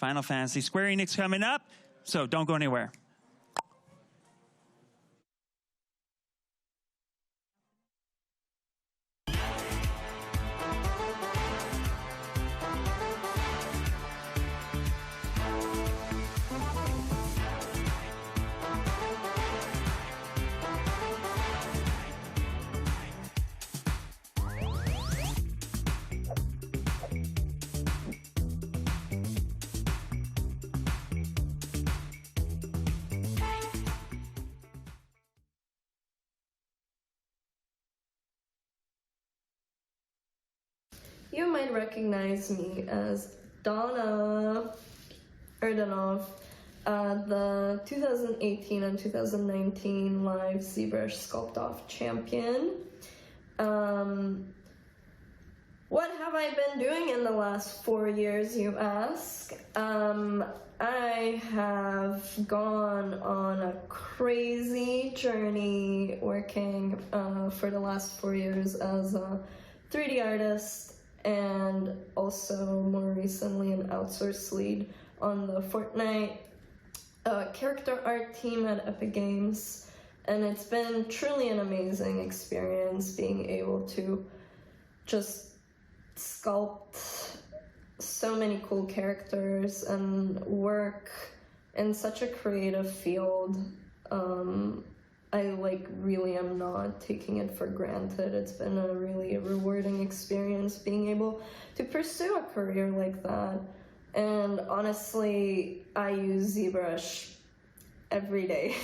Final Fantasy. Square Enix coming up, so don't go anywhere. You might recognize me as Donna Erdanov, the 2018 and 2019 live ZBrush Sculpt-Off champion. What have I been doing in the last 4 years, you ask? I have gone on a crazy journey working for the last 4 years as a 3D artist, and also more recently an outsourced lead on the Fortnite character art team at Epic Games. And it's been truly an amazing experience being able to just sculpt so many cool characters and work in such a creative field. I really am not taking it for granted. It's been a really rewarding experience being able to pursue a career like that. And honestly, I use ZBrush every day.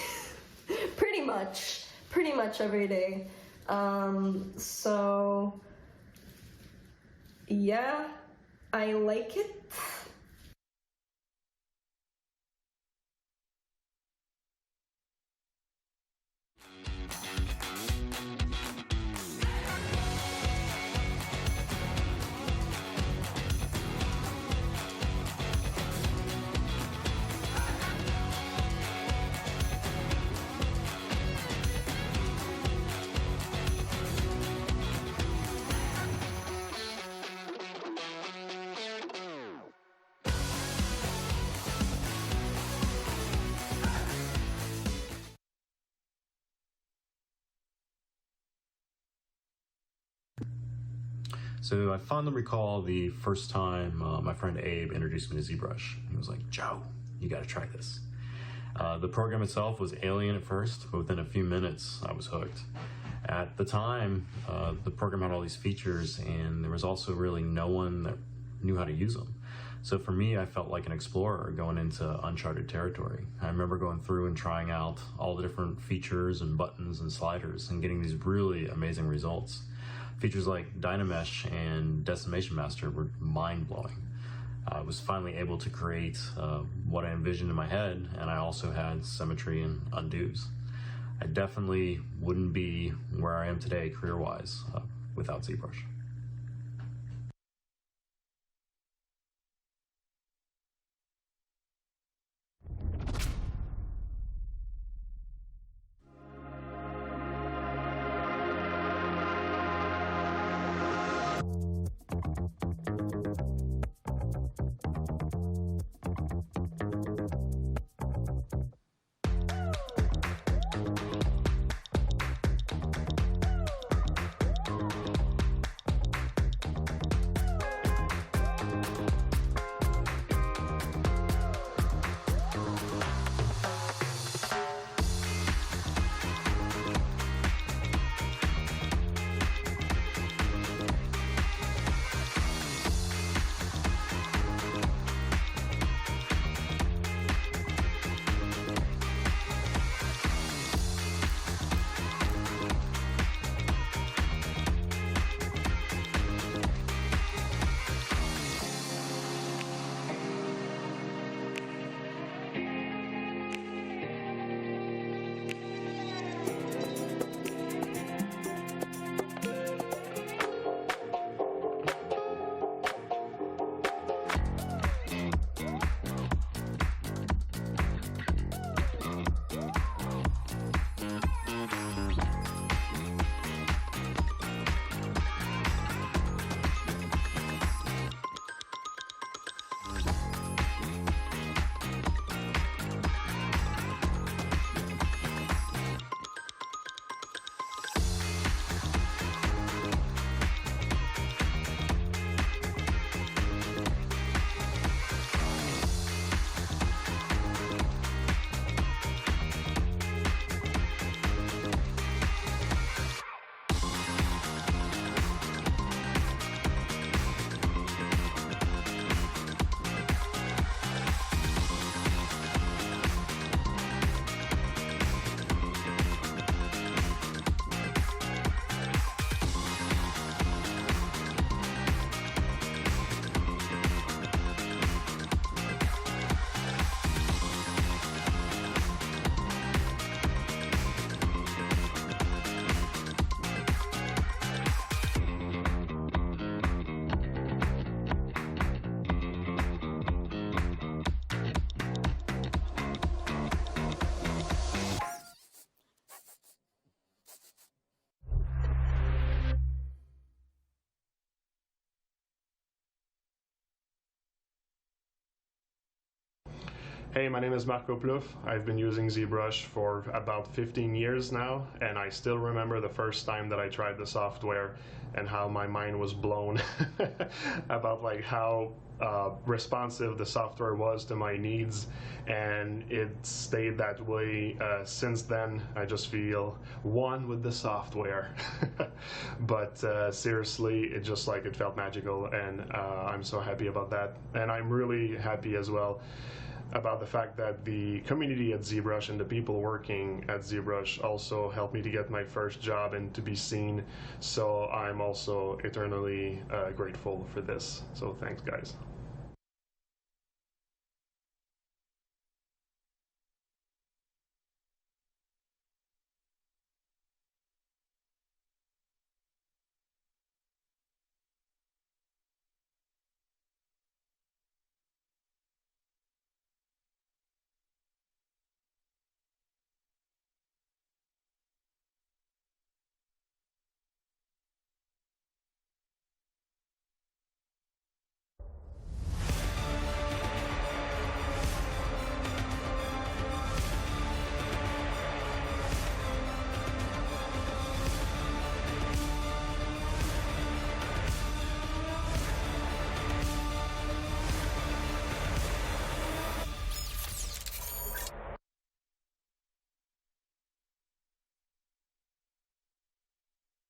pretty much every day. So yeah, I like it. So I fondly recall the first time my friend Abe introduced me to ZBrush. He was like, "Joe, you gotta try this." The program itself was alien at first, but within a few minutes I was hooked. At the time, the program had all these features, and there was also really no one that knew how to use them. So for me, I felt like an explorer going into uncharted territory. I remember going through and trying out all the different features and buttons and sliders and getting these really amazing results. Features like Dynamesh and Decimation Master were mind-blowing. I was finally able to create what I envisioned in my head, and I also had symmetry and undos. I definitely wouldn't be where I am today career-wise without ZBrush. Hey, my name is Marco Plouf. I've been using ZBrush for about 15 years now, and I still remember the first time that I tried the software and how my mind was blown about like how responsive the software was to my needs, and it stayed that way since then. I just feel one with the software. But seriously, it felt magical, and I'm so happy about that. And I'm really happy as well about the fact that the community at ZBrush and the people working at ZBrush also helped me to get my first job and to be seen. So I'm also eternally grateful for this. So thanks, guys.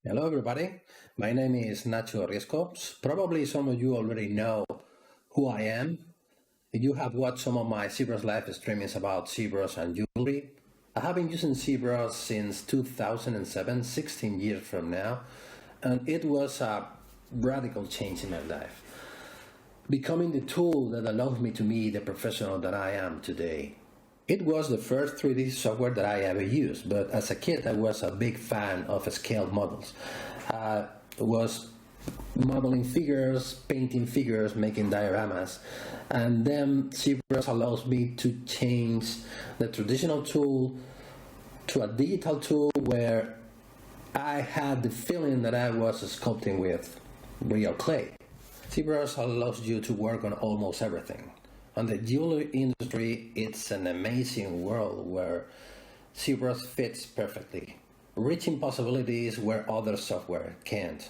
Hello, everybody. My name is Nacho Riesco. Probably some of you already know who I am. You have watched some of my ZBrush live streamings about ZBrush and jewelry. I have been using ZBrush since 2007, 16 years from now, and it was a radical change in my life, becoming the tool that allows me to be the professional that I am today. It was the first 3D software that I ever used, but as a kid I was a big fan of scaled models. I was modeling figures, painting figures, making dioramas, and then ZBrush allows me to change the traditional tool to a digital tool where I had the feeling that I was sculpting with real clay. ZBrush allows you to work on almost everything. On the jewelry industry, it's an amazing world where ZBrush fits perfectly, reaching possibilities where other software can't.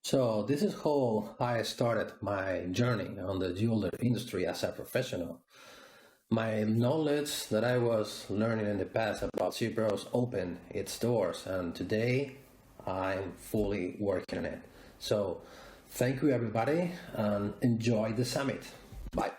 So this is how I started my journey on the jewelry industry as a professional. My knowledge that I was learning in the past about ZBrush opened its doors, and today I'm fully working on it. So thank you, everybody, and enjoy the summit. Bye.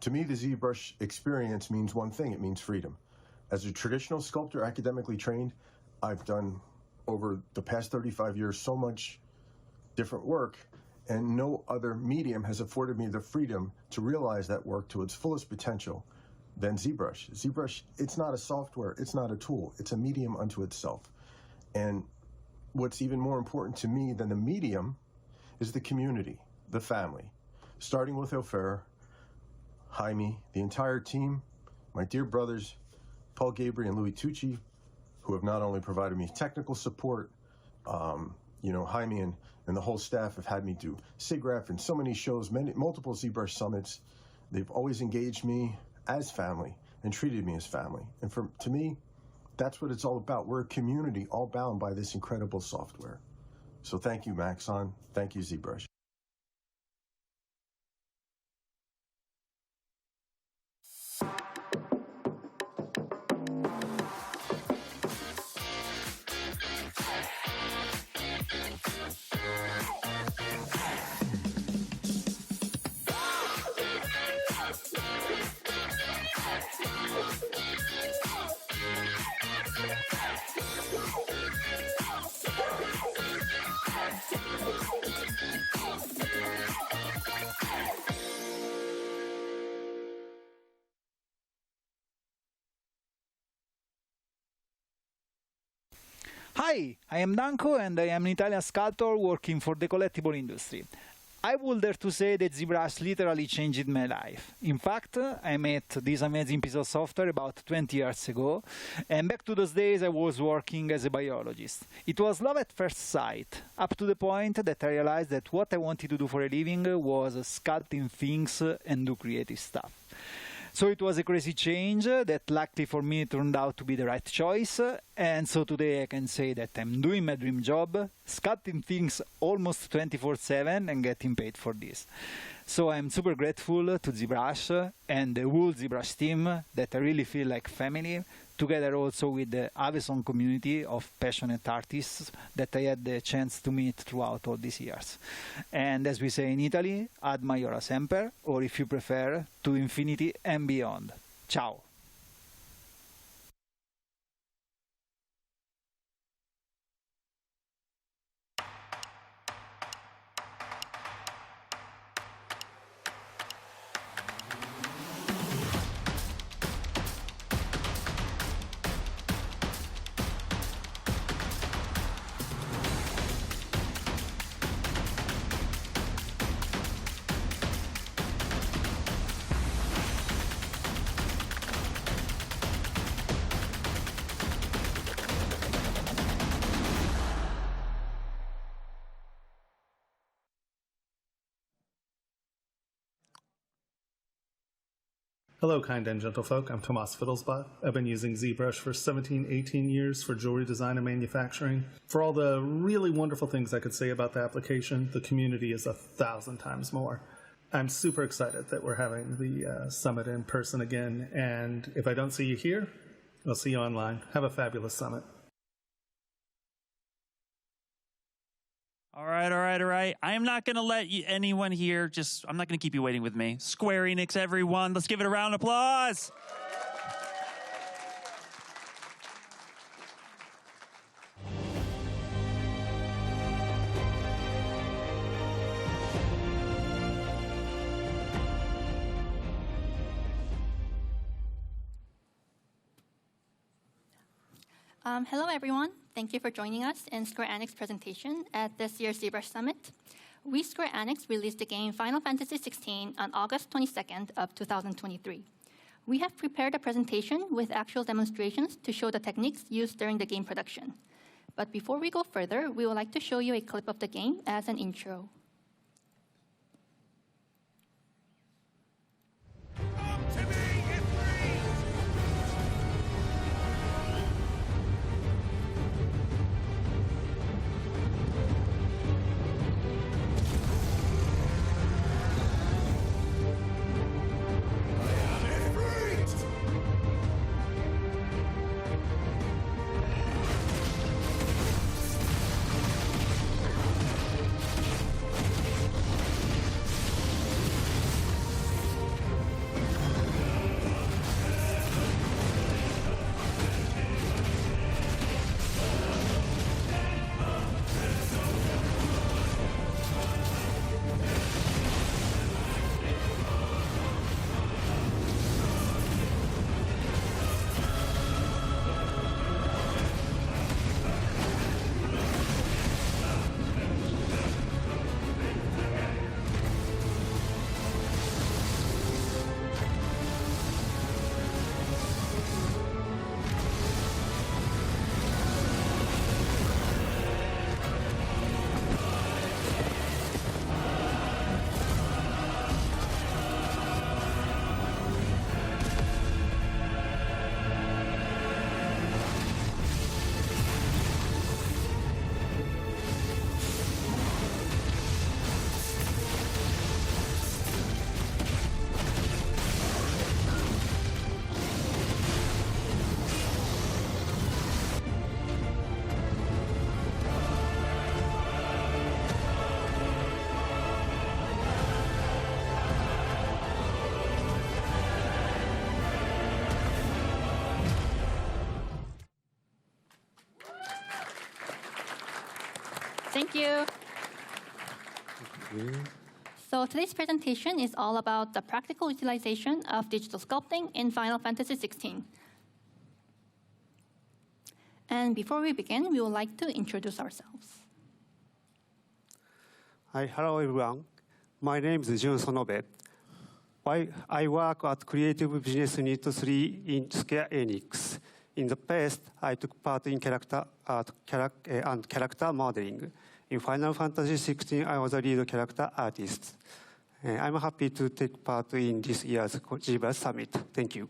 To me, the ZBrush experience means one thing. It means freedom. As a traditional sculptor, academically trained, I've done over the past 35 years so much different work, and no other medium has afforded me the freedom to realize that work to its fullest potential than ZBrush. ZBrush, it's not a software, it's not a tool, it's a medium unto itself. And what's even more important to me than the medium is the community, the family, starting with Ofer, Jaime, the entire team, my dear brothers, Paul Gabriel and Louis Tucci, who have not only provided me technical support, Jaime and the whole staff have had me do SIGGRAPH and so many shows, multiple ZBrush summits. They've always engaged me as family and treated me as family. And to me, that's what it's all about. We're a community all bound by this incredible software. So thank you, Maxon. Thank you, ZBrush. Hi, I am Danko and I am an Italian sculptor working for the collectible industry. I would dare to say that ZBrush literally changed my life. In fact, I met this amazing piece of software about 20 years ago, and back to those days I was working as a biologist. It was love at first sight, up to the point that I realized that what I wanted to do for a living was sculpting things and do creative stuff. So it was a crazy change that luckily for me turned out to be the right choice, and so today I can say that I'm doing my dream job, sculpting things almost 24/7 and getting paid for this. So I'm super grateful to ZBrush and the whole ZBrush team that I really feel like family, together also with the Aveson community of passionate artists that I had the chance to meet throughout all these years. And as we say in Italy, ad maiora semper, or if you prefer, to infinity and beyond. Ciao! Hello, kind and gentle folk. I'm Tomas Fiddlesbach. I've been using ZBrush for 17, 18 years for jewelry design and manufacturing. For all the really wonderful things I could say about the application, the community is 1,000 times more. I'm super excited that we're having the summit in person again, and if I don't see you here, I'll see you online. Have a fabulous summit. All right. I am not going to let anyone here I'm not going to keep you waiting with me. Square Enix, everyone. Let's give it a round of applause. Hello, everyone. Thank you for joining us in Square Enix presentation at this year's ZBrush Summit. We, Square Enix, released the game Final Fantasy XVI on August 22nd of 2023. We have prepared a presentation with actual demonstrations to show the techniques used during the game production. But before we go further, we would like to show you a clip of the game as an intro. Thank you. So today's presentation is all about the practical utilization of digital sculpting in Final Fantasy XVI. And before we begin, we would like to introduce ourselves. Hi, hello everyone. My name is Jun Sonobe. I work at Creative Business Unit 3 in Square Enix. In the past, I took part in character art and character modeling. In Final Fantasy 16, I was a lead character artist. I'm happy to take part in this year's ZBrush Summit. Thank you.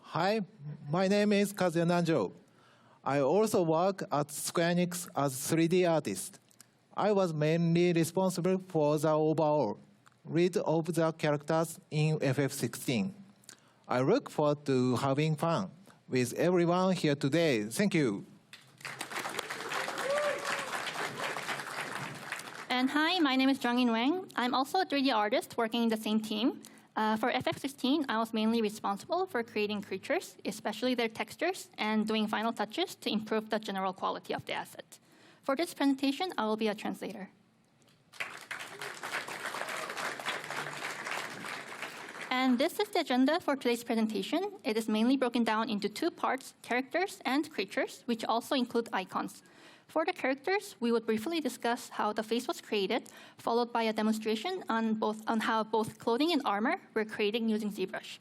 Hi, my name is Kazuya Nanjo. I also work at Square Enix as 3D artist. I was mainly responsible for the overall read of the characters in FF16. I look forward to having fun with everyone here today. Thank you. And hi, my name is Jungin Wang. I'm also a 3D artist working in the same team. For FF16, I was mainly responsible for creating creatures, especially their textures, and doing final touches to improve the general quality of the asset. For this presentation, I will be a translator. And this is the agenda for today's presentation. It is mainly broken down into two parts, characters and creatures, which also include icons. For the characters, we would briefly discuss how the face was created, followed by a demonstration on how both clothing and armor were created using ZBrush.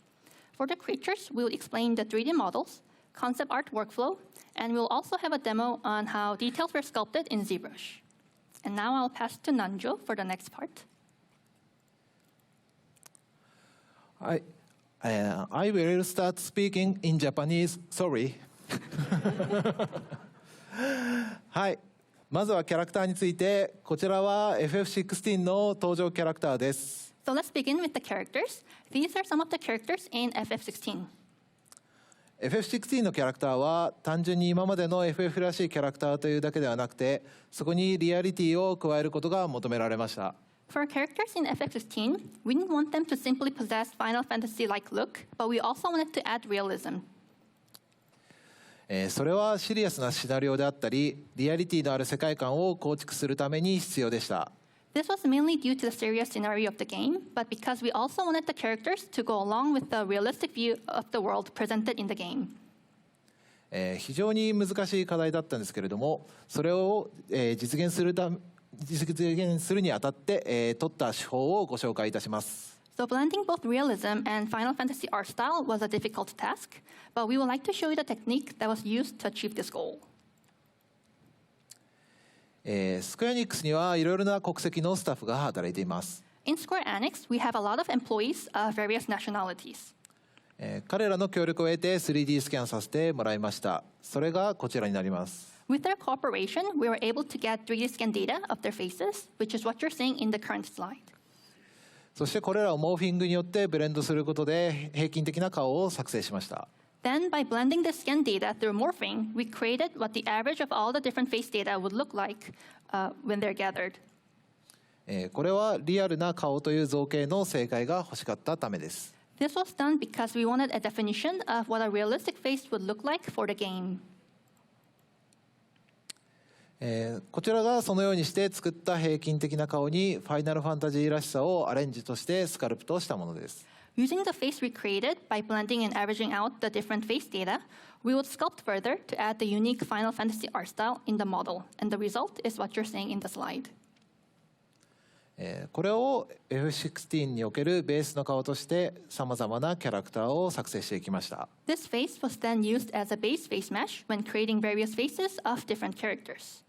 For the creatures, we will explain the 3D models, concept art workflow, and we'll also have a demo on how details were sculpted in ZBrush. And now I'll pass to Nanjo for the next part. I will start speaking in Japanese. Sorry. はい。まずはキャラクターについて、こちらは FF16 の登場キャラクターです。So let's begin with the characters. These are some of the characters in FF16. FF16 のキャラクターは単純に今までの FF らしいキャラクターというだけではなくて、そこにリアリティを加えることが求められました。For characters in FF16, we didn't want them to simply possess Final Fantasy-like look, but we also wanted to add realism. それはシリアスなシナリオであったり、リアリティのある世界観を構築するために必要でした。This was mainly due to the serious scenario of the game, but because we also wanted the characters to go along with the realistic view of the world presented in the game. 非常に難しい課題だったんですけれども、それを実現するにあたって、取った手法をご紹介いたします。So blending both realism and Final Fantasy art style was a difficult task, but we would like to show you the technique that was used to achieve this goal. スクエアニックスにはいろいろな国籍のスタッフが働いています。In Square Enix, we have a lot of employees of various nationalities. 彼らの協力を得て 3D スキャンさせてもらいました。それがこちらになります。With their cooperation, we were able to get 3D scan data of their faces, which is what you're seeing in the current slide. そしてこれらをモーフィングによってブレンドすることで平均的な顔を作成しました。Then, by blending the scan data through morphing, we created what the average of all the different face data would look like when they're gathered. これはリアルな顔という造形の正解が欲しかったためです。This was done because we wanted a definition of what a realistic face would look like for the game. こちらがそのようにして作った平均的な顔にファイナルファンタジーらしさをアレンジとしてスカルプトしたものです。Using the face we created by blending and averaging out the different face data, we would sculpt further to add the unique Final Fantasy art style in the model, and the result is what you're seeing in the slide. これを F16 におけるベースの顔としてさまざまなキャラクターを作成していきました。This face was then used as a base face mesh when creating various faces of different characters.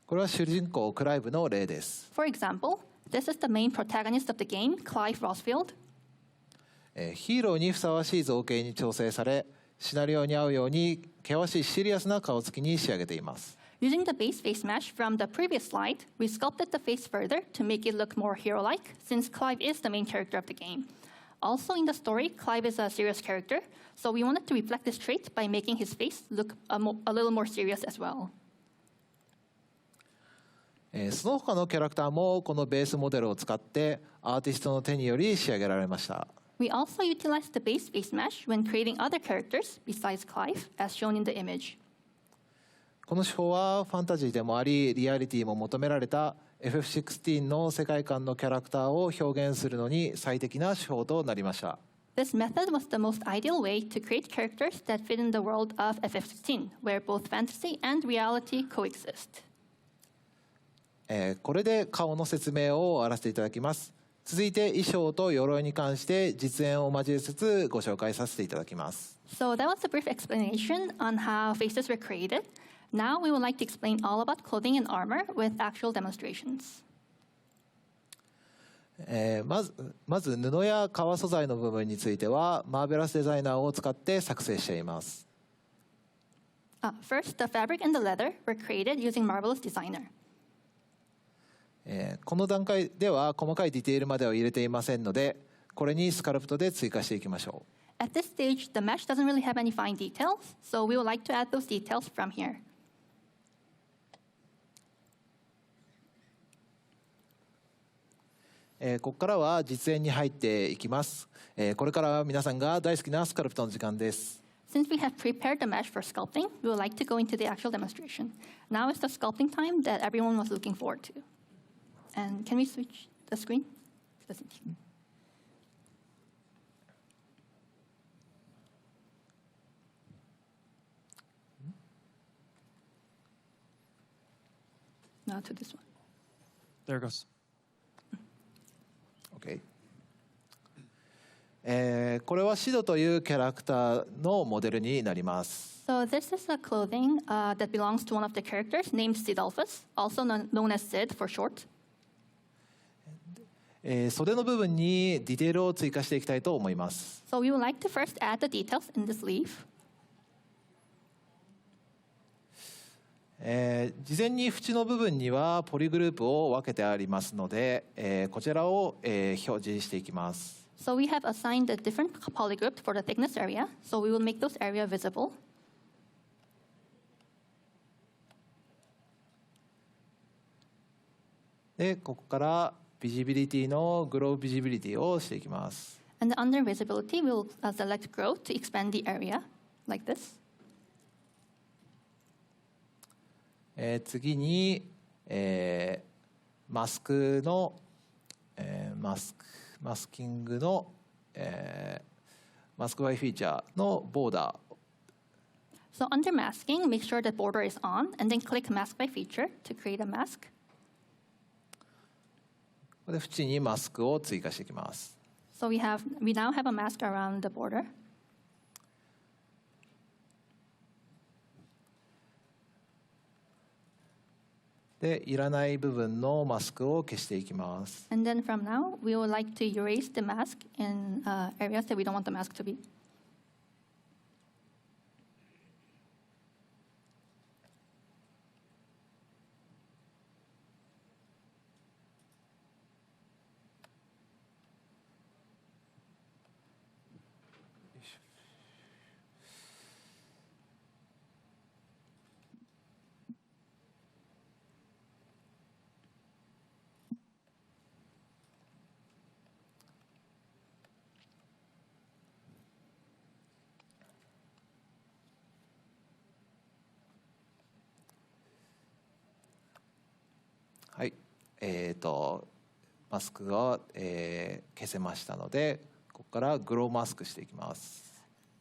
これは主人公クライブの例です。For example, this is the main protagonist of the game, Clive Rosfield. ヒーローにふさわしい造形に調整され、シナリオに合うように険しいシリアスな顔つきに仕上げています。Using the base face mesh from the previous slide, we sculpted the face further to make it look more hero-like, since Clive is the main character of the game. Also in the story, Clive is a serious character, so we wanted to reflect this trait by making his face look a little more serious as well. その他のキャラクターもこのベースモデルを使ってアーティストの手により仕上げられました。We also utilized the base face mesh when creating other characters besides Clive, as shown in the image. この手法はファンタジーでもあり、リアリティも求められた FF16 の世界観のキャラクターを表現するのに最適な手法となりました。This method was the most ideal way to create characters that fit in the world of FF16, where both fantasy and reality coexist. これで顔の説明を終わらせていただきます。続いて衣装と鎧に関して実演を交えつつご紹介させていただきます。So that was a brief explanation on how faces were created. Now we would like to explain all about clothing and armor with actual demonstrations. まず布や革素材の部分についてはマーベラスデザイナーを使って作成しています。First, the fabric and the leather were created using Marvelous Designer. この段階では細かいディテールまでは入れていませんので、これにスカルプトで追加していきましょう。At this stage, the mesh doesn't really have any fine details, so we would like to add those details from here. ここからは実演に入っていきます。これからは皆さんが大好きなスカルプトの時間です。Since we have prepared the mesh for sculpting, we would like to go into the actual demonstration. Now is the sculpting time that everyone was looking forward to. And can we switch the screen? Now to this one. There it goes. Okay. これはシドというキャラクターのモデルになります。So this is a clothing that belongs to one of the characters named Sidolphus, also known as Sid for short. 袖の部分にディテールを追加していきたいと思います。So we would like to first add the details in the sleeve. 事前に縁の部分にはポリグループを分けてありますので、こちらを、表示していきます。So we have assigned a different polygroup for the thickness area, so we will make those area visible. で、ここからビジビリティのグロービジビリティをしていきます。And under visibility, we will select grow to expand the area, like this. 次に、マスクの、マスキングの、マスクバイフィーチャーのボーダー。So under masking, make sure the border is on, and then click mask by feature to create a mask. ここで縁にマスクを追加していきます。So we now have a mask around the border. で、いらない部分のマスクを消していきます。And then from now, we would like to erase the mask in areas that we don't want the mask to be. はい、マスクが、消せましたので、ここからグローマスクしていきます。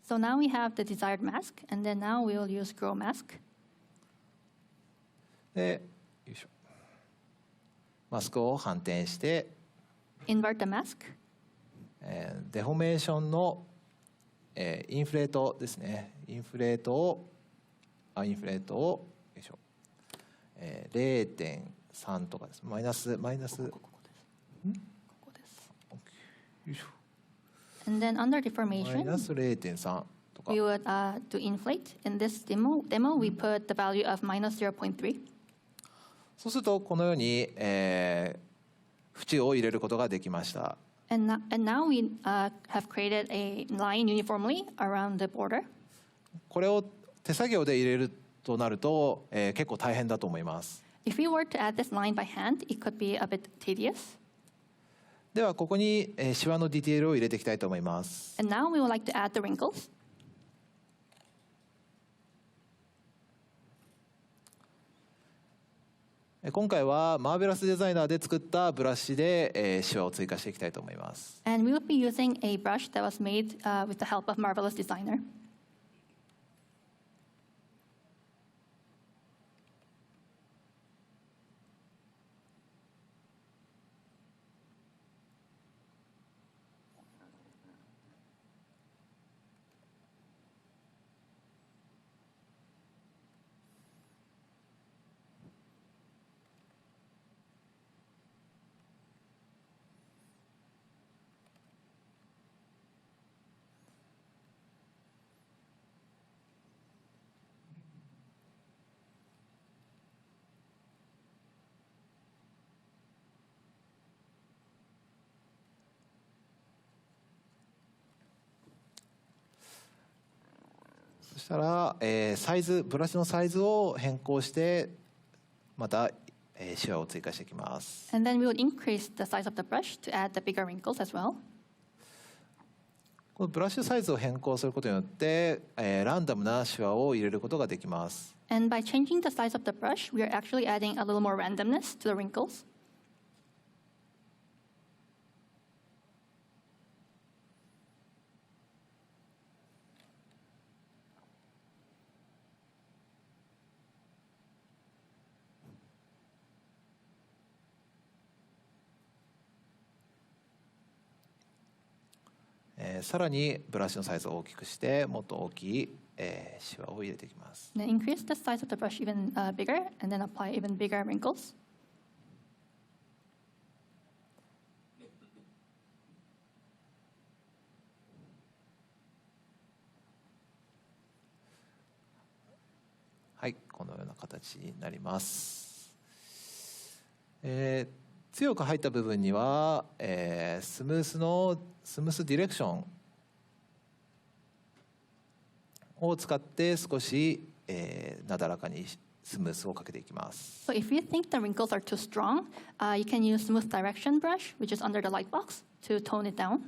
So now we have the desired mask, and then now we will use grow mask. で、よいしょ。マスクを反転して、Invert the mask. デフォメーションの、インフレートですね。インフレートをよいしょ、0.3 とかです。マイナス。ここです。よいしょ。And then under deformation, マイナス 0.3 とか。we would to inflate. In this demo, we put the value of minus 0.3. そうするとこのように、縁を入れることができました。And now we have created a line uniformly around the border. これを手作業で入れるとなると、結構大変だと思います。If we were to add this line by hand, it could be a bit tedious. ではここに、シワのディテールを入れていきたいと思います。And now we would like to add the wrinkles. 今回はマーベラスデザイナーで作ったブラシで、シワを追加していきたいと思います。And we will be using a brush that was made with the help of Marvelous Designer. そしたら、ブラシのサイズを変更してまた、シワを追加していきます。And then we would increase the size of the brush to add the bigger wrinkles as well. このブラシサイズを変更することによって、ランダムなシワを入れることができます。And by changing the size of the brush, we are actually adding a little more randomness to the wrinkles. さらにブラシのサイズを大きくしてもっと大きい、シワを入れていきます。Then increase the size of the brush even bigger, and then apply even bigger wrinkles. はい、このような形になります。強く入った部分には、スムースディレクションを使って少し、なだらかにスムースをかけていきます。So if you think the wrinkles are too strong, you can use smooth direction brush, which is under the light box, to tone it down.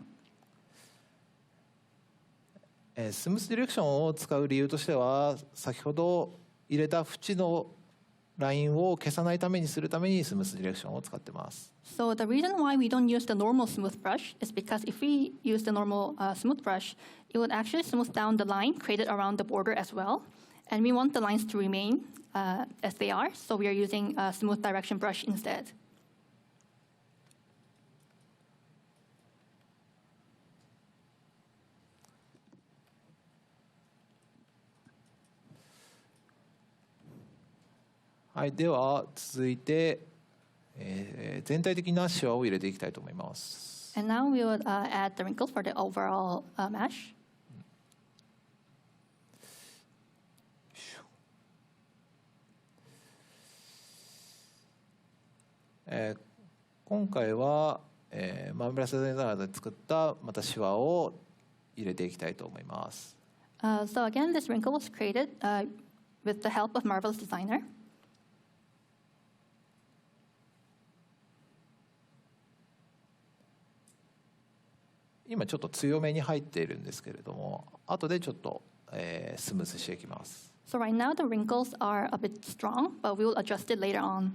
スムースディレクションを使う理由としては、先ほど入れた縁のラインを消さないためにするためにスムースディレクションを使ってます。So the reason why we don't use the normal smooth brush is because if we use the normal smooth brush, it would actually smooth down the line created around the border as well. And we want the lines to remain as they are, so we are using a smooth direction brush instead. はい、では続いて、全体的なシワを入れていきたいと思います。And now we would add the wrinkles for the overall mesh. 今回は、マーベラスデザイナーで作ったまたシワを入れていきたいと思います。So again, this wrinkle was created with the help of Marvelous Designer. 今ちょっと強めに入っているんですけれども、後でちょっと、スムースしていきます。So right now the wrinkles are a bit strong, but we will adjust it later on.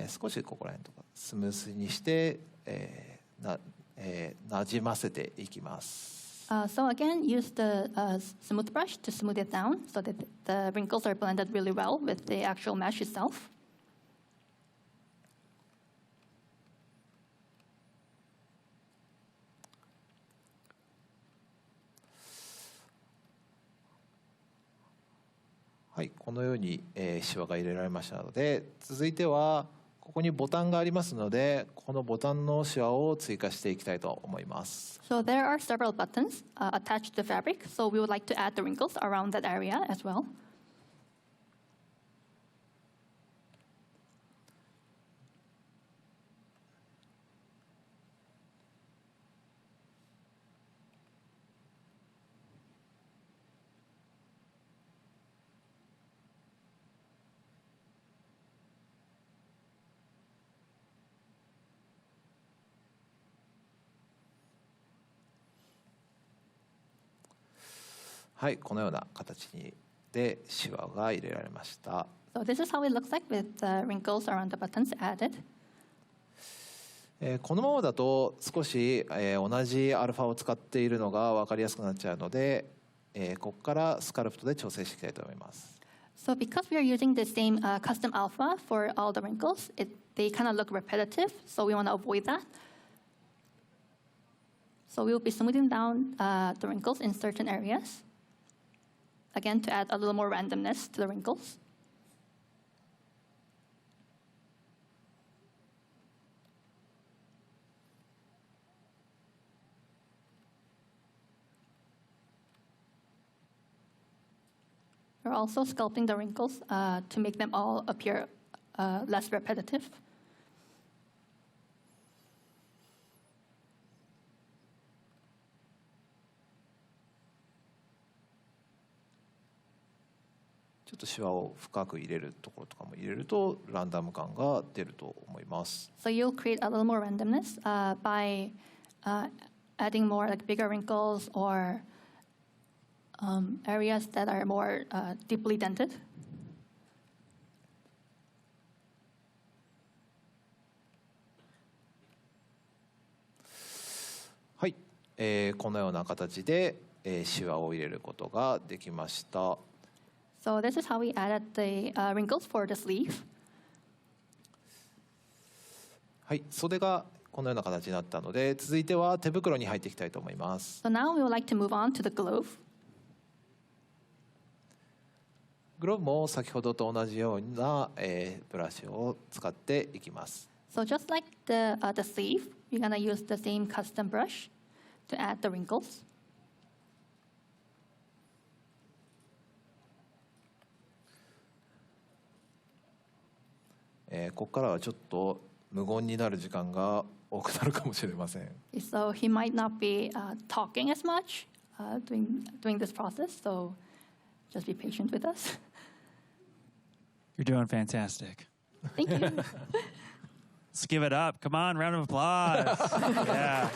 少しここら辺とかスムースにして、なじませていきます。So again, use the smooth brush to smooth it down so that the wrinkles are blended really well with the actual mesh itself. はい、このように、シワが入れられましたので、続いてはここにボタンがありますので、このボタンのシワを追加していきたいと思います。So there are several buttons attached to the fabric, so we would like to add the wrinkles around that area as well. はい、はい、このような形でシワが入れられました。So this is how it looks like with the wrinkles around the buttons added. このままだと少し同じアルファを使っているのが分かりやすくなっちゃうので、ここからスカルプトで調整していきたいと思います。So because we are using the same custom alpha for all the wrinkles, they kind of look repetitive, so we want to avoid that. So we will be smoothing down the wrinkles in certain areas, again to add a little more randomness to the wrinkles. We're also sculpting the wrinkles to make them all appear less repetitive. ちょっとシワを深く入れるところとかも入れるとランダム感が出ると思います。So you'll create a little more randomness by adding more like bigger wrinkles or areas that are more deeply dented. はい、このような形で、シワを入れることができました。So this is how we added the wrinkles for the sleeve. はい、袖がこのような形になったので、続いては手袋に入っていきたいと思います。So now we would like to move on to the glove. グローブも先ほどと同じような、ブラシを使っていきます。So just like the sleeve, we're going to use the same custom brush to add the wrinkles. ここからはちょっと無言になる時間が多くなるかもしれません。So he might not be talking as much doing this process, so just be patient with us. You're doing fantastic. Thank you. Let's give it up. Come on, round of applause. Yeah.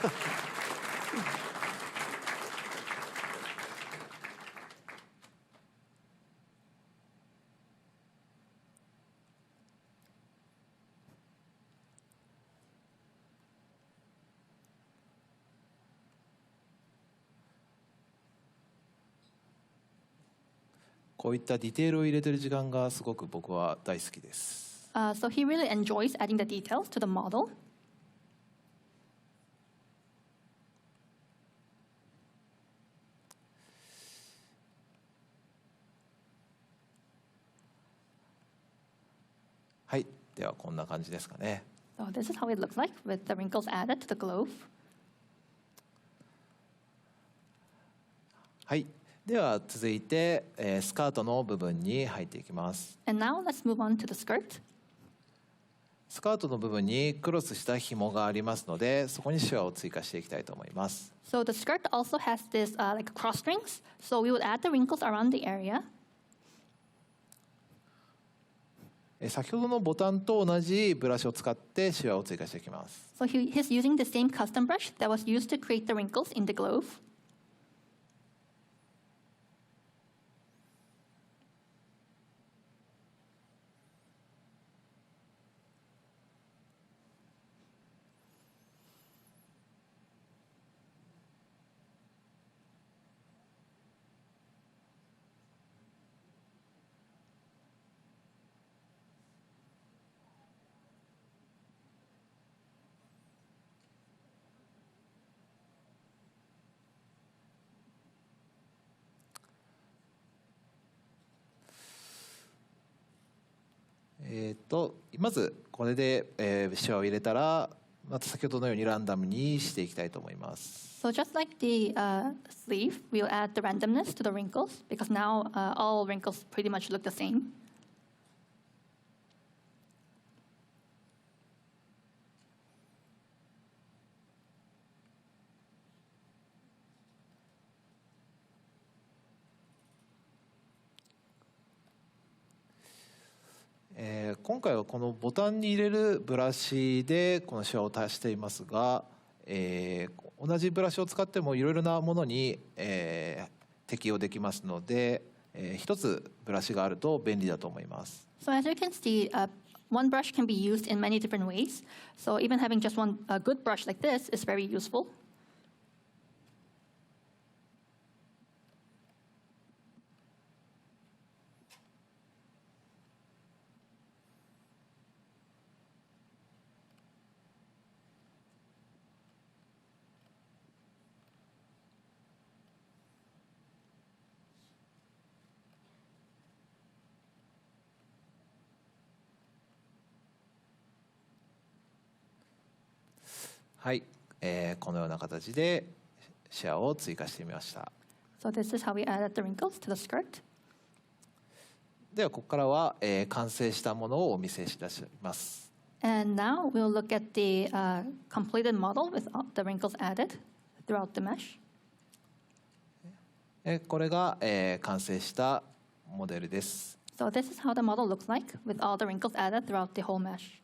こういったディテールを入れてる時間がすごく僕は大好きです。So he really enjoys adding the details to the model. はい、ではこんな感じですかね。So this is how it looks like with the wrinkles added to the glove. はい。では続いて、スカートの部分に入っていきます。And now let's move on to the skirt. スカートの部分にクロスした紐がありますので、そこにシワを追加していきたいと思います。So the skirt also has this like cross strings. So we would add the wrinkles around the area. 先ほどのボタンと同じブラシを使ってシワを追加していきます。So he's using the same custom brush that was used to create the wrinkles in the glove. まずこれで、シワを入れたらまた先ほどのようにランダムにしていきたいと思います。So just like the sleeve, we'll add the randomness to the wrinkles because now all wrinkles pretty much look the same. 今回はこのボタンに入れるブラシでこのシワを足していますが、同じブラシを使ってもいろいろなものに、適用できますので、一つブラシがあると便利だと思います。So as you can see, one brush can be used in many different ways. So even having just one good brush like this is very useful. はい、このような形でシワを追加してみました。So this is how we added the wrinkles to the skirt. ではここからは、完成したものをお見せします。And now we'll look at the completed model with all the wrinkles added throughout the mesh. これが、完成したモデルです。So this is how the model looks like with all the wrinkles added throughout the whole mesh.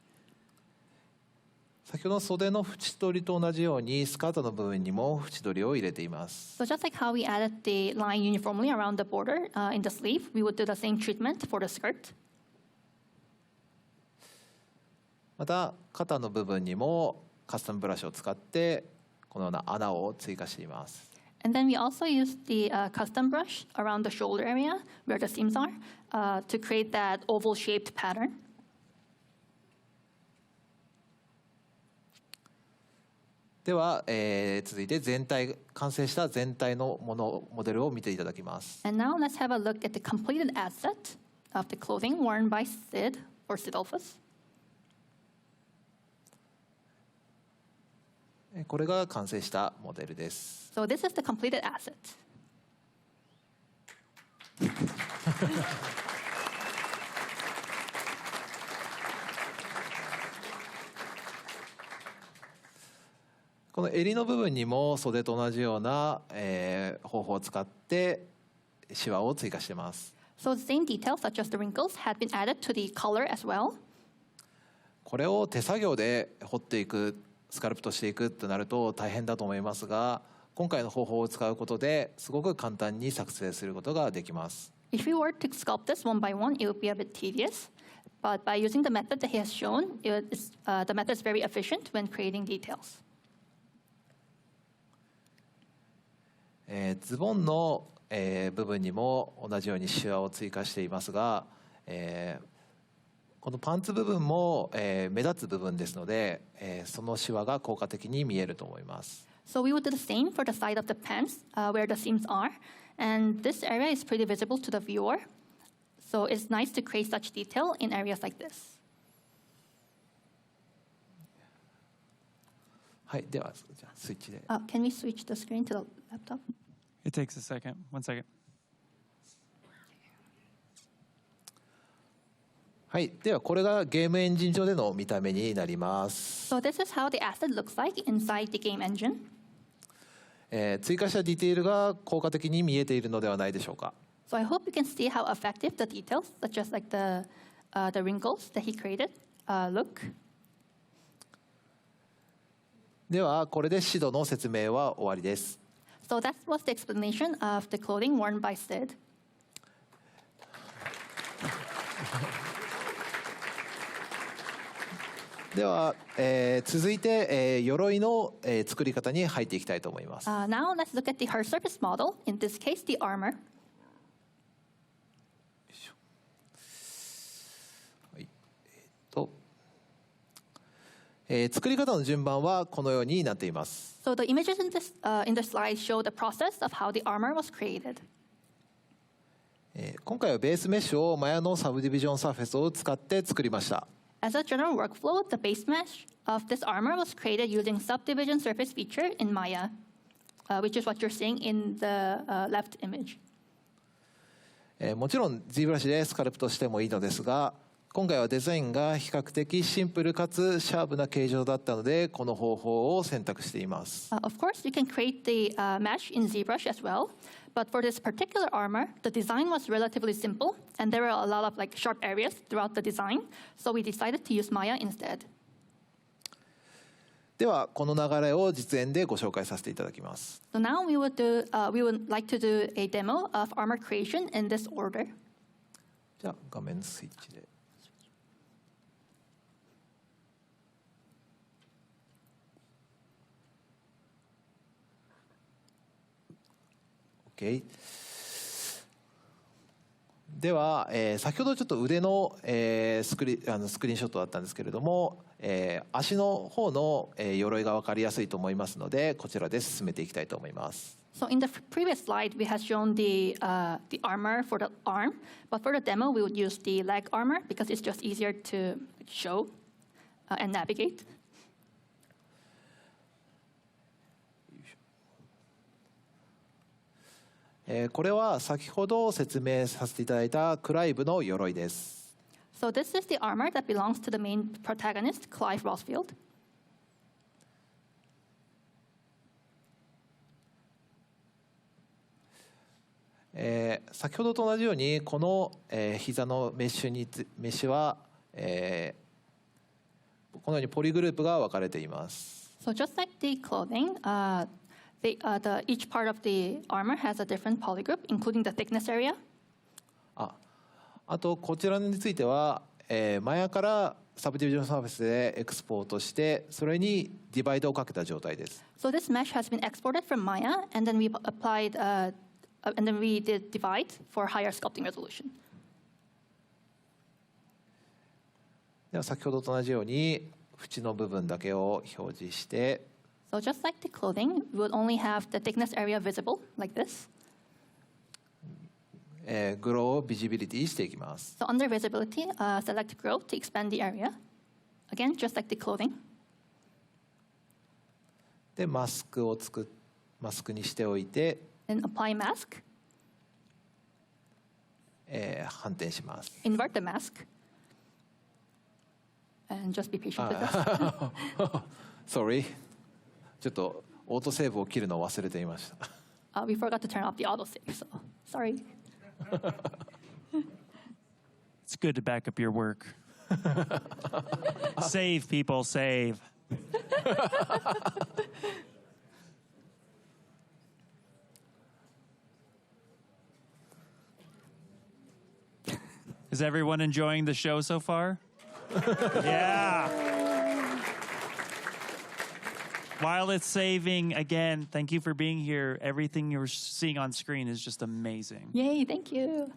先ほどの袖の縁取りと同じようにスカートの部分にも縁取りを入れています。So just like how we added the line uniformly around the border in the sleeve, we would do the same treatment for the skirt. また肩の部分にもカスタムブラシを使ってこのような穴を追加しています。And then we also use the custom brush around the shoulder area where the seams are to create that oval-shaped pattern. では、続いて完成した全体のモデルを見ていただきます。And now let's have a look at the completed asset of the clothing worn by Sid or Sidolphus. これが完成したモデルです。So this is the completed asset. この襟の部分にも袖と同じような、方法を使ってシワを追加しています。So the same details such as the wrinkles had been added to the collar as well. これを手作業で彫っていく、スカルプトしていくとなると大変だと思いますが、今回の方法を使うことですごく簡単に作成することができます。If we were to sculpt this one by one, it would be a bit tedious. But by using the method that he has shown, the method is very efficient when creating details. ズボンの、部分にも同じようにシワを追加していますが、このパンツ部分も、目立つ部分ですので、そのシワが効果的に見えると思います。So we would do the same for the side of the pants where the seams are. And this area is pretty visible to the viewer. So it's nice to create such detail in areas like this. はい、ではじゃあスイッチで。Can we switch the screen to the laptop? It takes a second. 1 second. はい、ではこれがゲームエンジン上での見た目になります。So this is how the asset looks like inside the game engine. 追加したディテールが効果的に見えているのではないでしょうか。So I hope you can see how effective the details, such as like the wrinkles that he created, look. ではこれで指導の説明は終わりです。So that was the explanation of the clothing worn by Sid. では、続いて、鎧の、作り方に入っていきたいと思います。Now let's look at the her surface model. In this case, the armor. 作り方の順番はこのようになっています。So the images in the slide show the process of how the armor was created. 今回はベースメッシュをマヤのサブディビジョンサーフェスを使って作りました。As a general workflow, the base mesh of this armor was created using subdivision surface feature in Maya, which is what you're seeing in the left image. もちろん ZBrush でスカルプトしてもいいのですが、今回はデザインが比較的シンプルかつシャープな形状だったので、この方法を選択しています。Of course, you can create the mesh in ZBrush as well, but for this particular armor, the design was relatively simple, and there were a lot of like sharp areas throughout the design, so we decided to use Maya instead. ではこの流れを実演でご紹介させていただきます。So now we would like to do a demo of armor creation in this order. じゃあ画面スイッチで。OK。では、先ほどちょっと腕の、スクリーンショットだったんですけれども、足の方の、鎧が分かりやすいと思いますので、こちらで進めていきたいと思います。So in the previous slide, we had shown the armor for the arm, but for the demo, we would use the leg armor because it's just easier to show and navigate. これは先ほど説明させていただいたクライブの鎧です。So this is the armor that belongs to the main protagonist, Clive Rosfield. 先ほどと同じようにこの、膝のメッシュは、このようにポリグループが分かれています。So just like the clothing, each part of the armor has a different polygroup, including the thickness area. あとこちらについては、マヤからサブディビジョンサーフェスでエクスポートしてそれにディバイドをかけた状態です。So this mesh has been exported from Maya, and then we applied, and then we did divide for higher sculpting resolution. では先ほどと同じように縁の部分だけを表示して。So just like the clothing, we would only have the thickness area visible, like this. グローをビジビリティしていきます。So under visibility, select grow to expand the area. Again, just like the clothing. で、マスクにしておいて、Then apply mask. 反転します。Invert the mask. And just be patient with us. Sorry. ちょっとオートセーブを切るのを忘れていました。We forgot to turn off the autosave, so sorry. It's good to back up your work. Save, people, save. Is everyone enjoying the show so far? Yeah. While it's saving, again, thank you for being here. Everything you're seeing on screen is just amazing. Yay, thank you.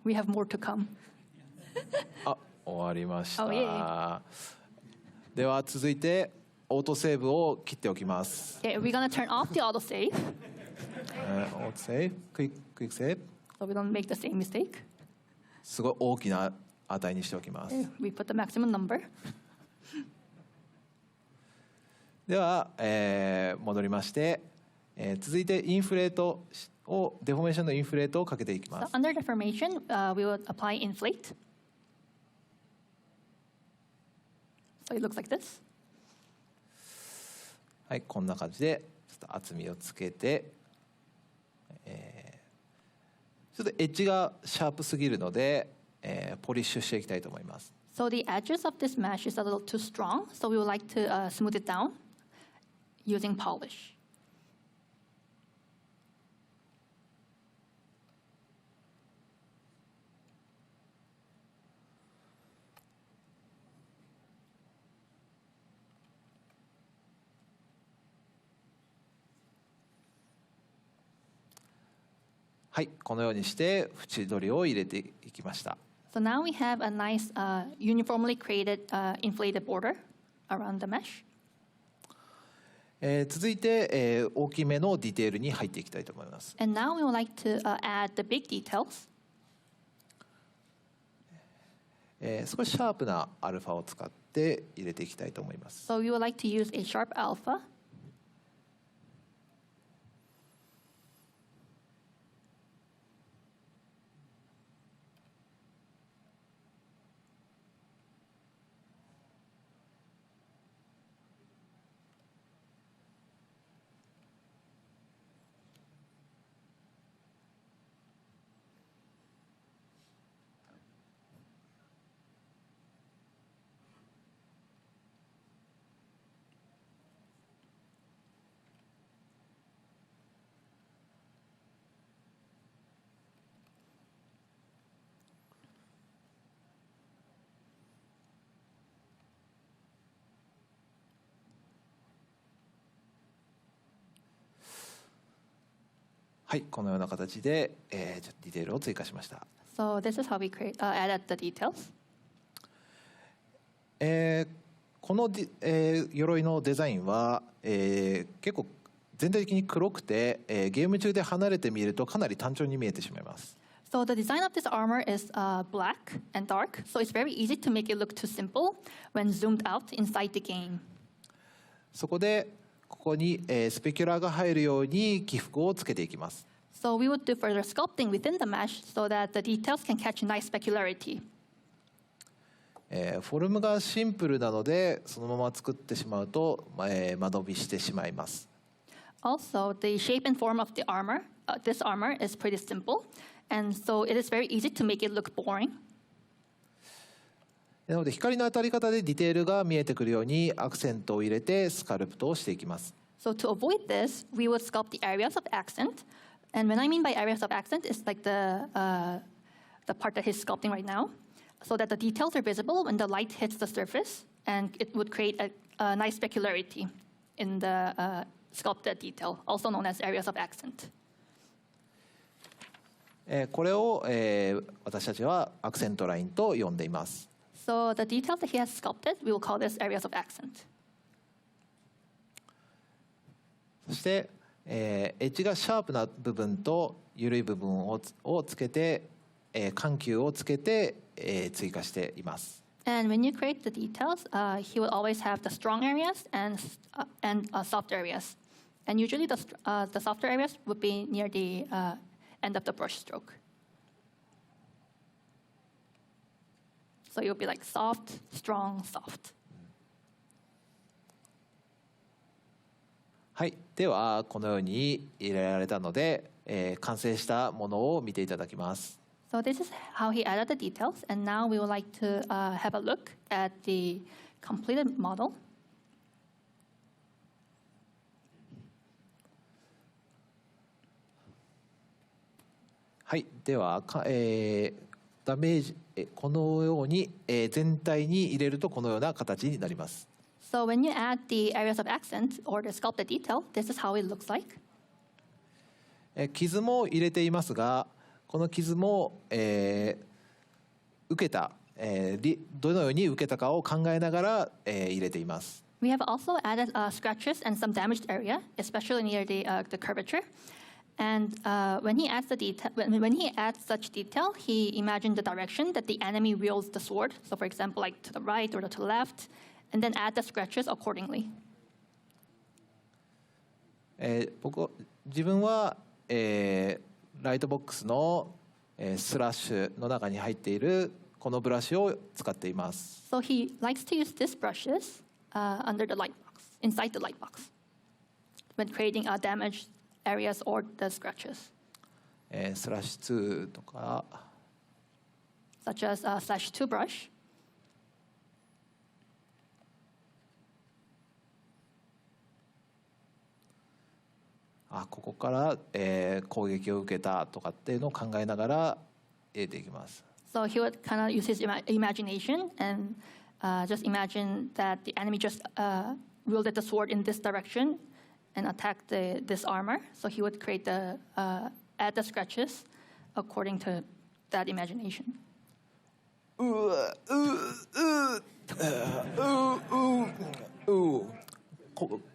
We have more to come. 終わりました。Oh, yay. では続いてオートセーブを切っておきます。Okay, we're gonna turn off the autosave. オートセーブ、クイックセーブ。So we don't make the same mistake. すごい大きな値にしておきます。We put the maximum number. では、戻りまして、続いてインフレートをデフォメーションのインフレートをかけていきます。So under deformation, we would apply inflate. So it looks like this. はい、こんな感じでちょっと厚みをつけて、ちょっとエッジがシャープすぎるので、ポリッシュしていきたいと思います。So the edges of this mesh is a little too strong, so we would like to smooth it down using polish. はい、このようにして縁取りを入れていきました。So now we have a nice uniformly created inflated border around the mesh. 続いて、大きめのディテールに入っていきたいと思います。And now we would like to add the big details. 少しシャープなアルファを使って入れていきたいと思います。So we would like to use a sharp alpha. はい、このような形で、ちょっとディテールを追加しました。So this is how we added the details. この鎧のデザインは、結構全体的に黒くて、ゲーム中で離れて見るとかなり単調に見えてしまいます。So the design of this armor is black and dark, so it's very easy to make it look too simple when zoomed out inside the game. そこでここに、スペキュラーが入るように起伏をつけていきます。So we would do further sculpting within the mesh so that the details can catch nice specularity. フォルムがシンプルなのでそのまま作ってしまうと、間延びしてしまいます。Also, the shape and form of the armor, this armor is pretty simple, and so it is very easy to make it look boring. なので光の当たり方でディテールが見えてくるようにアクセントを入れてスカルプトをしていきます。So to avoid this, we would sculpt the areas of accent. And when I mean by areas of accent, it's like the part that he's sculpting right now, so that the details are visible when the light hits the surface, and it would create a nice specularity in the sculpted detail, also known as areas of accent. これを、私たちはアクセントラインと呼んでいます。So the details that he has sculpted, we will call this areas of accent. そして、エッジがシャープな部分と緩い部分をつけて、緩急をつけて、追加しています。And when you create the details, he will always have the strong areas and soft areas. And usually the softer areas would be near the end of the brush stroke. So it will be like soft, strong, soft. はい、ではこのように入れられたので、完成したものを見ていただきます。So this is how he added the details, and now we would like to have a look at the completed model. はい、ではダメージこのように、全体に入れるとこのような形になります。So when you add the areas of accent or the sculpted detail, this is how it looks like. 傷も入れていますが、この傷も、受けた、どのように受けたかを考えながら、入れています。We have also added scratches and some damaged area, especially near the curvature. And when he adds such detail, he imagined the direction that the enemy wields the sword. So, for example, like to the right or to the left, and then add the scratches accordingly. 自分は、ライトボックスの、スラッシュの中に入っているこのブラシを使っています。So he likes to use these brushes under the light box, inside the light box, when creating damaged areas or the scratches. スラッシュ2とか such as slash 2 brush. ここから、攻撃を受けたとかっていうのを考えながら入れていきます。So he would kind of use his imagination and just imagine that the enemy just wielded the sword in this direction and attacked this armor. So he would create add the scratches according to that imagination.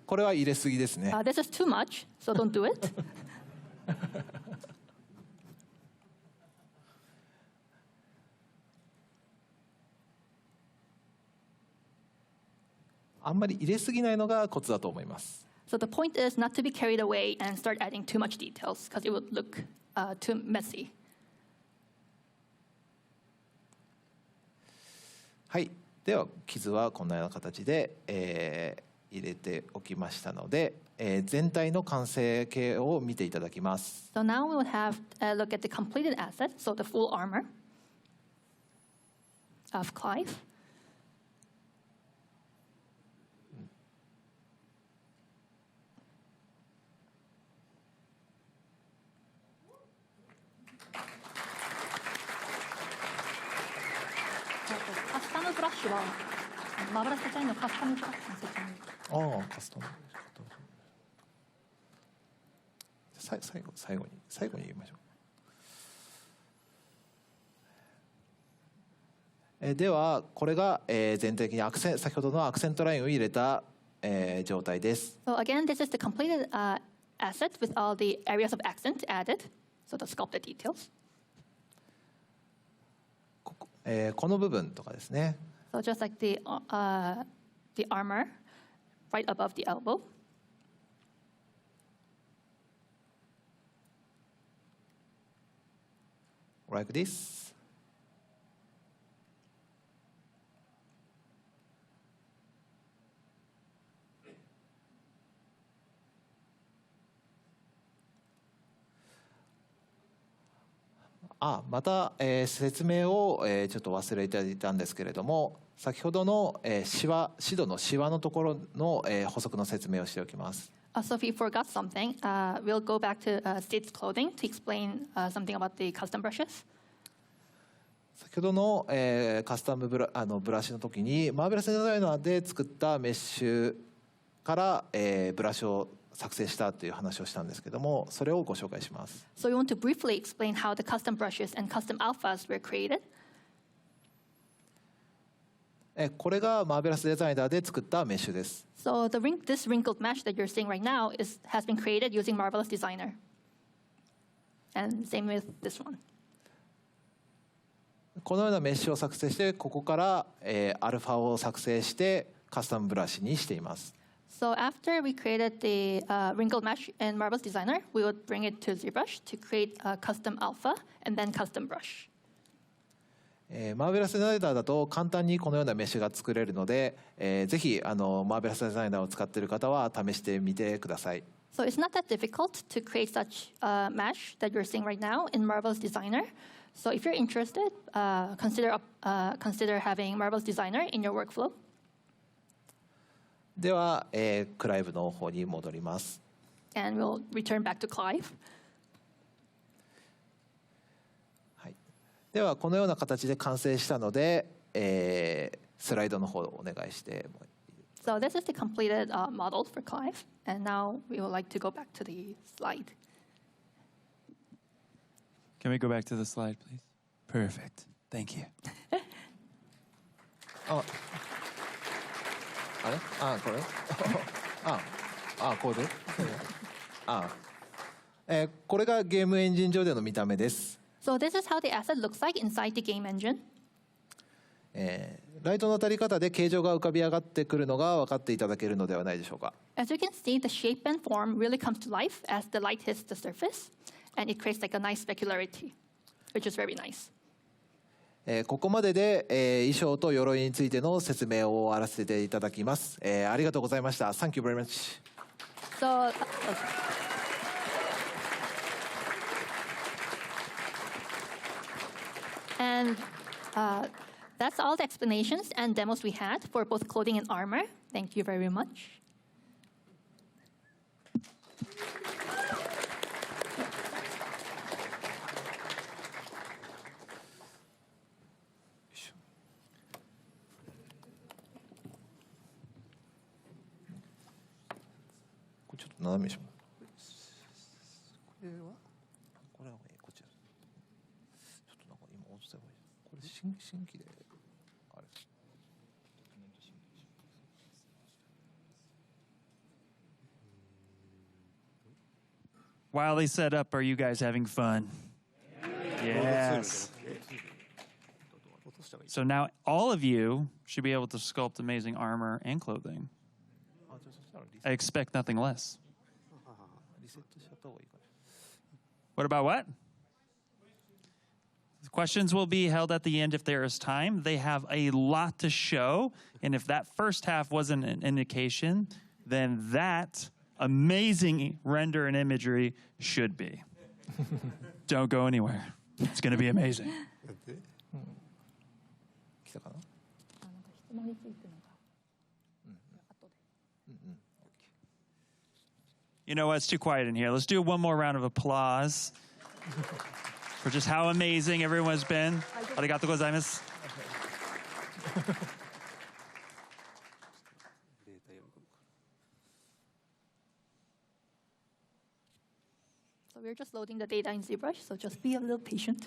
これは入れすぎですね。This is too much, so don't do it. あんまり入れすぎないのがコツだと思います。So the point is not to be carried away and start adding too much details because it would look too messy. はい、では傷はこんなような形で、入れておきましたので、全体の完成形を見ていただきます。So now we would have a look at the completed asset, so the full armor of Clive. カスタムブラシはマブラスデザインのカスタムブラシの説明。カスタム。最後に言いましょう。ではこれが、全体的に先ほどのアクセントラインを入れた、状態です。So again, this is the completed asset with all the areas of accent added, so the sculpted details. この部分とかですね。So just like the armor right above the elbow. Like this. また、説明を、ちょっと忘れていたんですけれども、先ほどの、シドのシワのところの、補足の説明をしておきます。So if you forgot something, we'll go back to Steve's clothing to explain something about the custom brushes. 先ほどの、カスタムブラシの時にマーベラスデザイナーで作ったメッシュから、ブラシを作成したという話をしたんですけども、それをご紹介します。So we want to briefly explain how the custom brushes and custom alphas were created. これがマーベラスデザイナーで作ったメッシュです。So this wrinkled mesh that you're seeing right now has been created using Marvelous Designer. And same with this one. このようなメッシュを作成して、ここから、アルファを作成してカスタムブラシにしています。So after we created the wrinkled mesh in Marvelous Designer, we would bring it to ZBrush to create a custom alpha and then custom brush. マーベラスデザイナーだと簡単にこのようなメッシュが作れるので、ぜひマーベラスデザイナーを使っている方は試してみてください。So it's not that difficult to create such mesh that you're seeing right now in Marvelous Designer. So if you're interested, consider having Marvelous Designer in your workflow. では、クライブの方に戻ります。And we'll return back to Clive. はい、ではこのような形で完成したので、スライドの方をお願いしてもいいですか。 So this is the completed model for Clive, and now we would like to go back to the slide. Can we go back to the slide, please? Perfect. Thank you. あれ？これ？これ？これがゲームエンジン上での見た目です。So this is how the asset looks like inside the game engine. ライトの当たり方で形状が浮かび上がってくるのが分かっていただけるのではないでしょうか。As you can see, the shape and form really comes to life as the light hits the surface, and it creates like a nice specularity, which is very nice. ここまでで、衣装と鎧についての説明を終わらせていただきます。ありがとうございました。Thank you very much. So, and that's all the explanations and demos we had for both clothing and armor. Thank you very much. While they set up, are you guys having fun? Yes. So now all of you should be able to sculpt amazing armor and clothing. I expect nothing less. What about what? Questions will be held at the end if there is time. They have a lot to show, and if that first half wasn't an indication, then that amazing render and imagery should be. Don't go anywhere. It's going to be amazing. You know what? It's too quiet in here. Let's do one more round of applause for just how amazing everyone's been. Arigatou gozaimasu. we're just loading the data in ZBrush, so just be a little patient.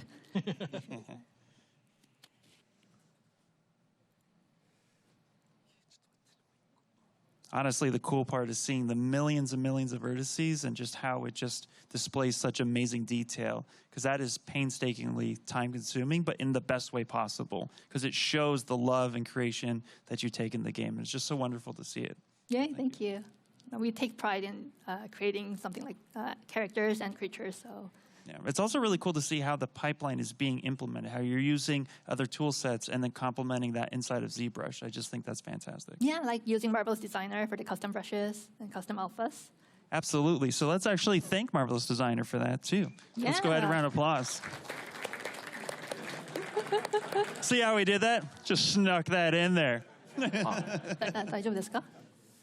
Honestly, the cool part is seeing the millions and millions of vertices and just how it just displays such amazing detail, because that is painstakingly time-consuming, but in the best way possible, because it shows the love and creation that you take in the game. And it's just so wonderful to see it. Yay, thank you. We take pride in creating something like characters and creatures. So. Yeah, it's also really cool to see how the pipeline is being implemented, how you're using other tool sets and then complementing that inside of ZBrush. I just think that's fantastic. Yeah, like using Marvelous Designer for the custom brushes and custom alphas. Absolutely. So let's actually thank Marvelous Designer for that, too. Yeah. Let's go ahead and round of applause. See how we did that? Just snuck that in there.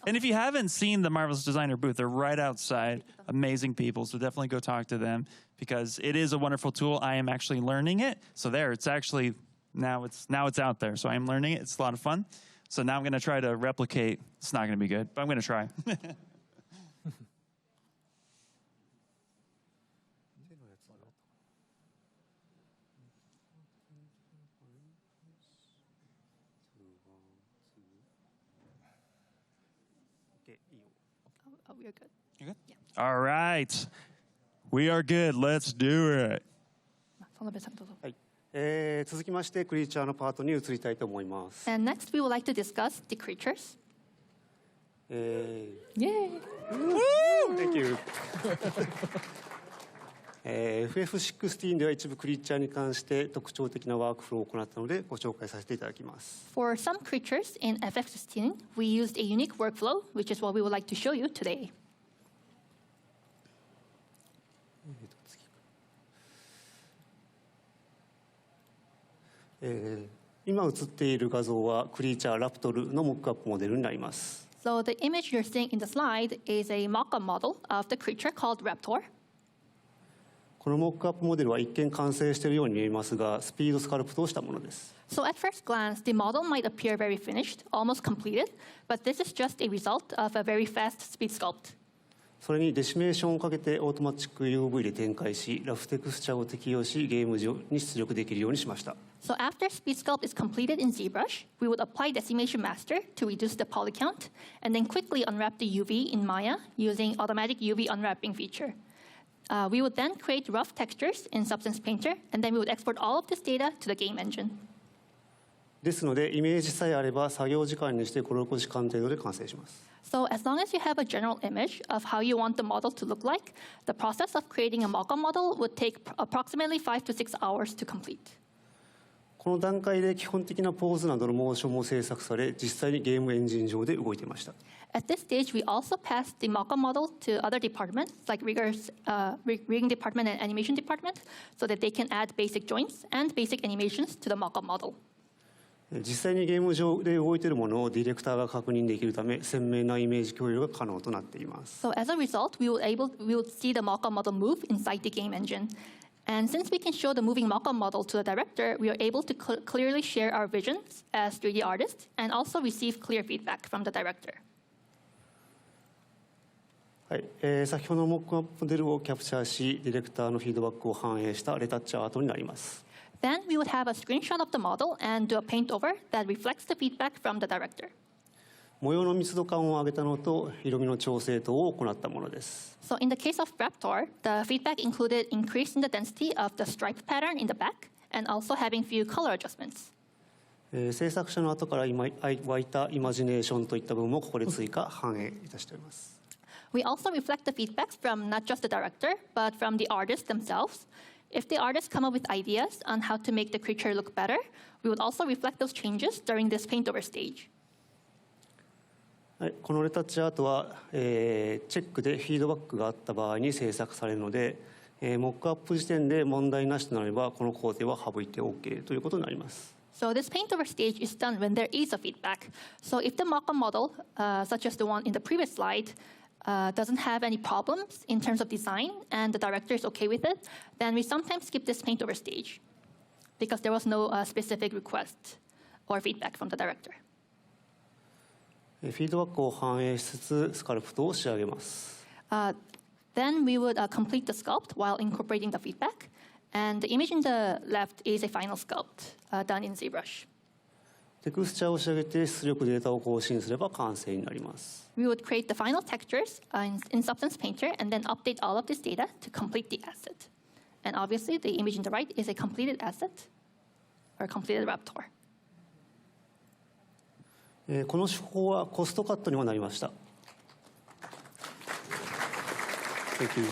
And if you haven't seen the Marvelous Designer booth, they're right outside. Amazing people, so definitely go talk to them because it is a wonderful tool. I am actually learning it. So there, it's actually, now it's out there. So I am learning it. It's a lot of fun. So now I'm going to try to replicate. It's not going to be good, but I'm going to try. Oh, we are good. You good? Yeah. All right. We are good. Let's do it. 続きましてクリーチャーのパートに移りたいと思います。And next, we would like to discuss the creatures. Yay! Thank you. FF16 では一部クリーチャーに関して特徴的なワークフローを行ったのでご紹介させていただきます。For some creatures in FF16, we used a unique workflow, which is what we would like to show you today. 今映っている画像はクリーチャーラプトルのモックアップモデルになります。So the image you're seeing in the slide is a mock-up model of the creature called Raptor. このモックアップモデルは一見完成しているように見えますが、スピードスカルプトをしたものです。So at first glance, the model might appear very finished, almost completed, but this is just a result of a very fast speed sculpt. それにデシメーションをかけてオートマチック UV で展開し、ラフテクスチャーを適用し、ゲーム上に出力できるようにしました。So after speed sculpt is completed in ZBrush, we would apply Decimation Master to reduce the poly count, and then quickly unwrap the UV in Maya using automatic UV unwrapping feature. We would then create rough textures in Substance Painter, and then we would export all of this data to the game engine. ですので、イメージさえあれば作業時間にして5、6時間程度で完成します。So as long as you have a general image of how you want the model to look like, the process of creating a mock-up model would take approximately 5 to 6 hours to complete. この段階で基本的なポーズなどのモーションも制作され、実際にゲームエンジン上で動いていました。At this stage, we also passed the mock-up model to other departments, like rigging department and animation department, so that they can add basic joints and basic animations to the mock-up model. 実際にゲーム上で動いているものをディレクターが確認できるため、鮮明なイメージ共有が可能となっています。So as a result, we would see the mock-up model move inside the game engine. And since we can show the moving mock-up model to the director, we are able to clearly share our visions as 3D artists and also receive clear feedback from the director. はい、先ほどのモックアップモデルをキャプチャーし、ディレクターのフィードバックを反映したレタッチアートになります。Then we would have a screenshot of the model and do a paint over that reflects the feedback from the director. 模様の密度感を上げたのと色味の調整等を行ったものです。So in the case of Raptor, the feedback included increase in the density of the stripe pattern in the back and also having few color adjustments. 制作者の後から湧いたイマジネーションといった部分もここで追加反映いたしております。We also reflect the feedbacks from not just the director, but from the artists themselves. If the artists come up with ideas on how to make the creature look better, we would also reflect those changes during this paint-over stage. はい、このレタッチアートは、チェックでフィードバックがあった場合に制作されるので、モックアップ時点で問題なしとなればこの工程は省いて OK ということになります。So this paint-over stage is done when there is a feedback. So if the mock-up model, such as the one in the previous slide, doesn't have any problems in terms of design and the director is okay with it, then we sometimes skip this paint-over stage because there was no specific request or feedback from the director. フィードバックを反映しつつスカルプトを仕上げます。Then we would complete the sculpt while incorporating the feedback. And the image in the left is a final sculpt done in ZBrush. テクスチャーを仕上げて出力データを更新すれば完成になります。We would create the final textures in Substance Painter and then update all of this data to complete the asset. And obviously, the image in the right is a completed asset or a completed Raptor. この手法はコストカットにもなりました。Thank you.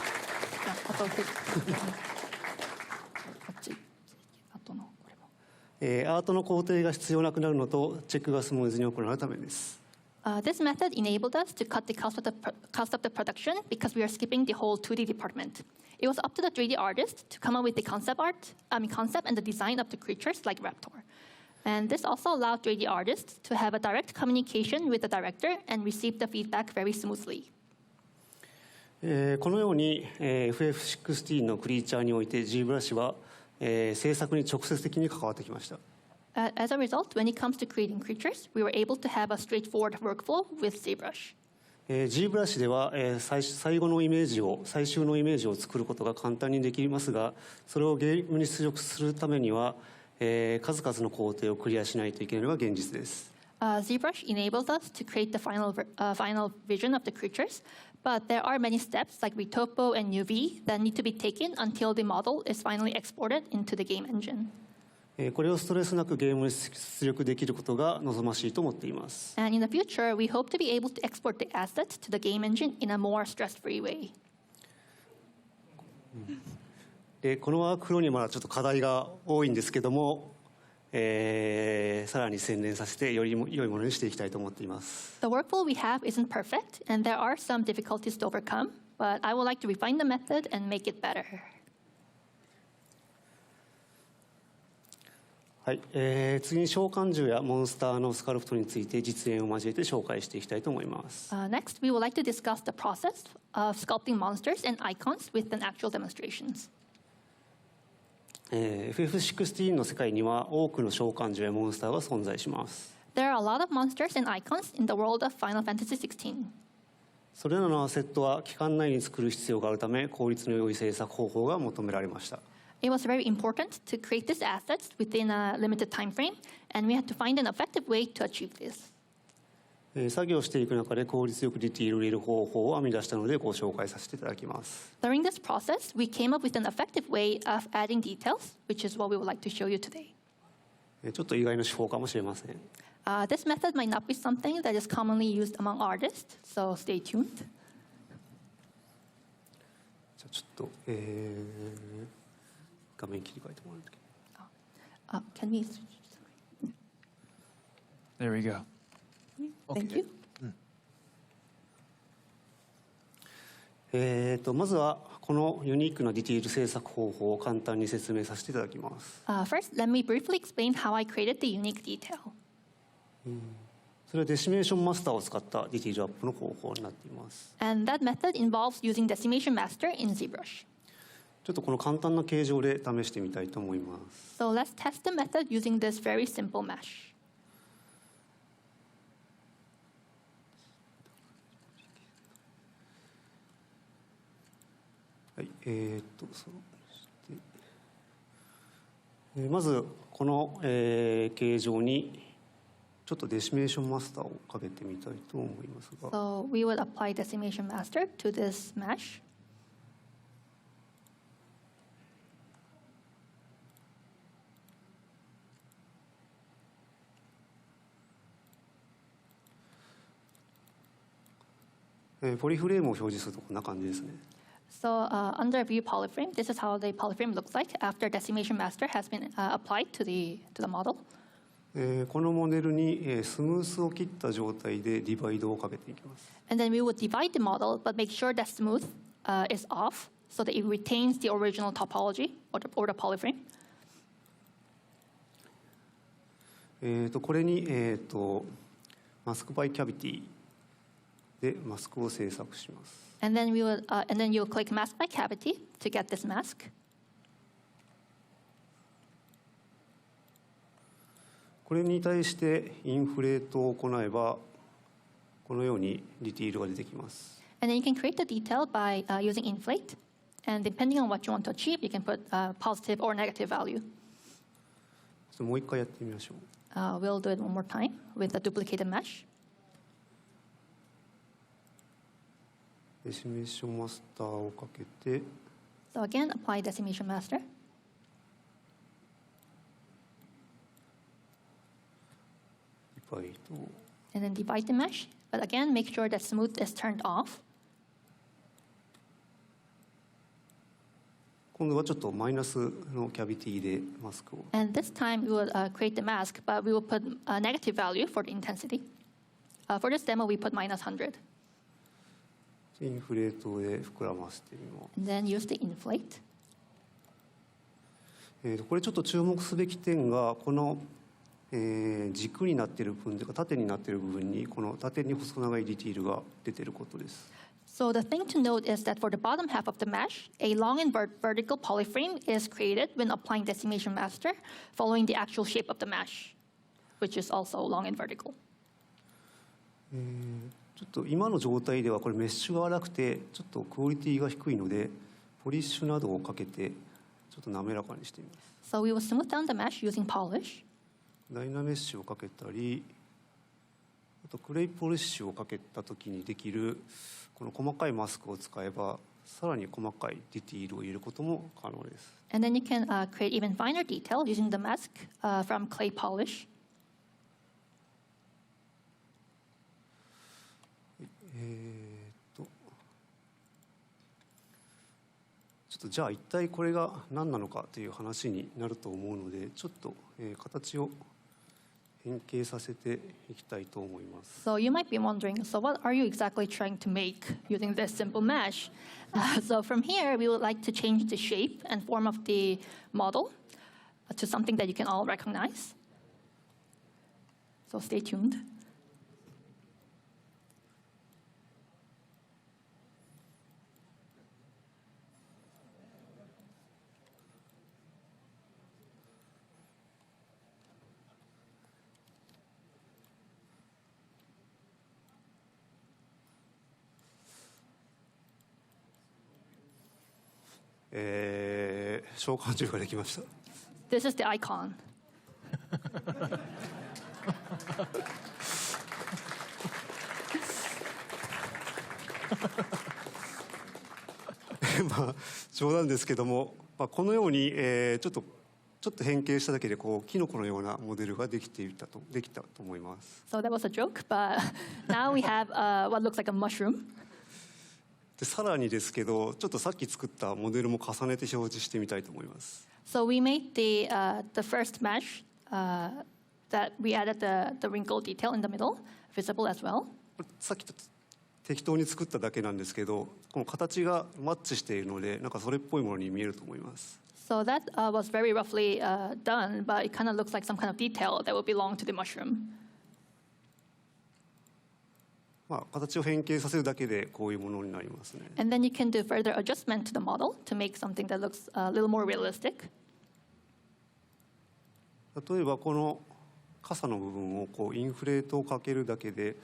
アートの工程が必要なくなるのとチェックがスムーズに行うためです。This method enabled us to cut the cost of the production because we are skipping the whole 2D department. It was up to the 3D artist to come up with the concept and the design of the creatures like Raptor. And this also allowed 3D artists to have a direct communication with the director and receive the feedback very smoothly. このように FF16 のクリーチャーにおいて ZBrush は制作に直接的に関わってきました。As a result, when it comes to creating creatures, we were able to have a straightforward workflow with ZBrush. ZBrush では最終のイメージを作ることが簡単にできますが、それをゲームに出力するためには数々の工程をクリアしないといけないのが現実です。ZBrush enables us to create the final vision of the creatures, but there are many steps like retopo and UV that need to be taken until the model is finally exported into the game engine. これをストレスなくゲームに出力できることが望ましいと思っています。And in the future, we hope to be able to export the assets to the game engine in a more stress-free way. でこのワークフローにはまだちょっと課題が多いんですけども、さらに洗練させてより良いものにしていきたいと思っています。The workflow we have isn't perfect, and there are some difficulties to overcome, but I would like to refine the method and make it better. はい、次に召喚獣やモンスターのスカルプトについて実演を交えて紹介していきたいと思います。Next, we would like to discuss the process of sculpting monsters and icons with an actual demonstrations. FF16 の世界には多くの召喚獣やモンスターが存在します。There are a lot of monsters and icons in the world of Final Fantasy XVI. それらのアセットは期間内に作る必要があるため、効率の良い制作方法が求められました。It was very important to create these assets within a limited time frame, and we had to find an effective way to achieve this. 作業していく中で効率よくディティールを入れる方法を編み出したのでご紹介させていただきます。During this process, we came up with an effective way of adding details, which is what we would like to show you today. ちょっと意外な手法かもしれません。This method might not be something that is commonly used among artists, so stay tuned. じゃあちょっと、画面切り替えてもらうんだけど。Can we? There we go. Thank you. まずはこのユニークなディティール制作方法を簡単に説明させていただきます。First, let me briefly explain how I created the unique detail. それはデシメーションマスターを使ったディティールアップの方法になっています。And that method involves using Decimation Master in ZBrush. ちょっとこの簡単な形状で試してみたいと思います。So let's test the method using this very simple mesh. はい、まずこの、形状にちょっとデシメーションマスターをかけてみたいと思いますが。So we would apply Decimation Master to this mesh. ポリフレームを表示するとこんな感じですね。So under View Polyframe, this is how the polyframe looks like after Decimation Master has been applied to the model. このモデルにスムースを切った状態でディバイドをかけていきます。And then we would divide the model, but make sure that smooth is off so that it retains the original topology or the polyframe. これに、マスクバイキャビティでマスクを制作します。And then you will click Mask by Cavity to get this mask. これに対してインフレートを行えばこのようにディティールが出てきます。And then you can create the detail by using inflate. And depending on what you want to achieve, you can put positive or negative value. もう一回やってみましょう。We'll do it one more time with a duplicated mesh. デシメーションマスターをかけて、 So again, apply decimation master. ディバイド。 And then divide the mesh. But again, make sure that smooth is turned off. 今度はちょっとマイナスのキャビティでマスクを。 And this time, we will create the mask, but we will put a negative value for the intensity. For this demo, we put minus 100. インフレートで膨らませてみます。 And then use the inflate. これちょっと注目すべき点がこの、軸になっている部分というか縦になっている部分にこの縦に細長いディティールが出ていることです。 So the thing to note is that for the bottom half of the mesh, a long and vertical polyframe is created when applying decimation master, following the actual shape of the mesh, which is also long and vertical. ちょっと今の状態ではこれメッシュが荒くてちょっとクオリティが低いのでポリッシュなどをかけてちょっと滑らかにしてみます。 So we will smooth down the mesh using polish. ダイナメッシュをかけたり、あとクレイポリッシュをかけた時にできるこの細かいマスクを使えばさらに細かいディティールを入れることも可能です。 And then you can create even finer detail using the mask from clay polish. ちょっとじゃあ一体これが何なのかという話になると思うのでちょっと、形を変形させていきたいと思います。 So you might be wondering, so what are you exactly trying to make using this simple mesh? So from here, we would like to change the shape and form of the model to something that you can all recognize. So stay tuned.「召喚獣ができました。 This is the icon. まあ冗談ですけども、このように、ちょっと変形しただけでこうキノコのようなモデルができたと思います。 So that was a joke, but now we have what looks like a mushroom. でさらにですけど、ちょっとさっき作ったモデルも重ねて表示してみたいと思います。 So we made the first mesh that we added the wrinkle detail in the middle visible as well. さっきと適当に作っただけなんですけど、この形がマッチしているので、なんかそれっぽいものに見えると思います。 So that was very roughly done, but it kind of looks like some kind of detail that would belong to the mushroom. 形を変形させるだけでこういうものになりますね。 And then you can do further adjustment to the model to make something that looks a little more realistic. 例えばこの傘の部分をこうインフレートをかけるだけで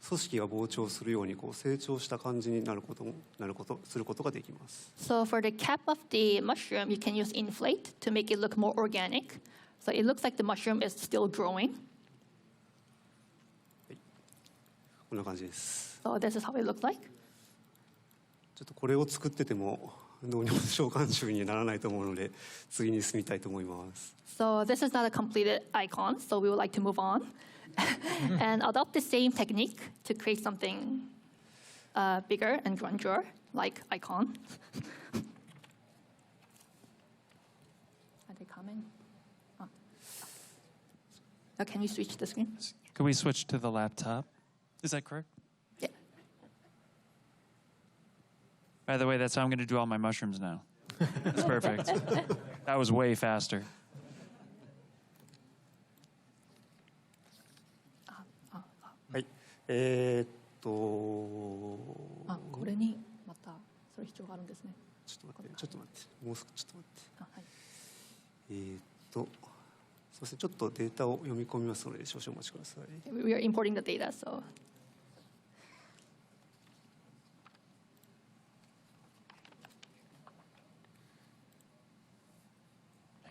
組織が膨張するようにこう成長した感じにすることができます。 So for the cap of the mushroom, you can use inflate to make it look more organic. So it looks like the mushroom is still growing. こんな感じです。 So this is how it looks like. ちょっとこれを作っててもどうにも召喚獣にならないと思うので次に進みたいと思います。 So this is not a completed icon, so we would like to move on and adopt the same technique to create something bigger and grungier, like icon. Are they coming? Oh, can you switch the screen? Can we switch to the laptop? Is that correct? Yeah. By the way, that's how I'm going to do all my mushrooms now. That's perfect. That was way faster. はい。これにまたそれ必要があるんですね。ちょっと待って。もう少しちょっと待って。はい。すみません。ちょっとデータを読み込みますので少々お待ちください。 We are importing the data, so.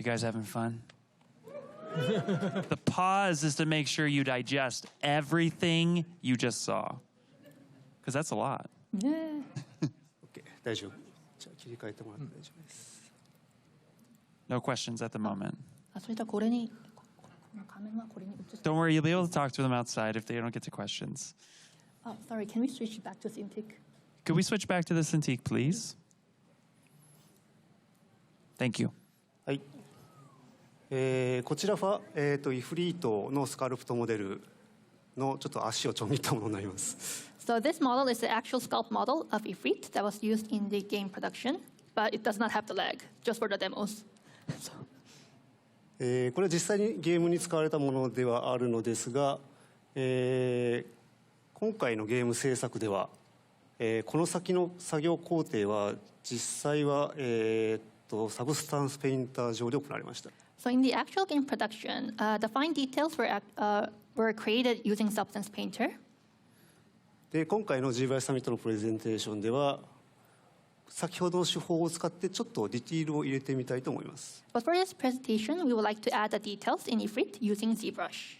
guys having fun? The pause is to make sure you digest everything you just saw. Because that's a lot. Yeah. OK 大丈夫。じゃあ切り替えてもらって大丈夫です。 No questions at the moment. あ、それとはこれに、この画面はこれに映す。 Don't worry, you'll be able to talk to them outside if they don't get to questions. Oh, sorry, can we switch back to Cintiq? Could we switch back to the Cintiq, please? Thank you. はい。こちらは、イフリートのスカルプトモデルのちょっと足をちょん切ったものになります。So this model is the actual sculpt model of Ifrit that was used in the game production, but it does not have the leg, just for the demos. So. これは実際にゲームに使われたものではあるのですが、今回のゲーム制作では、この先の作業工程は実際は、サブスタンスペインター上で行われました。So in the actual game production, the fine details were created using Substance Painter. で今回の ZBrush サミットのプレゼンテーションでは先ほどの手法を使ってちょっとディティールを入れてみたいと思います。But for this presentation, we would like to add the details in Ifrit using ZBrush.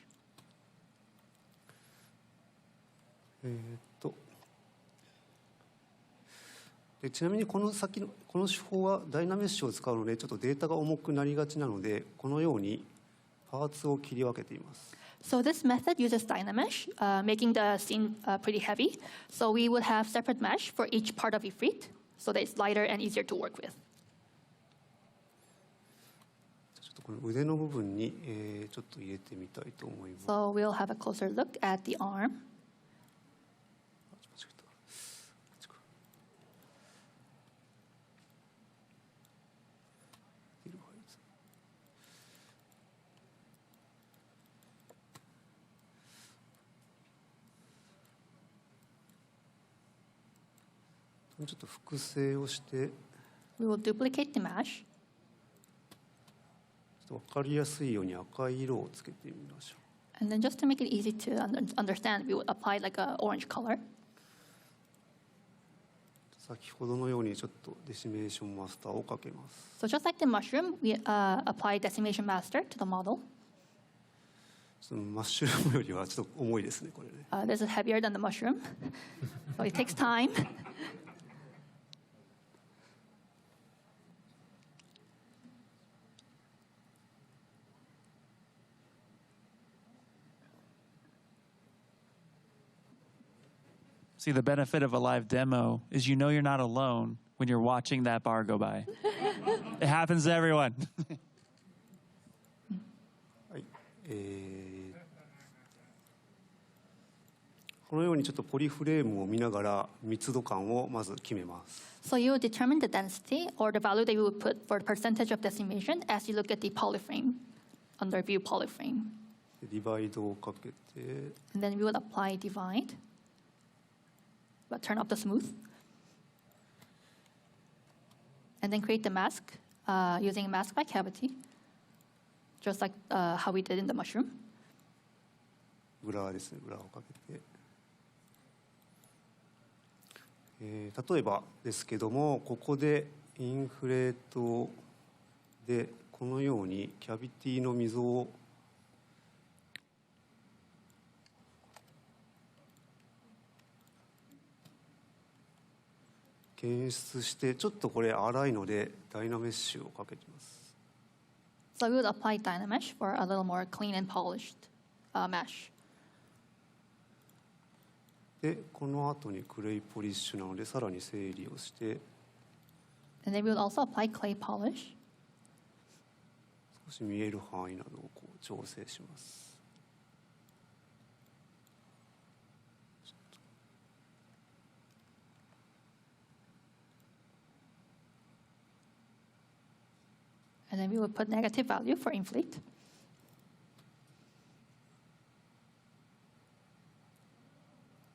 でちなみにこの手法はダイナメッシュを使うのでちょっとデータが重くなりがちなのでこのようにパーツを切り分けています。So this method uses Dynamesh, making the scene pretty heavy. So we would have separate mesh for each part of Ifrit, so that it's lighter and easier to work with. ちょっとこの腕の部分に、ちょっと入れてみたいと思います。So we'll have a closer look at the arm. ちょっと複製をして、We will duplicate the mesh. ちょっと分かりやすいように赤い色をつけてみましょう。And then just to make it easy to understand, we would apply like an orange color. 先ほどのようにちょっとデシメーションマスターをかけます。So just like the mushroom, we apply decimation master to the model. そのマッシュルームよりはちょっと重いですね、これね。This is heavier than the mushroom, so it takes time. See, the benefit of a live demo is you know you're not alone when you're watching that bar go by. It happens to everyone. はい、このようにちょっとポリフレームを見ながら密度感をまず決めます。So you determine the density or the value that you would put for the percentage of decimation as you look at the polyframe, under view polyframe. ディバイドをかけて、 And then we would apply divide, but turn off the smooth. And then create the mask using a mask by cavity, just like how we did in the mushroom. ブラーですね、ブラーをかけて。例えばですけども、ここでインフレートでこのようにキャビティの溝を検出して、ちょっとこれ粗いのでダイナメッシュをかけてます。So we would apply Dynamesh for a little more clean and polished mesh. で、この後にクレイポリッシュなのでさらに整理をして、 And then we would also apply clay polish. 少し見える範囲などをこう調整します。And then we would put negative value for inflate.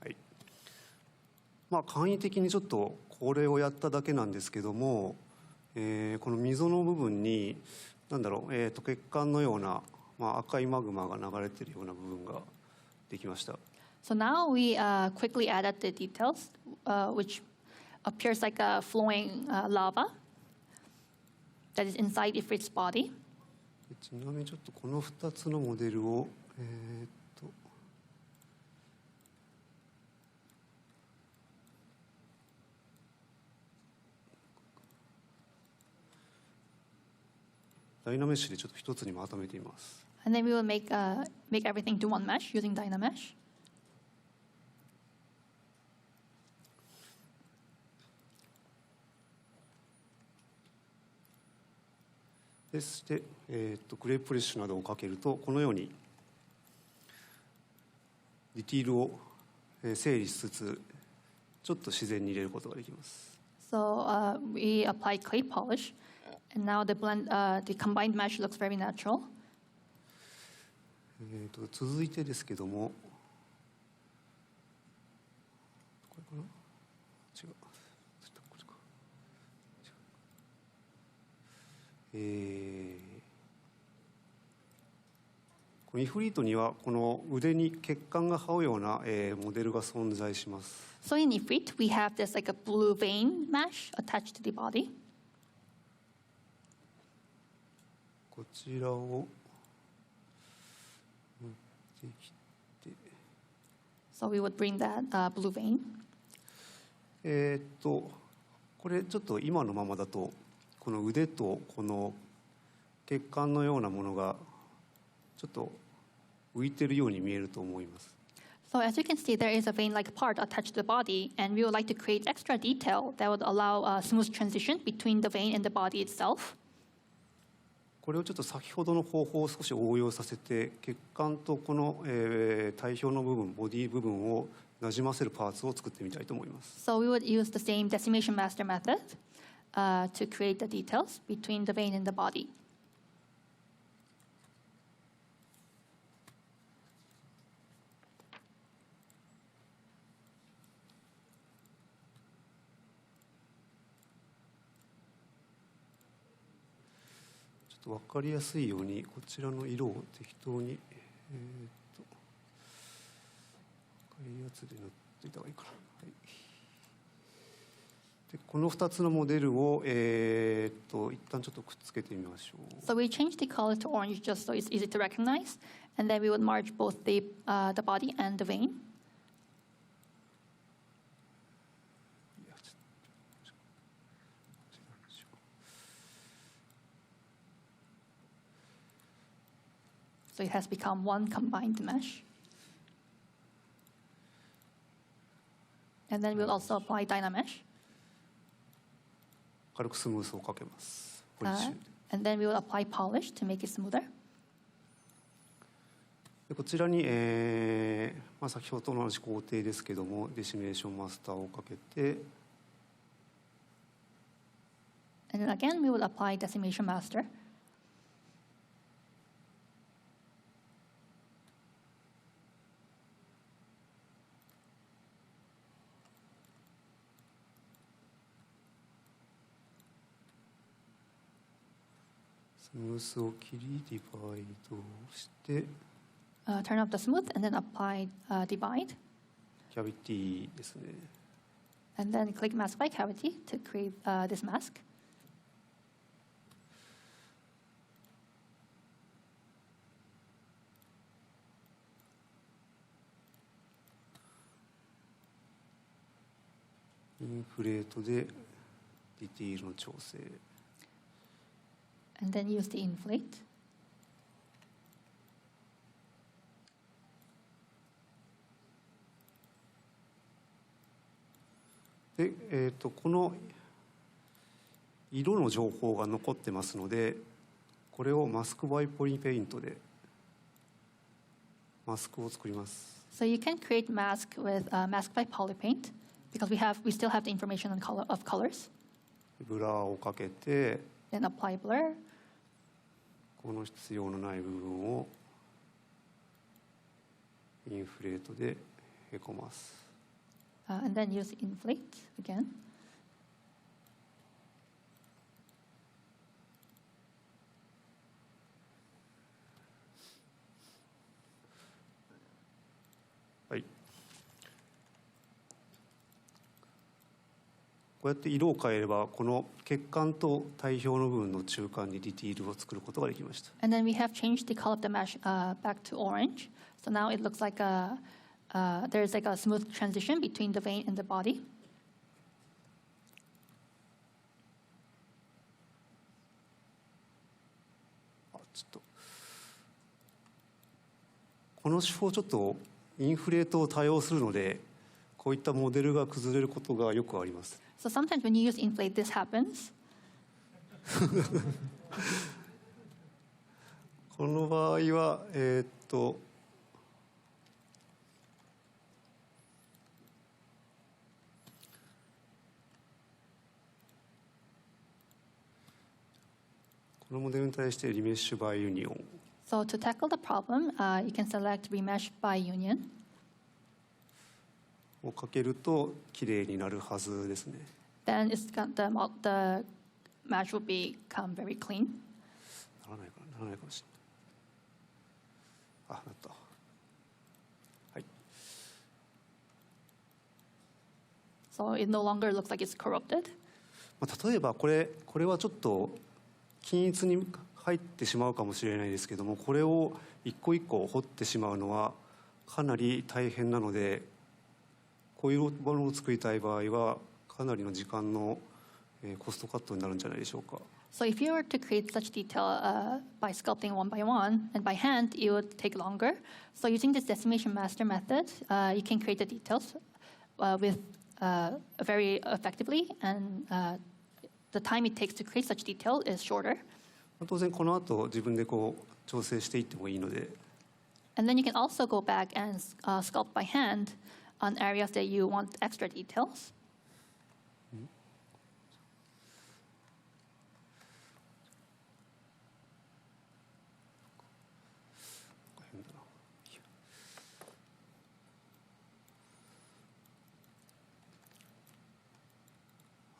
はい。まあ簡易的にちょっとこれをやっただけなんですけども、この溝の部分に何だろう、血管のような、まあ、赤いマグマが流れているような部分ができました。So now we quickly added the details, which appears like a flowing lava that is inside Ifrit's body. ちなみにちょっとこの2つのモデルをダイナメッシュでちょっと一つにまとめています。And then we will make everything to one mesh using Dynamesh. そして、グレープフレッシュなどをかけるとこのようにディティールを整理しつつちょっと自然に入れることができます。So we apply clay polish, and now the combined mesh looks very natural. 続いてですけども、これかな？違う。このイフリートにはこの腕に血管が這うような、モデルが存在します。So in Ifrit, we have this like a blue vein mesh attached to the body. こちらを持ってきて、So we would bring that blue vein. これちょっと今のままだとこの腕とこの血管のようなものがちょっと浮いてるように見えると思います。So as you can see, there is a vein-like part attached to the body, and we would like to create extra detail that would allow a smooth transition between the vein and the body itself. これをちょっと先ほどの方法を少し応用させて血管とこの、体表の部分、ボディ部分をなじませるパーツを作ってみたいと思います。So we would use the same decimation master method to create the details between the vein and the body. 分かりやすいようにこちらの色を適当に、赤いやつで塗っていた方がいいかな。はい、でこの2つのモデルを、一旦ちょっとくっつけてみましょう。So we changed the color to orange just so it's easy to recognize, and then we would merge both the body and the vein. So it has become one combined mesh. And then we'll also apply Dynamesh. 軽くスムースをかけます。And then we will apply polish to make it smoother. でこちらに、先ほどと同じ工程ですけども、デシミネーションマスターをかけて、And then again, we will apply decimation master. スムースを切りディバイドして、turn off the smooth and then apply divide. キャビティですね。And then click mask by cavity to create this mask. インフレートでディティールの調整。And then use the inflate. で、この色の情報が残ってますので、これをマスクバイポリペイントでマスクを作ります。So you can create mask with mask by poly paint because we still have the information on of colors. ブラーをかけて、Then apply blur. この必要のない部分をインフレートでへこます。And then use inflate again. はい。こうやって色を変えればこの血管と体表の部分の中間にディティールを作ることができました。And then we have changed the color of the mesh back to orange. So now it looks like there's like a smooth transition between the vein and the body. ちょっとこの手法ちょっとインフレートを多用するのでこういったモデルが崩れることがよくあります。So sometimes when you use inflate, this happens. この場合はこのモデルに対してリメッシュバイユニオン。So to tackle the problem, you can select remesh by union. をかけるときれいになるはずですね。Then the mesh will become very clean. ならないかもしれない。あ、なった。はい。So it no longer looks like it's corrupted. 例えばこれはちょっと均一に入ってしまうかもしれないですけども、これを一個一個彫ってしまうのはかなり大変なので、こういうものを作りたい場合はかなりの時間のコストカットになるんじゃないでしょうか。So if you were to create such detail by sculpting one by one and by hand, it would take longer. So using this decimation master method, you can create the details with very effectively, and the time it takes to create such detail is shorter. 当然この後自分でこう調整していってもいいので。And then you can also go back and sculpt by hand on areas that you want extra details.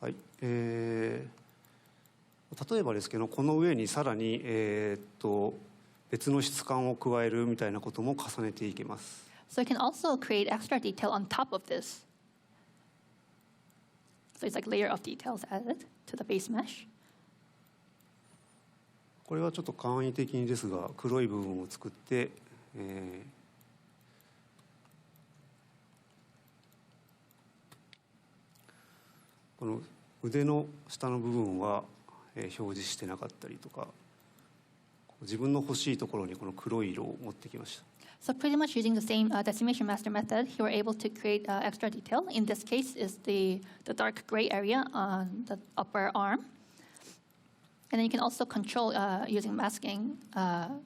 はい、例えばですけどこの上にさらに、別の質感を加えるみたいなことも重ねていけます。So you can also create extra detail on top of this. So it's like layer of details added to the base mesh. これはちょっと簡易的にですが黒い部分を作って、この腕の下の部分は、表示してなかったりとか、自分の欲しいところにこの黒い色を持ってきました。So pretty much using the same decimation master method, you were able to create extra detail. In this case, is the dark gray area on the upper arm. And then you can also control using masking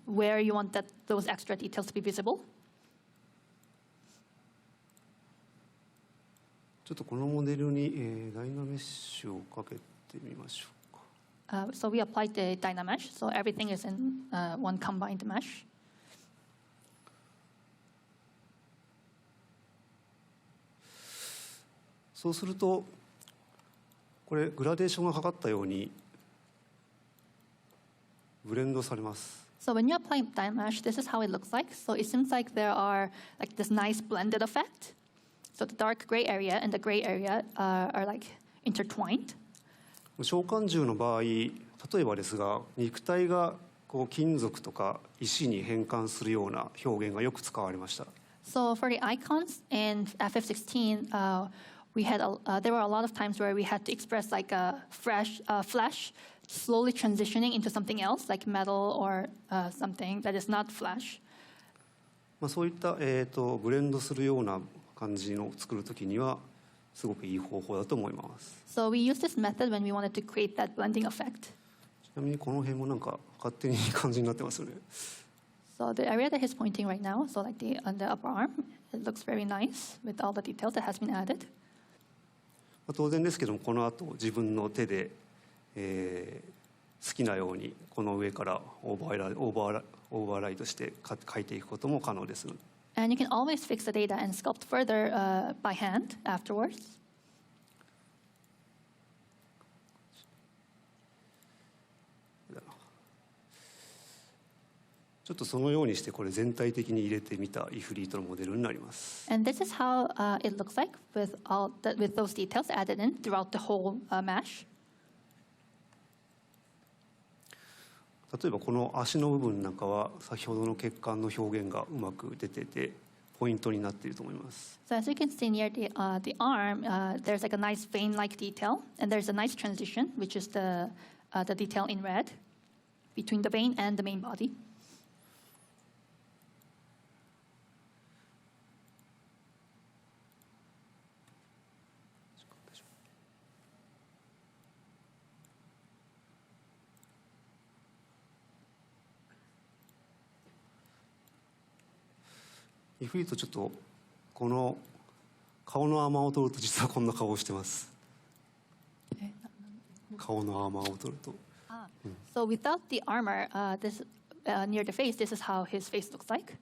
where you want those extra details to be visible. ちょっとこのモデルに、ダイナメッシュをかけてみましょうか。So we applied the Dynamesh, so everything is in one combined mesh. そうするとこれグラデーションがかかったようにブレンドされます。So when you apply Dynamesh, this is how it looks like. So it seems like there are like this nice blended effect. So the dark gray area and the gray area are like intertwined. 召喚獣の場合、例えばですが肉体がこう金属とか石に変換するような表現がよく使われました。So for the icons in FF16, there were a lot of times where we had to express like a flesh slowly transitioning into something else, like metal or something that is not flesh. そういった、ブレンドするような感じの作るときにはすごくいい方法だと思います。So we used this method when we wanted to create that blending effect. ちなみにこの辺もなんか勝手にいい感じになってますよね。So the area that he's pointing right now, so like on the upper arm, it looks very nice with all the details that has been added. 当然ですけどもこの後自分の手で、好きなようにこの上からオーバーライトして描いていくことも可能です。And you can always fix the data and sculpt further by hand afterwards. ちょっとそのようにしてこれ全体的に入れてみたイフリートのモデルになります。And this is how it looks like with those details added in throughout the whole mesh. 例えばこの足の部分なんかは先ほどの血管の表現がうまく出ててポイントになっていると思います。So as you can see near the arm, there's like a nice vein-like detail, and there's a nice transition, which is the detail in red between the vein and the main body. イフリートちょっとこの顔のアーマーを取ると実はこんな顔をしてます。顔のアーマーを取ると。So without the armor, this near the face, this is how his face looks like.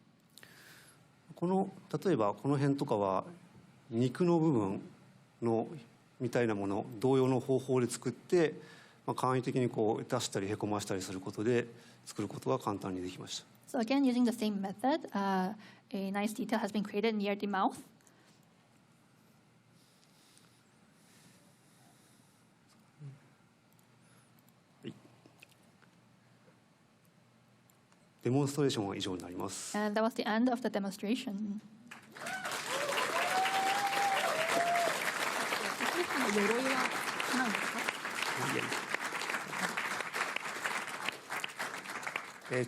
この例えばこの辺とかは肉の部分のみたいなもの同様の方法で作って、簡易的にこう出したりへこましたりすることで作ることが簡単にできました。So again, using the same method, a nice detail has been created near the mouth. デモンストレーションは以上になります。And that was the end of the demonstration.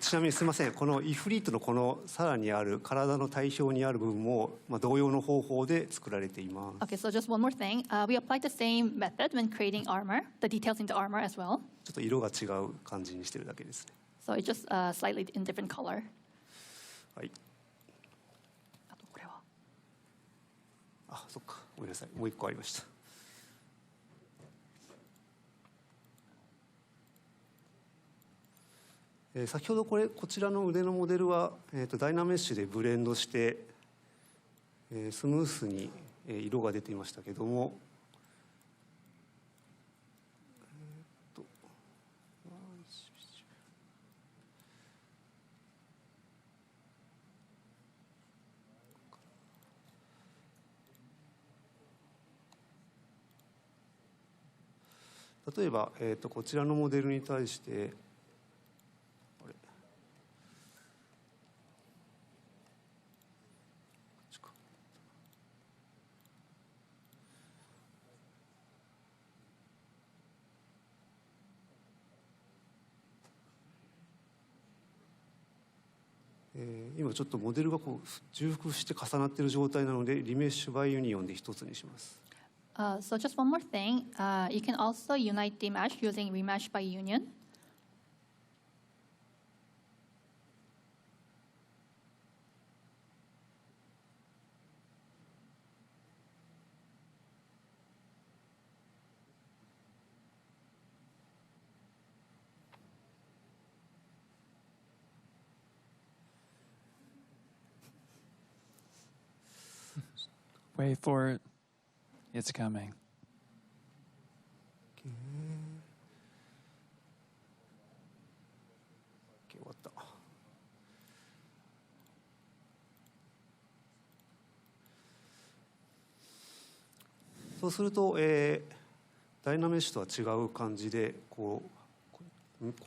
ちなみにすみません、このイフリートのこのさらにある体の体表にある部分も、同様の方法で作られています。Okay, so just one more thing. We applied the same method when creating armor, the details in the armor as well. ちょっと色が違う感じにしてるだけですね。So it's just slightly in different color. はい。あとこれは。あ、そっか。ごめんなさい。もう一個ありました。先ほどこちらの腕のモデルは、ダイナメッシュでブレンドして、スムースに色が出ていましたけども、例えば、こちらのモデルに対して今ちょっとモデルがこう重複して重なっている状態なのでリメッシュバイユニオンで一つにします。So just one more thing. You can also unite the mesh using remesh by union. Wait for it. It's coming. Okay, 終わった。そうすると、ダイナメッシュとは違う感じでこ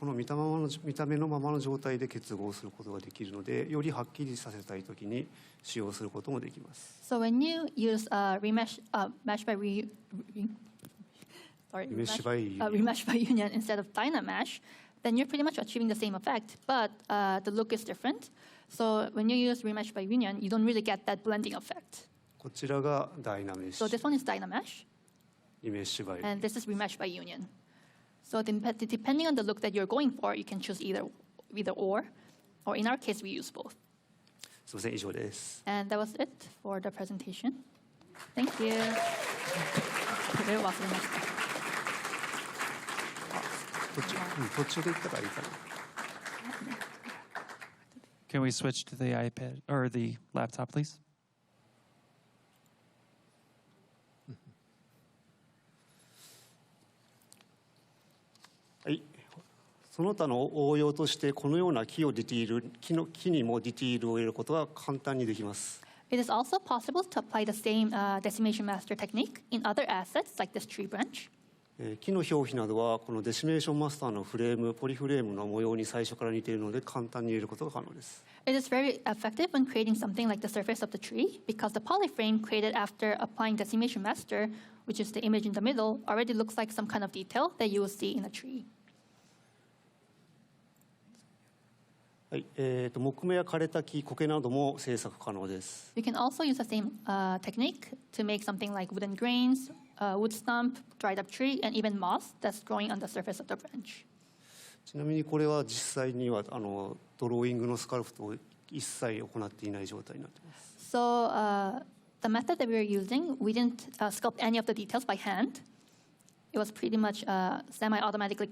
の見た目のままの状態で結合することができるので、よりはっきりさせたいときに使用することもできます。So when you use remesh by union instead of Dynamesh, then you're pretty much achieving the same effect, but the look is different. So when you use remesh by union, you don't really get that blending effect. こちらがダイナメッシ So ュ、 this one is Dynamesh, リメッシュバイユニオン。 and this is remesh by union. So depending on the look that you're going for, you can choose either or in our case, we use both. すみません、以上です。 And that was it for the presentation. Thank you. これを忘れました。途中で言ったからいいかな。Can we switch to the iPad or the laptop, please? はい。その他の応用としてこのような木にもディティールを入れることは簡単にできます。It is also possible to apply the same decimation master technique in other assets like this tree branch. 木の表皮などはこのデシメーションマスターのフレーム、ポリフレームの模様に最初から似ているので簡単に入れることが可能です。It is very effective when creating something like the surface of the tree because the polyframe created after applying decimation master, which is the image in the middle, already looks like some kind of detail that you will see in a tree. はい、木目や枯れた木、苔なども制作可能です。You can also use the same technique to make something like wooden grains, wood stump, dried up tree, and even moss that's growing on the surface of the branch. ちなみにこれは実際にはドローイングのスカルプトを一切行っていない状態になっています。So the method that we were using, we didn't sculpt any of the details by hand. It was pretty much semi-automatically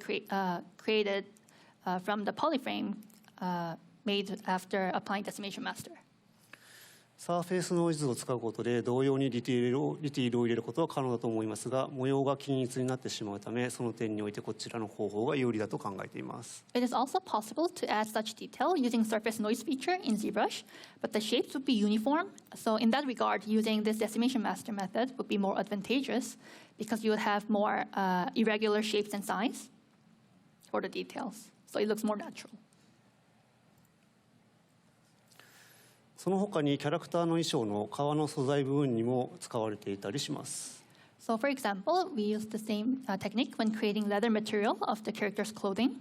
created from the polyframe made after applying decimation master. サーフェイスノイズを使うことで同様にディティールを入れることは可能だと思いますが、模様が均一になってしまうため、その点においてこちらの方法が有利だと考えています。It is also possible to add such detail using surface noise feature in ZBrush, but the shapes would be uniform. So in that regard, using this decimation master method would be more advantageous because you would have more irregular shapes and size for the details. So it looks more natural. その他にキャラクターの衣装の革の素材部分にも使われていたりします。So for example, we use the same technique when creating leather material of the character's clothing.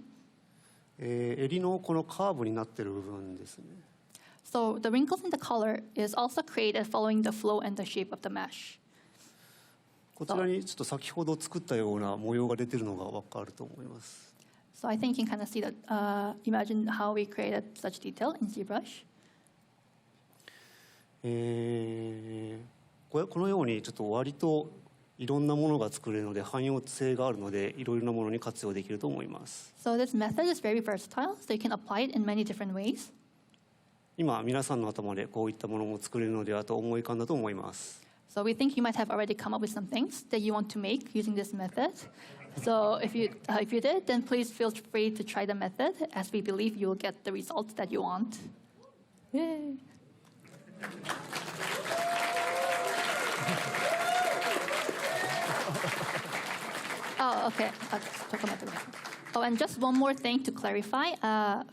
襟のこのカーブになっている部分ですね。So the wrinkles in the collar is also created following the flow and the shape of the mesh. こちらにちょっと先ほど作ったような模様が出ているのが分かると思います。So I think you can kind of see that, imagine how we created such detail in ZBrush. このようにちょっと割といろんなものが作れるので汎用性があるのでいろいろなものに活用できると思います。So this method is very versatile, so you can apply it in many different ways. 今皆さんの頭でこういったものも作れるのではと思い浮かんだと思います。So we think you might have already come up with some things that you want to make using this method. So if you did, then please feel free to try the method, as we believe you will get the results that you want. Yay! Oh, okay. Oh, and just one more thing to clarify.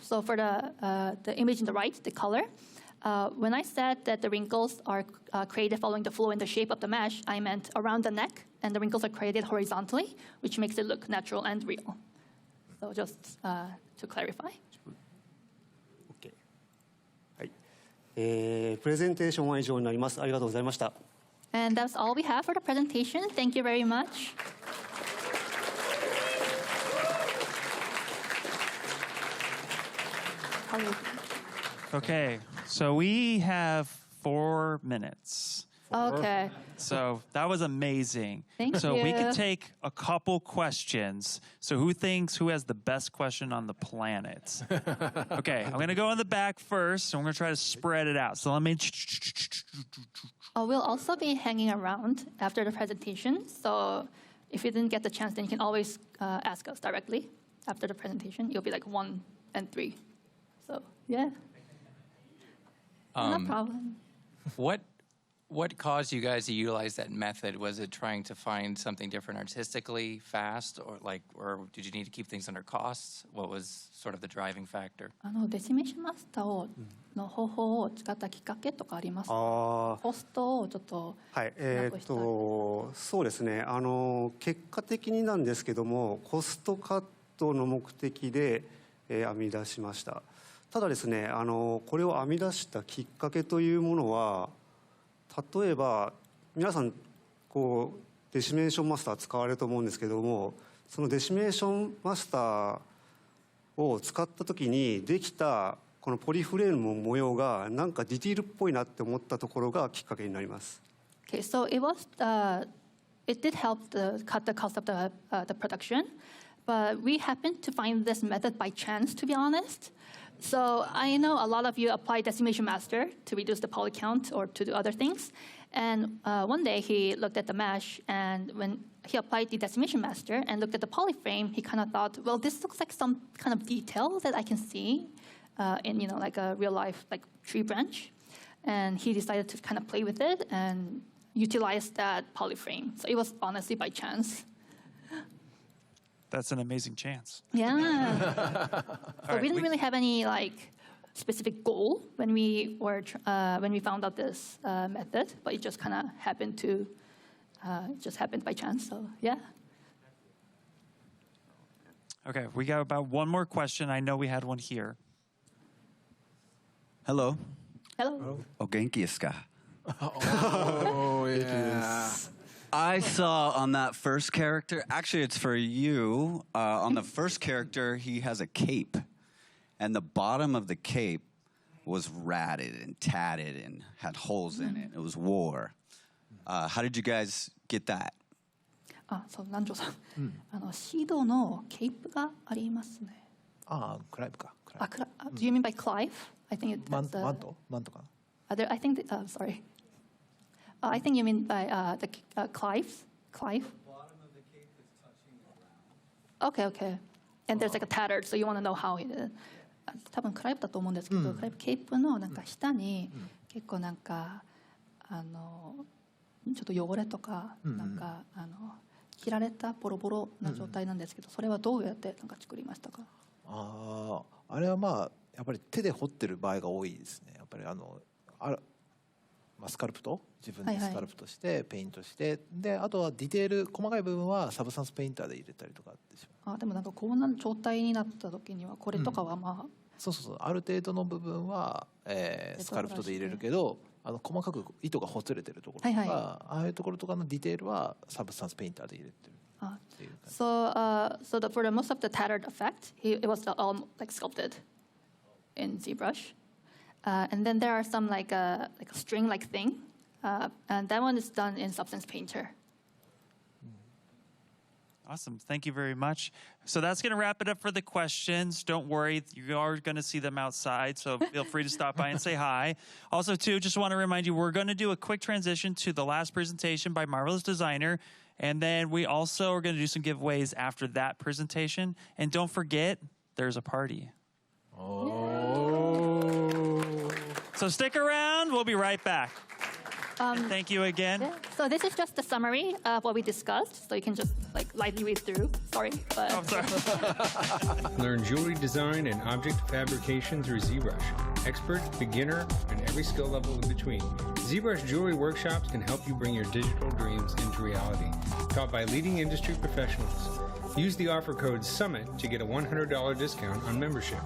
So for the image in the right, the color, when I said that the wrinkles are created following the flow and the shape of the mesh, I meant around the neck, and the wrinkles are created horizontally, which makes it look natural and real. So just to clarify. OK。はい。プレゼンテーションは以上になります。ありがとうございました。And that's all we have for the presentation. Thank you very much. Okay, so we have 4 minutes. Okay. So that was amazing. Thank so you. we could take a couple questions. So who has the best question on the planet? Okay, I'm going to go in the back first, and we're going to try to spread it out. So let me... We'll also be hanging around after the presentation. So if you didn't get the chance, then you can always ask us directly after the presentation. It'll be like 1 and 3. So, yeah. No problem. What caused you guys to utilize that method? Was it trying to find something different artistically, fast, or did you need to keep things under costs? What was sort of the driving factor? デシメーションマスターの方法を使ったきっかけとかありますか？コストをちょっとはい、そうですね。結果的になんですけども、コストカットの目的で、編み出しました。ただですね、これを編み出したきっかけというものは、例えば皆さんこうデシメーションマスター使われると思うんですけども、そのデシメーションマスターを使った時にできたこのポリフレームの模様がなんかディティールっぽいなって思ったところがきっかけになります。Okay, so it did help cut the cost of the production, but we happened to find this method by chance, to be honest. So I know a lot of you apply Decimation Master to reduce the poly count or to do other things. And one day he looked at the mesh, and when he applied the Decimation Master and looked at the poly frame, he kind of thought, well, this looks like some kind of detail that I can see in, like a real life like tree branch. And he decided to kind of play with it and utilize that poly frame. So it was honestly by chance. That's an amazing chance. Yeah. So we didn't really have any specific goal when we were when we found out this method, but it just kind of happened to by chance. So yeah. Okay, we got about one more question. I know we had one here. Hello. Hello. お元気ですか? Oh, yeah. I saw on that first character, actually it's for you, on the first character, he has a cape. And the bottom of the cape was ratted and tatted and had holes in it. It was war. How did you guys get that? そう、南條さん、シードのケープがありますね。クライブか。Do you mean by Clive? I think it's マントかな。I think sorry. I think you mean by the Clive. Clive. The bottom of the cape is touching the ground. Okay. And there's like a tattered, so you want to know how he did it. 多分クライブだと思うんですけど、クライブケープのなんか下に結構なんかちょっと汚れとかなんか切られたボロボロな状態なんですけど、それはどうやってなんか作りましたか？あれはまあやっぱり手で彫ってる場合が多いですね。やっぱりスカルプト、自分でスカルプトしてペイントして、であとはディテール細かい部分はサブスタンスペインターで入れたりとかでしょ。でもなんかこんな状態になった時にはこれとかはまあ、そうある程度の部分は、スカルプトで入れるけど、細かく糸がほつれてるところとか、ああいうところとかのディテールはサブスタンスペインターで入れてる。So for the most of the tattered effect, it was all like sculpted in ZBrush. And then there are some like a string-like thing, and that one is done in Substance Painter. Awesome. Thank you very much. So that's going to wrap it up for the questions. Don't worry. You are going to see them outside, so feel free to stop by and say hi. Also, too, just want to remind you, we're going to do a quick transition to the last presentation by Marvelous Designer, and then we also are going to do some giveaways after that presentation. And don't forget, there's a party. So stick around. We'll be right back. And thank you again. Yeah. So this is just a summary of what we discussed, so you can just lightly read through. Sorry, but Learn jewelry design and object fabrication through ZBrush. Expert, beginner, and every skill level in between. ZBrush jewelry workshops can help you bring your digital dreams into reality. Taught by leading industry professionals. Use the offer code SUMMIT to get a $100 discount on membership.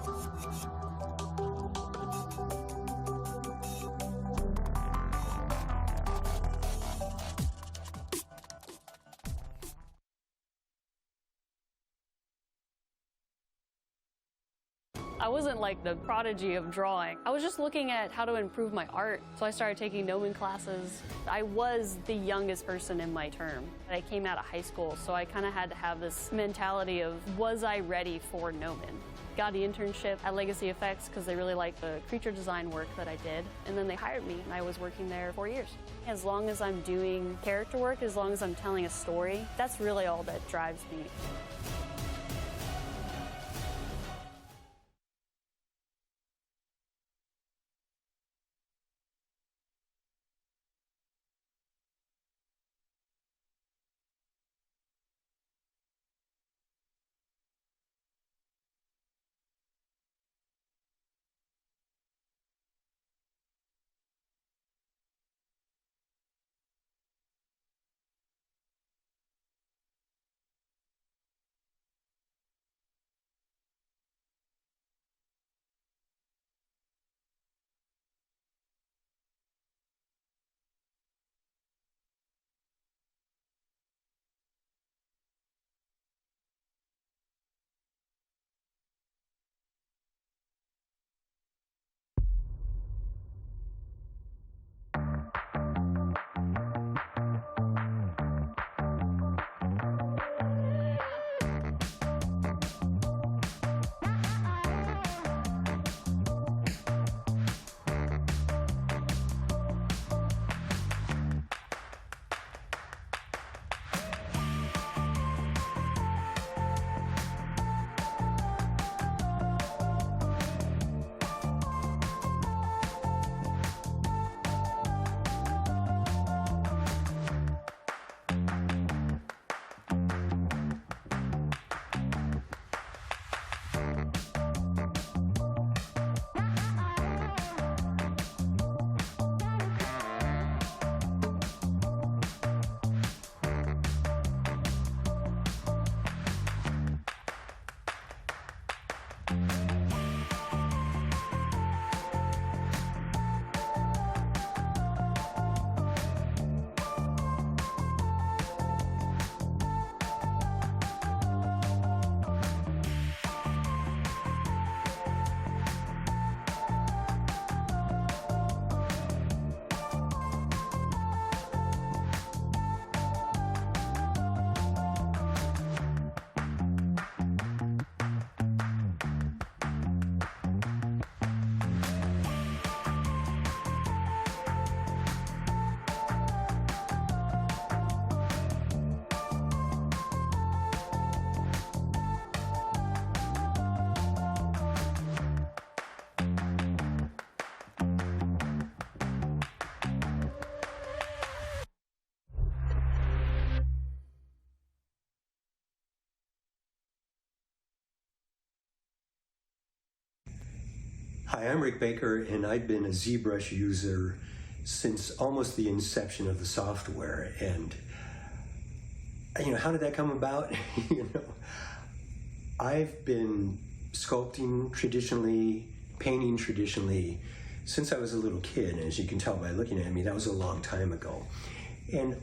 I wasn't like the prodigy of drawing. I was just looking at how to improve my art. So I started taking Gnomon classes. I was the youngest person in my term. I came out of high school, so I kind of had to have this mentality of, was I ready for Gnomon? Got the internship at Legacy Effects because they really liked the creature design work that I did. And then they hired me, and I was working there 4 years. As long as I'm doing character work, as long as I'm telling a story, that's really all that drives me. Hi, I'm Rick Baker, and I've been a ZBrush user since almost the inception of the software. And, how did that come about? I've been sculpting traditionally, painting traditionally, since I was a little kid. And as you can tell by looking at me, that was a long time ago. And,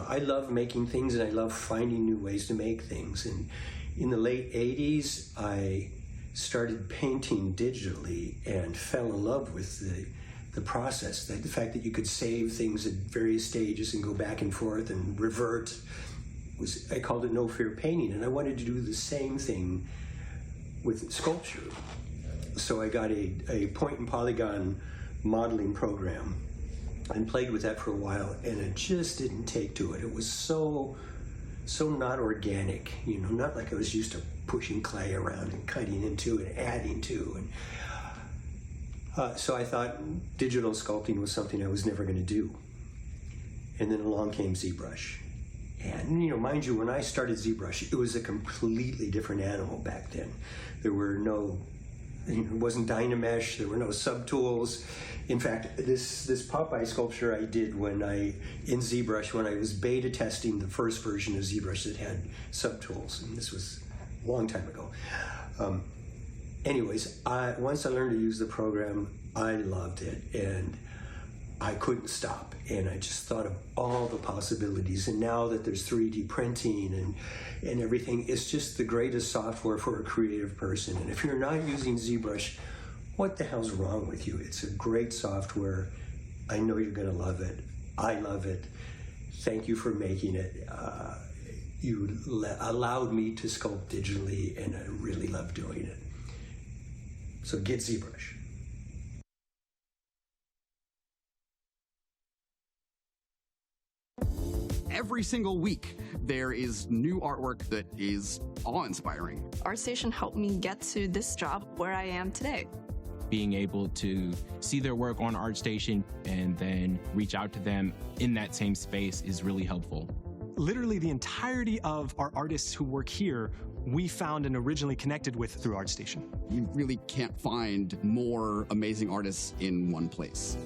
I love making things, and I love finding new ways to make things. And in the late 80s, I started painting digitally and fell in love with the process, the fact that you could save things at various stages and go back and forth and revert. I called it no fear painting, and I wanted to do the same thing with sculpture. So I got a point and polygon modeling program and played with that for a while, and it just didn't take to it. It was so not organic, not like I was used to pushing clay around and cutting into and adding to. And so I thought digital sculpting was something I was never going to do. And then along came ZBrush. And, mind you, when I started ZBrush, it was a completely different animal back then. There were no, it wasn't Dynamesh, there were no subtools. In fact, this Popeye sculpture I did in ZBrush when I was beta testing the first version of ZBrush that had subtools, and this was a long time ago. Anyways, once I learned to use the program, I loved it, and I couldn't stop. And I just thought of all the possibilities. And now that there's 3D printing and everything, it's just the greatest software for a creative person. And if you're not using ZBrush, what the hell's wrong with you? It's a great software. I know you're going to love it. I love it. Thank you for making it. You allowed me to sculpt digitally, and I really love doing it. So get ZBrush. Every single week, there is new artwork that is awe-inspiring. ArtStation helped me get to this job where I am today. Being able to see their work on ArtStation and then reach out to them in that same space is really helpful. Literally the entirety of our artists who work here, we found and originally connected with through ArtStation. You really can't find more amazing artists in one place.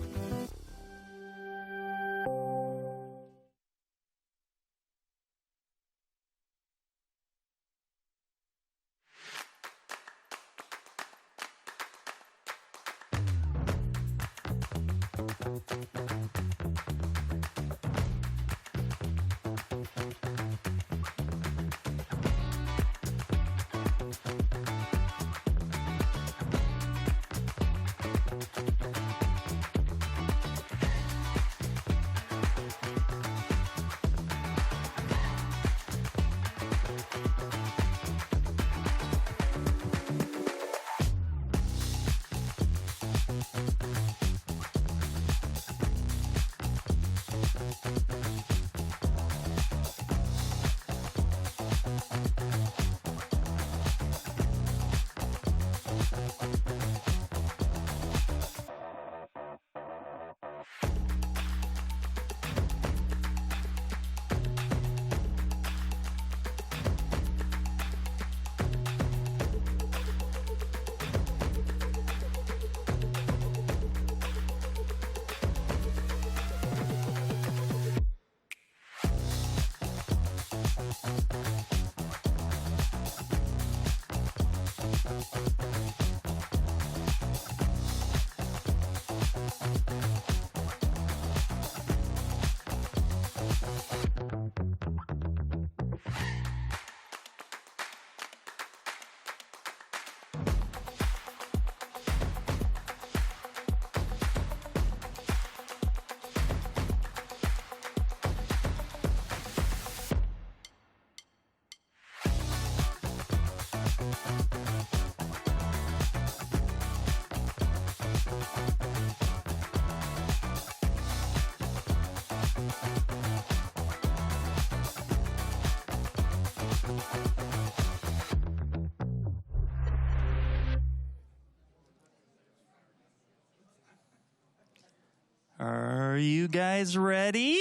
Are you guys ready?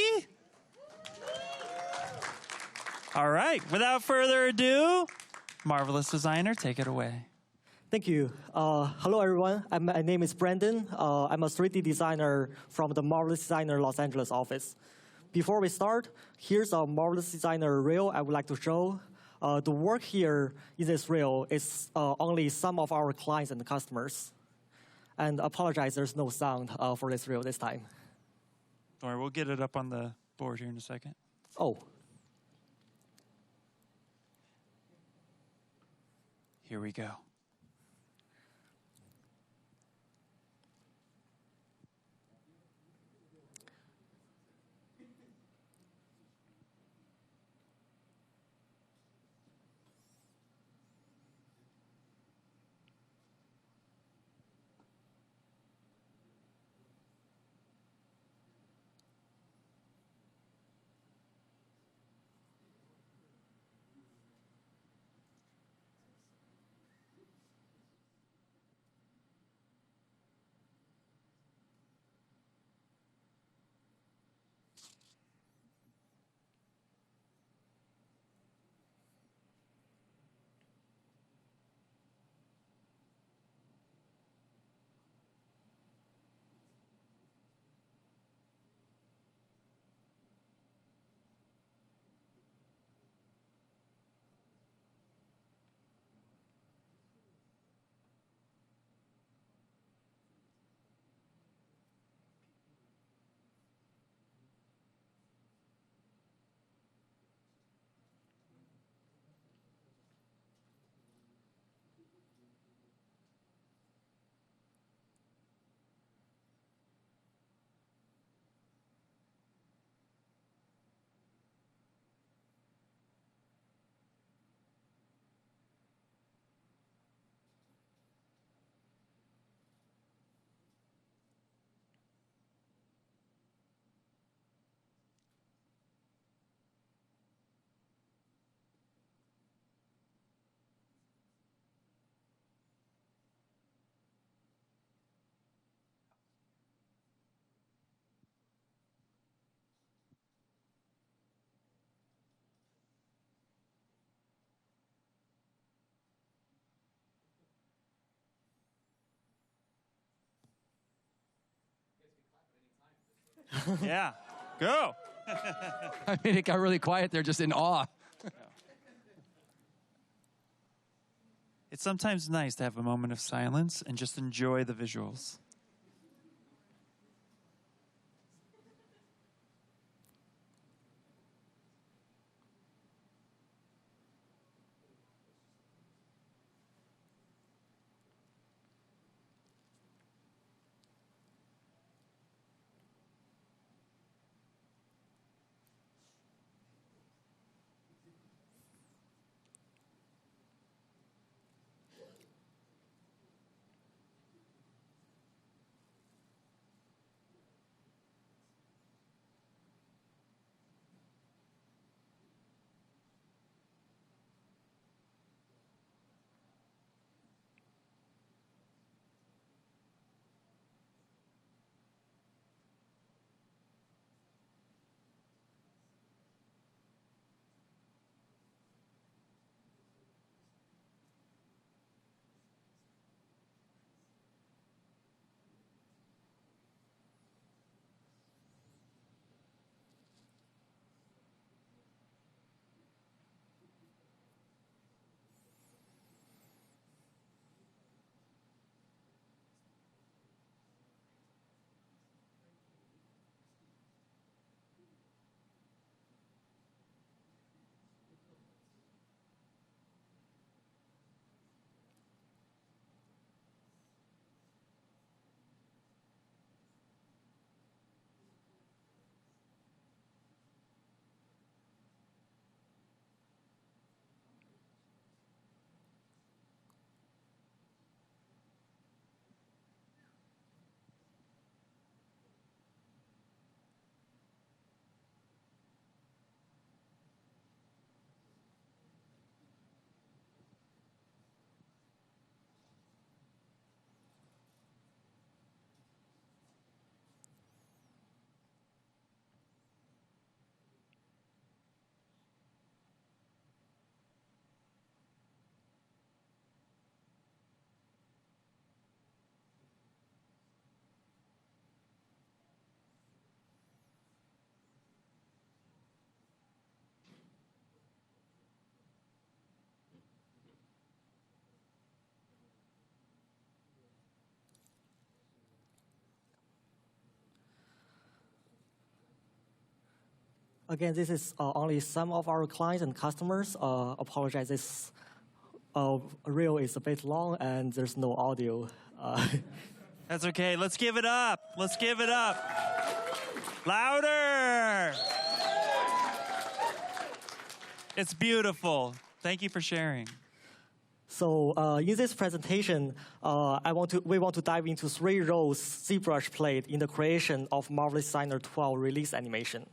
All right, without further ado, Marvelous Designer, take it away. Thank you. Hello, everyone. My name is Brandon. I'm a 3D designer from the Marvelous Designer Los Angeles office. Before we start, here's a Marvelous Designer reel I would like to show. The work here in this reel is only some of our clients and customers. And apologize, there's no sound for this reel this time. Don't worry, we'll get it up on the board here in a second. Oh. Here we go. Yeah, go. I mean, it got really quiet there, just in awe. It's sometimes nice to have a moment of silence and just enjoy the visuals. Again, this is only some of our clients and customers. Apologize, this reel is a bit long and there's no audio. That's okay. Let's give it up. Let's give it up. Louder. It's beautiful. Thank you for sharing. So in this presentation, we want to dive into 3 roles ZBrush played in the creation of Marvelous Designer 12 release animation.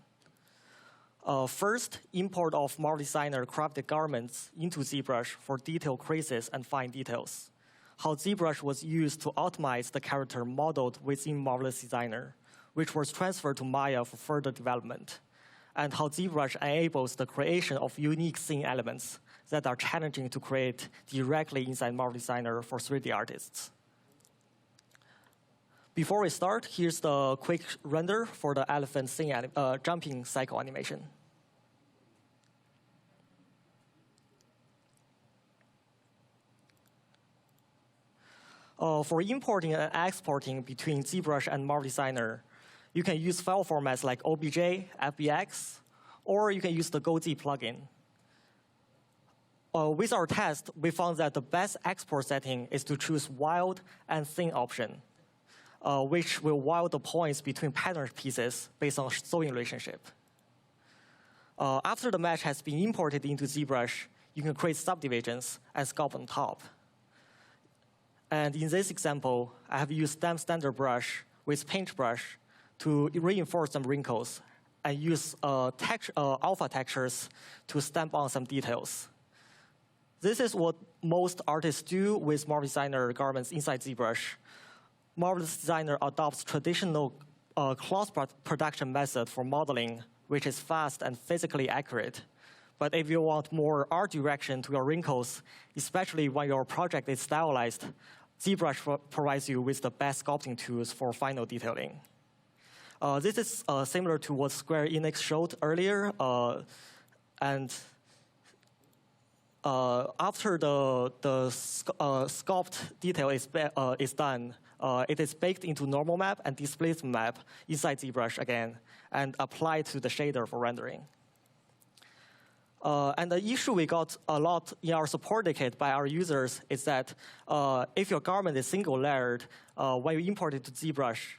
First, import of Marvelous Designer crafted garments into ZBrush for detail creases and fine details. How ZBrush was used to optimize the character modeled within Marvelous Designer, which was transferred to Maya for further development. And how ZBrush enables the creation of unique scene elements that are challenging to create directly inside Marvelous Designer for 3D artists. Before we start, here's the quick render for the elephant scene jumping cycle animation. For importing and exporting between ZBrush and Marvelous Designer, you can use file formats like OBJ, FBX, or you can use the GoZ plugin. With our test, we found that the best export setting is to choose wild and thin option, which will wild the points between pattern pieces based on sewing relationship. After the mesh has been imported into ZBrush, you can create subdivisions and sculpt on top. And in this example, I have used stamp standard brush with paintbrush to reinforce some wrinkles and use alpha textures to stamp on some details. This is what most artists do with Marvelous Designer garments inside ZBrush. Marvelous Designer adopts traditional cloth production method for modeling, which is fast and physically accurate. But if you want more art direction to your wrinkles, especially when your project is stylized, ZBrush provides you with the best sculpting tools for final detailing. This is similar to what Square Enix showed earlier. After the sculpt detail is done, it is baked into normal map and displacement map inside ZBrush again, and applied to the shader for rendering. And the issue we got a lot in our support kit by our users is that if your garment is single layered, when you import it to ZBrush,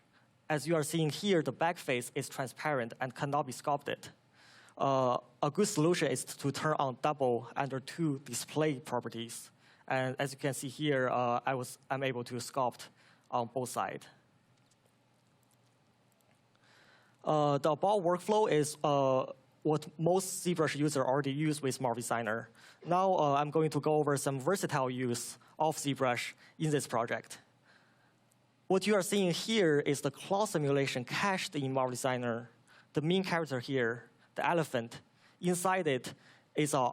as you are seeing here, the back face is transparent and cannot be sculpted. A good solution is to turn on double under 2 display properties. And as you can see here, I'm able to sculpt on both sides. The above workflow is what most ZBrush users already use with Marvelous Designer. Now I'm going to go over some versatile use of ZBrush in this project. What you are seeing here is the cloth simulation cached in Marvelous Designer. The main character here, the elephant, inside it is an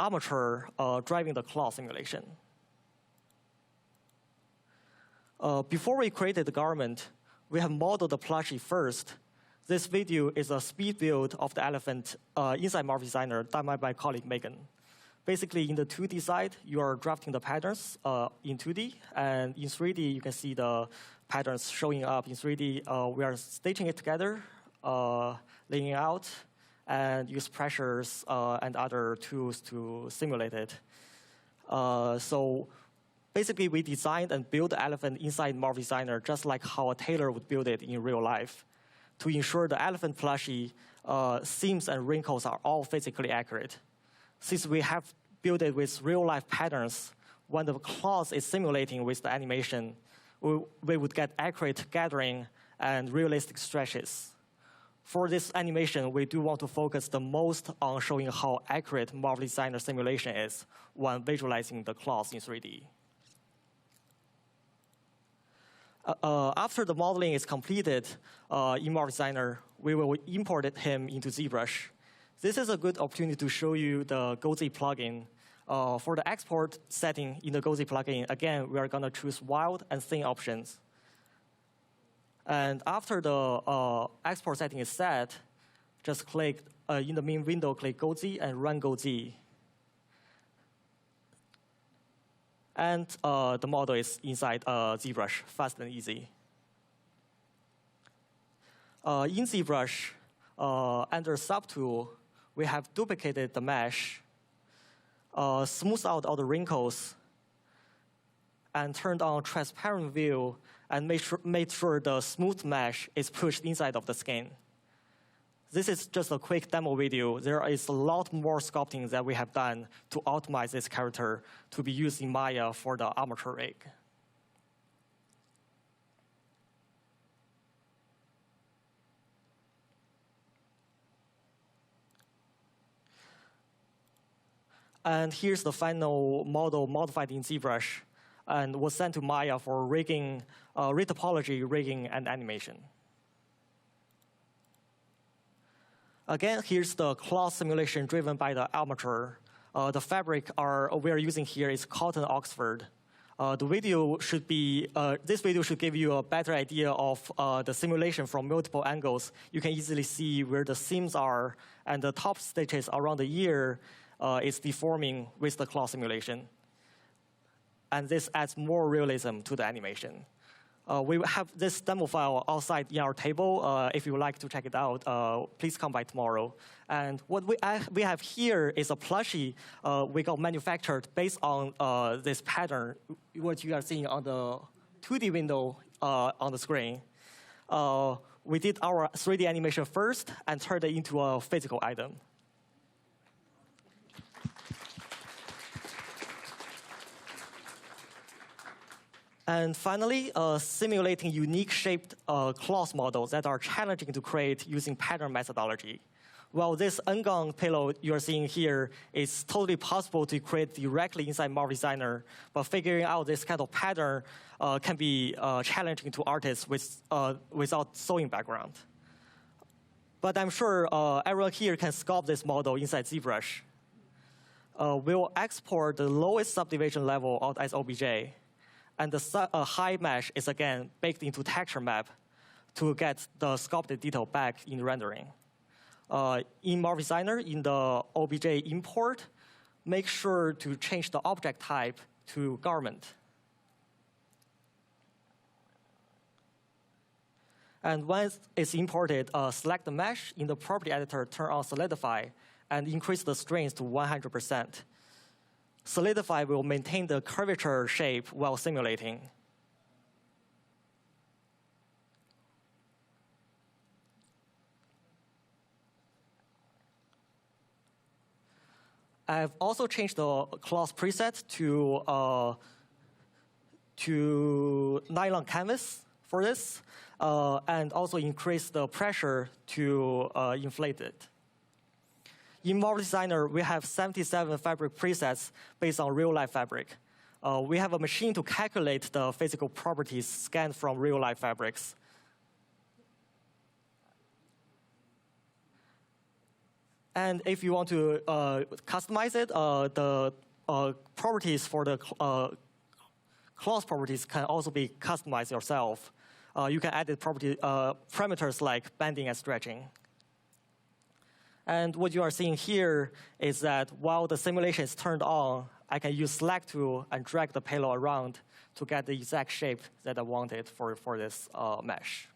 armature driving the cloth simulation. Before we created the garment, we have modeled the plushie first. This video is a speed build of the elephant inside Marvelous Designer done by my colleague Megan. Basically, in the 2D side, you are drafting the patterns in 2D, and in 3D, you can see the patterns showing up in 3D. We are stitching it together, laying out, and use pressures and other tools to simulate it. So basically, we designed and built the elephant inside Marvelous Designer just like how a tailor would build it in real life, to ensure the elephant plushie seams and wrinkles are all physically accurate. Since we have built it with real-life patterns, when the cloth is simulating with the animation, we would get accurate gathering and realistic stretches. For this animation, we do want to focus the most on showing how accurate Marvelous Designer simulation is when visualizing the cloth in 3D. After the modeling is completed in Marvelous Designer, we will import him into ZBrush. This is a good opportunity to show you the GoZ plugin. For the export setting in the GoZ plugin, again, we are going to choose wild and thin options. And after the export setting is set, just click in the main window, click GoZ and run GoZ. And the model is inside ZBrush, fast and easy. In ZBrush, under subtool, we have duplicated the mesh, smoothed out all the wrinkles, and turned on transparent view, and made sure the smooth mesh is pushed inside of the skin. This is just a quick demo video. There is a lot more sculpting that we have done to optimize this character to be used in Maya for the armature rig. And here's the final model modified in ZBrush and was sent to Maya for rigging, retopology, rigging, and animation. Again, here's the cloth simulation driven by the armature. The fabric we are using here is cotton Oxford. The video should be, this video should give you a better idea of the simulation from multiple angles. You can easily see where the seams are, and the top stitches around the ear is deforming with the cloth simulation. And this adds more realism to the animation. We have this demo file outside in our table. If you would like to check it out, please come by tomorrow. And what we have here is a plushie we got manufactured based on this pattern, what you are seeing on the 2D window on the screen. We did our 3D animation first and turned it into a physical item. And finally, simulating unique shaped cloth models that are challenging to create using pattern methodology. Well, this Ngong pillow you're seeing here is totally possible to create directly inside Marvel Designer, but figuring out this kind of pattern can be challenging to artists without sewing background. But I'm sure everyone here can sculpt this model inside ZBrush. We'll export the lowest subdivision level out as OBJ. And the high mesh is, again, baked into texture map to get the sculpted detail back in rendering. In Marvel Designer, in the OBJ import, make sure to change the object type to garment. And once it's imported, select the mesh in the property editor, turn on Solidify, and increase the strength to 100%. Solidify will maintain the curvature shape while simulating. I've also changed the cloth preset to nylon canvas for this, and also increase the pressure to inflate it. In Marvel Designer, we have 77 fabric presets based on real-life fabric. We have a machine to calculate the physical properties scanned from real-life fabrics. And if you want to customize it, the properties for the cloth properties can also be customized yourself. You can add parameters like bending and stretching. And what you are seeing here is that while the simulation is turned on, I can use select tool and drag the payload around to get the exact shape that I wanted for this mesh.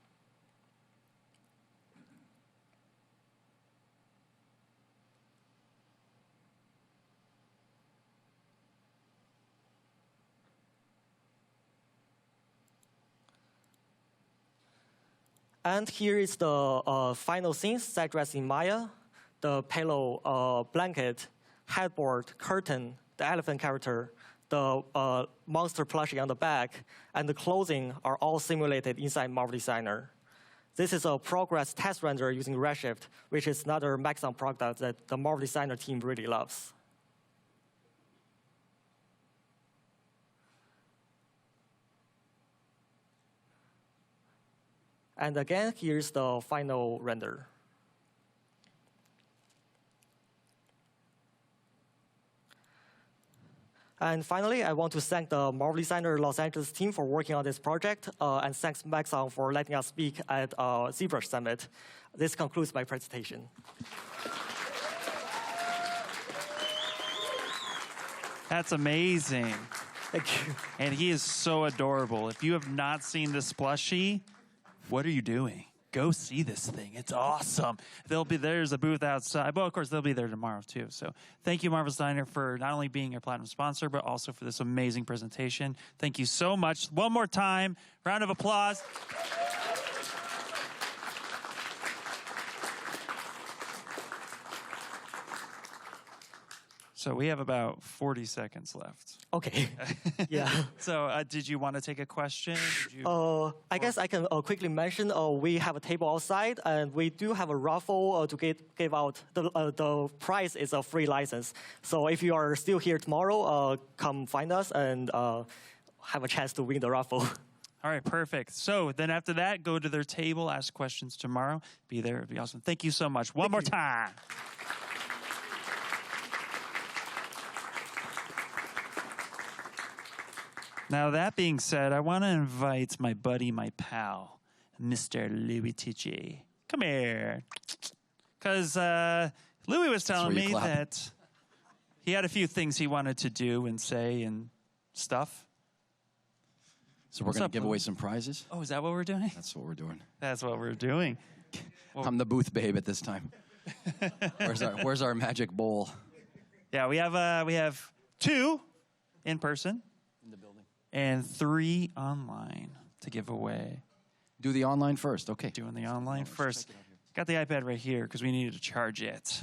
And here is the final scene set dressed in Maya. The pillow, blanket, headboard, curtain, the elephant character, the monster plushie on the back, and the clothing are all simulated inside Marvel Designer. This is a progress test render using Redshift, which is another Maxon product that the Marvel Designer team really loves. And again, here's the final render. And finally, I want to thank the Marvel Designer Los Angeles team for working on this project, and thanks Maxon for letting us speak at ZBrush Summit. This concludes my presentation. That's amazing. Thank you. And he is so adorable. If you have not seen this plushie, what are you doing? go see this thing. It's awesome. There's a booth outside. Well, of course, they'll be there tomorrow, too. So thank you, Marvelous Diner, for not only being your platinum sponsor, but also for this amazing presentation. Thank you so much. One more time, round of applause. So we have about 40 seconds left. Okay. Yeah. So did you want to take a question? I guess I can quickly mention we have a table outside, and we do have a raffle to give out. The prize is a free license. So if you are still here tomorrow, come find us and have a chance to win the raffle. All right, perfect. So then after that, go to their table, ask questions tomorrow. Be there. It'd be awesome. Thank you so much. One more time. Now, that being said, I want to invite my buddy, my pal, Mr. Louis Tichy. Come here. Because Louis was telling me that he had a few things he wanted to do and say and stuff. So we're going to give away some prizes? Oh, is that what we're doing? That's what we're doing. That's what we're doing. Well, I'm the booth babe at this time. Where's our magic bowl? Yeah, we have 2 in person. And 3 online to give away. Do the online first, okay. Doing the online first. Got the iPad right here because we needed to charge it.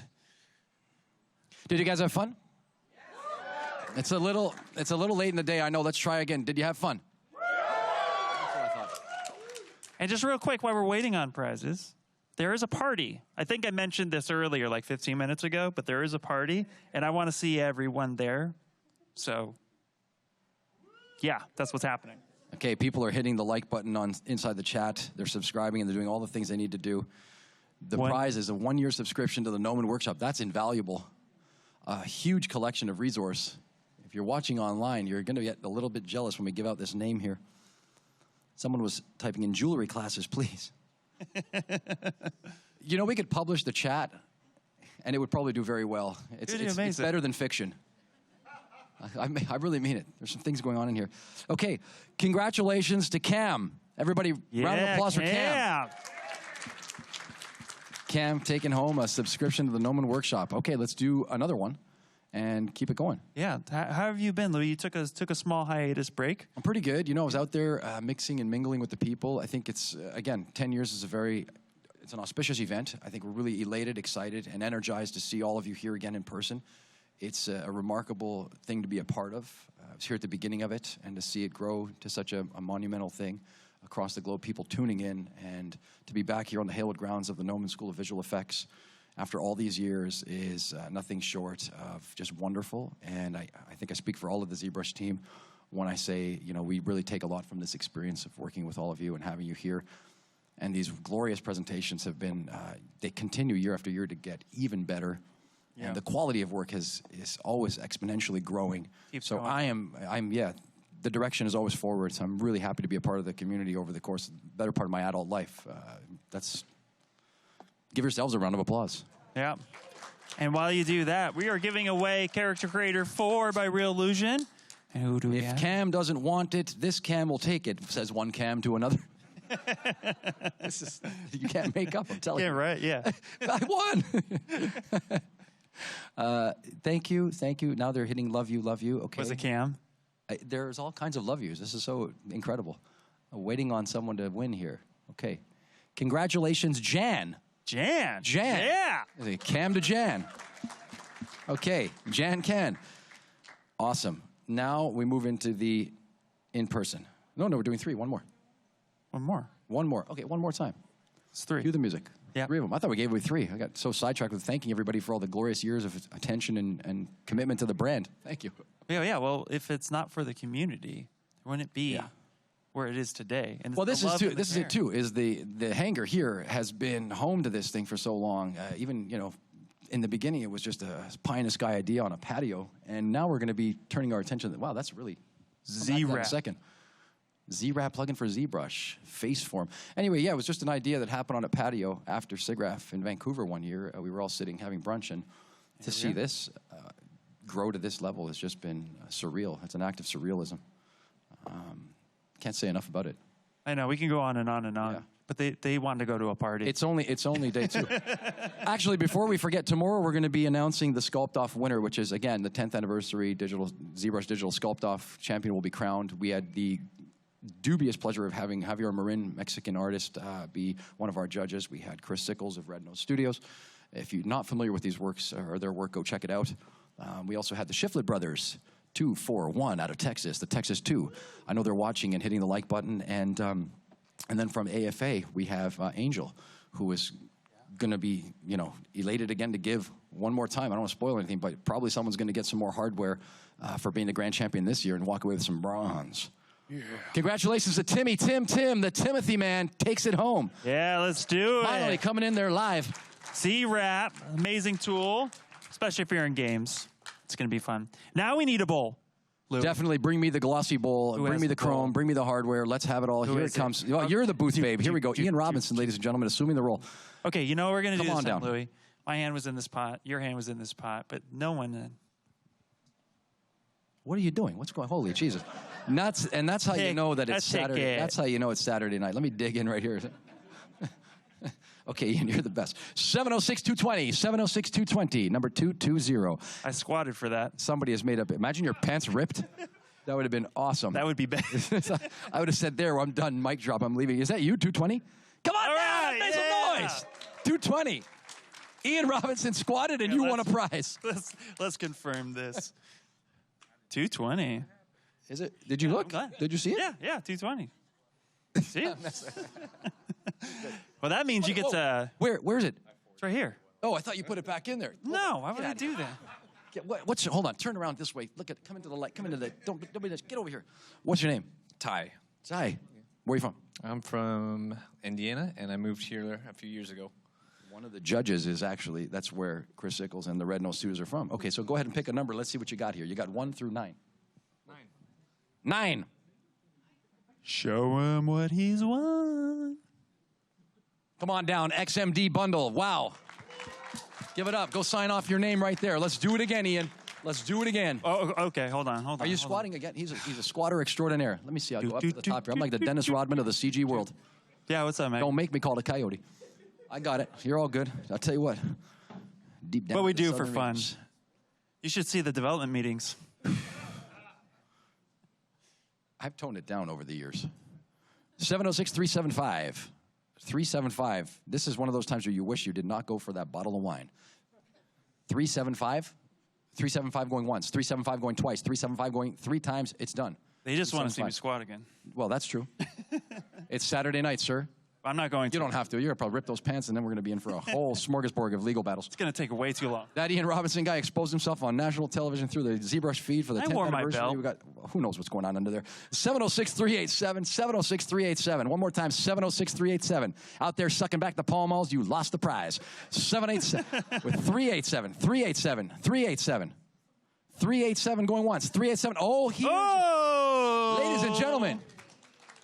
Did you guys have fun? It's a little late in the day, I know. Let's try again. Did you have fun? That's what I thought. And just real quick, while we're waiting on prizes, there is a party. I think I mentioned this earlier, like 15 minutes ago, but there is a party, and I want to see everyone there. So yeah, that's what's happening. Okay, people are hitting the like button inside the chat. They're subscribing, and they're doing all the things they need to do. The prize is a 1-year subscription to the Gnomon Workshop. That's invaluable. A huge collection of resource. If you're watching online, you're going to get a little bit jealous when we give out this name here. Someone was typing in jewelry classes, please. You know, we could publish the chat, and it would probably do very well. It's better than fiction. I really mean it. There's some things going on in here. Okay, congratulations to Cam. Everybody, round of applause for Cam. Cam taking home a subscription to the Gnomon Workshop. Okay, let's do another one and keep it going. Yeah, how have you been, Louis? You took a small hiatus break. I'm pretty good. You know, I was out there mixing and mingling with the people. I think it's, again, 10 years is it's an auspicious event. I think we're really elated, excited, and energized to see all of you here again in person. It's a remarkable thing to be a part of. I was here at the beginning of it, and to see it grow to such a monumental thing across the globe, people tuning in, and to be back here on the hallowed grounds of the Gnomon School of Visual Effects after all these years is nothing short of just wonderful. And I think I speak for all of the ZBrush team when I say, you know, we really take a lot from this experience of working with all of you and having you here. And these glorious presentations have been, they continue year after year to get even better. Yeah. And the quality of work is always exponentially growing. Keeps going. The direction is always forward. So I'm really happy to be a part of the community over the course of the better part of my adult life. Give yourselves a round of applause. Yeah. And while you do that, we are giving away Character Creator 4 by Real Illusion. And who do we have? If Cam doesn't want it, this Cam will take it, says one Cam to another. You can't make up, I'm telling you. Yeah, right, yeah. I won! Thank you. Now they're hitting love you. Okay. Was it Cam? There's all kinds of love yous. This is so incredible. I'm waiting on someone to win here. Okay. Congratulations, Jan. Jan. Yeah. Cam to Jan. Okay. Jan can. Awesome. Now we move into the in-person. No, we're doing 3. One more. Okay, one more time. It's 3. Cue the music. Yeah. 3 of them. I thought we gave away 3. I got so sidetracked with thanking everybody for all the glorious years of attention and commitment to the brand. Thank you. Yeah. Well, if it's not for the community, wouldn't it be where it is today? And well, this is it too. Is the hangar here has been home to this thing for so long. Even in the beginning, it was just a pie in the sky idea on a patio, and now we're going to be turning our attention. Wow, that's really Z-Wrap. Second. Z-Wrap plugin for ZBrush, face form. Anyway, it was just an idea that happened on a patio after SIGGRAPH in Vancouver one year. We were all sitting having brunch, and to see this grow to this level has just been surreal. It's an act of surrealism. Can't say enough about it. I know. We can go on and on and on. But they wanted to go to a party. It's only day 2. Actually, before we forget, tomorrow we're going to be announcing the Sculpt Off winner, which is, again, the 10th anniversary ZBrush Digital Sculpt Off champion will be crowned. We had the dubious pleasure of having Javier Marin, Mexican artist, be one of our judges. We had Chris Sickles of Red Nose Studios. If you're not familiar with these works or their work, go check it out. We also had the Shiflett brothers, 241 out of Texas, the Texas 2. I know they're watching and hitting the like button. And then from AFA, we have Angel, who is going to be, elated again to give one more time. I don't want to spoil anything, but probably someone's going to get some more hardware for being the grand champion this year and walk away with some bronze. Yeah. Congratulations to Tim, the Timothy man takes it home. Yeah, let's do it. Finally coming in there live. Z-Wrap, amazing tool, especially if you're in games. It's going to be fun. Now we need a bowl. Lou. Definitely bring me the glossy bowl, bring me the chrome, bring me the hardware. Let's have it all. Here it comes. Well, you're the booth babe. Here we go. Ian Robinson, ladies and gentlemen, assuming the role. Okay, you know we're going to do this down, Louis. My hand was in this pot. Your hand was in this pot, but no one. What are you doing? What's going on? Holy Jesus. And that's how you know that it's Saturday. That's how you know it's Saturday night. Let me dig in right here. Okay, Ian, you're the best. 706-220, 706-220, number 220. I squatted for that. Somebody has made up. Imagine your pants ripped. That would have been awesome. That would be bad. I would have said, there, I'm done. Mic drop, I'm leaving. Is that you, 220? Come on, down, make some noise. 220. Ian Robinson squatted and you won a prize. Let's confirm this. 220. Is it? Did you look? Did you see it? Yeah, 220. See it? Well, that means you get to... Where is it? It's right here. Oh, I thought you put it back in there. No, why would I do that? Hold on, turn around this way. Look at, come into the light, come into the, don't be this, get over here. What's your name? Ty. Where are you from? I'm from Indiana, and I moved here a few years ago. One of the judges is actually, that's where Chris Sickles and the Red Nose Studios are from. Okay, so go ahead and pick a number. Let's see what you got here. You got 1 through 9. 9. Show him what he's won. Come on down, XMD bundle. Wow. Give it up. Go sign off your name right there. Let's do it again, Ian. Let's do it again. Oh, okay. Hold on. Are you squatting again? He's a squatter extraordinaire. Let me see. I'll go up to the top here. I'm like the Dennis Rodman of the CG world. Yeah, what's up, man? Don't make me call the coyote. I got it. You're all good. I'll tell you what. Deep down. What we do for fun. You should see the development meetings. I've toned it down over the years. 706-375. 375. This is one of those times where you wish you did not go for that bottle of wine. 375. 375 going once. 375 going twice. 375 going 3 times. It's done. They just want to see me squat again. Well, that's true. It's Saturday night, sir. I'm not going to. You don't have to. You're going to probably rip those pants, and then we're going to be in for a whole smorgasbord of legal battles. It's going to take way too long. That Ian Robinson guy exposed himself on national television through the ZBrush feed for the 10th anniversary. My belt. We got, who knows what's going on under there. 706-387, 706-387. One more time, 706-387. Out there sucking back the Pall Malls, you lost the prize. 787 with 387, 387, 387. 387 going once, 387. Oh, ladies and gentlemen.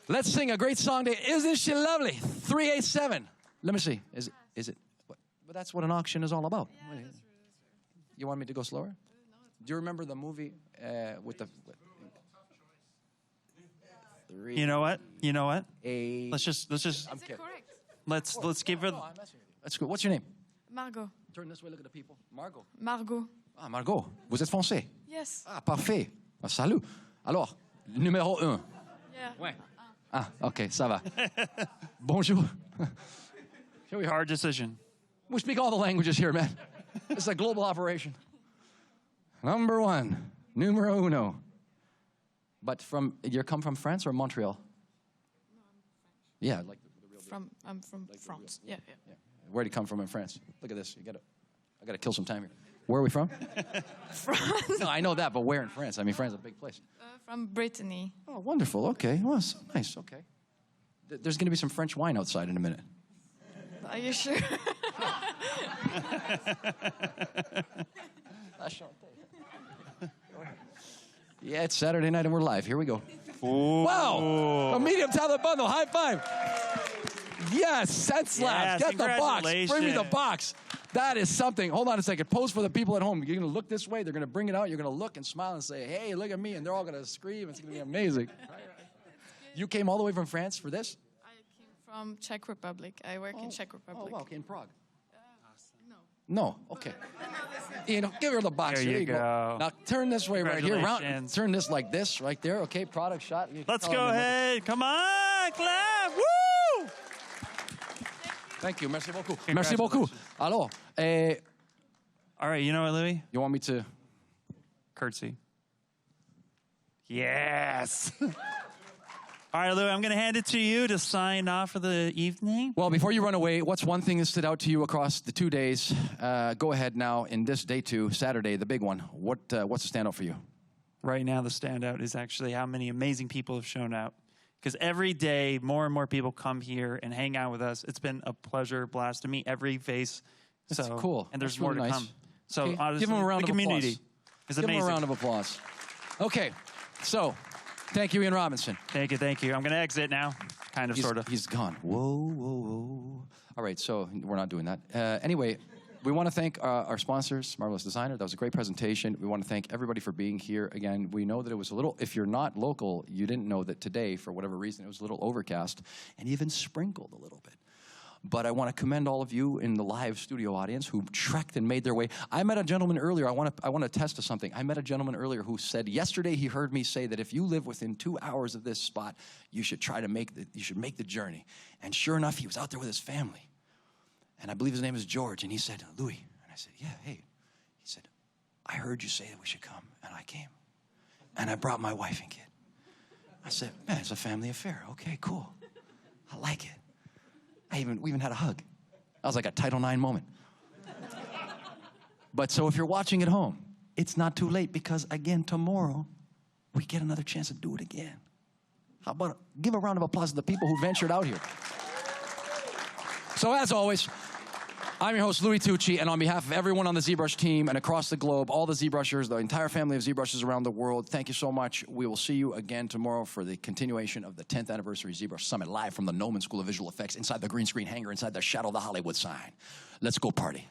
Let's sing a great song today. Isn't she lovely? 387. Let me see. Is it? But that's what an auction is all about. Yeah, that's you want me to go slower? Do you remember the movie with the? You know what? Let's just. I'm kidding. Let's give her. Let's go. What's your name? Margot. Turn this way. Look at the people. Margot. Margot. Margot. Vous êtes français? Yes. Parfait. Salut. Alors, numéro 1. Yeah. Ouais. Okay, ça va. Bonjour. Hard decision. We speak all the languages here, man. It's a global operation. Number 1, numero uno. But you come from France or Montreal? No, I'm French. Yeah, like the real. I'm from France. Yeah. Where do you come from in France? Look at this. I gotta kill some time here. Where are we from? France. No, I know that, but where in France? I mean, France is a big place. From Brittany. Oh, wonderful. Okay, well, nice. Okay. There's going to be some French wine outside in a minute. Are you sure? Yeah, it's Saturday night and we're live. Here we go. Ooh. Wow! A medium tablet bundle. High five. Yes, that slaps. Yes, Get the box. Bring me the box. That is something. Hold on a second. Pose for the people at home. You're going to look this way. They're going to bring it out. You're going to look and smile and say, hey, look at me. And they're all going to scream. It's going to be amazing. You came all the way from France for this? I came From Czech Republic. I work in Czech Republic. Oh, wow, okay, in Prague. No. No, okay. Ian, give her the box. There you go. Now turn this way right here. Congratulations. Turn this like this, right there. Okay, product shot. Let's go ahead. Come on, clap. Woo! Thank you. Merci beaucoup. Merci beaucoup. Alors, all right, you know what, Louis? You want me to? Curtsy. Yes. All right, Lou, I'm going to hand it to you to sign off for the evening. Well, before you run away, what's one thing that stood out to you across the 2 days? Go ahead now in this day 2, Saturday, the big one. What's the standout for you? Right now, the standout is actually how many amazing people have shown up. Because every day, more and more people come here and hang out with us. It's been a pleasure, blast to meet every face. That's cool. And there's That's more really to nice. come. So Okay, honestly, give them a round the of community applause. is Give amazing. them a round of applause. Okay, so thank you, Ian Robinson. Thank you, thank you. I'm going to exit now, kind of, sort of. He's gone. Whoa, whoa, whoa. All right, so we're not doing that. Anyway, we want to thank our sponsors, Marvelous Designer. That was a great presentation. We want to thank everybody for being here. Again, we know that it was a little, if you're not local, you didn't know that today, for whatever reason, it was a little overcast and even sprinkled a little bit. But I want to commend all of you in the live studio audience who trekked and made their way. I met a gentleman earlier. I want to attest to something. I met a gentleman earlier who said yesterday he heard me say that if you live within 2 hours of this spot, you should try to make the journey. And sure enough, he was out there with his family. And I believe his name is George. And he said, Louis. And I said, yeah, hey. He said, I heard you say that we should come. And I came. And I brought my wife and kid. I said, man, it's a family affair. Okay, cool. I like it. We even had a hug. That was like a Title IX moment. But so if you're watching at home, it's not too late because, again, tomorrow, we get another chance to do it again. How about give a round of applause to the people who ventured out here. So as always, I'm your host, Louis Tucci, and on behalf of everyone on the ZBrush team and across the globe, all the ZBrushers, the entire family of ZBrushers around the world, thank you so much. We will see you again tomorrow for the continuation of the 10th Anniversary ZBrush Summit, live from the Noman School of Visual Effects, inside the green screen hangar, inside the shadow of the Hollywood sign. Let's go party.